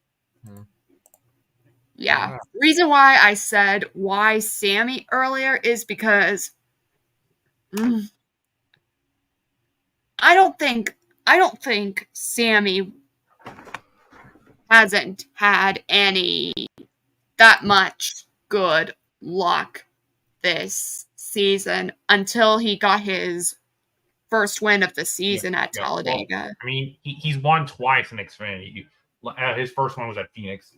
Yeah. Reason why I said why Sammy earlier is because I don't think Sammy hasn't had that much good luck this season until he got his first win of the season at Talladega. Well, I mean, he's won twice in Xfinity. His first one was at Phoenix.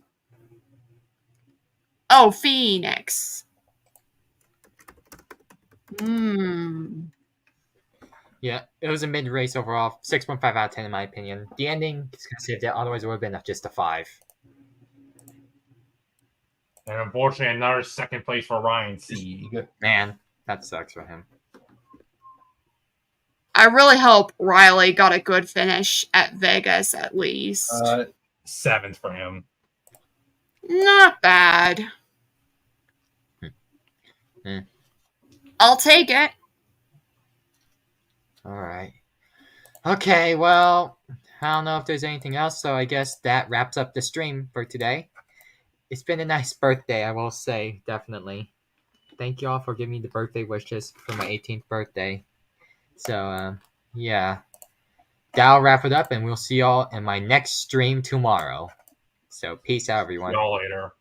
Oh, Phoenix. Yeah, it was a mid-race overall. 6.5 out of 10 in my opinion. The ending is going to save that. Otherwise, it would have been just a 5. And unfortunately, another second place for Ryan Sieg. Man, that sucks for him. I really hope Riley got a good finish at Vegas at least. 7th for him. Not bad. I'll take it. Alright. Okay, well, I don't know if there's anything else, so I guess that wraps up the stream for today. It's been a nice birthday, I will say, definitely. Thank you all for giving me the birthday wishes for my 18th birthday. So, yeah. That'll wrap it up, and we'll see y'all in my next stream tomorrow. So, peace out, everyone. See y'all later.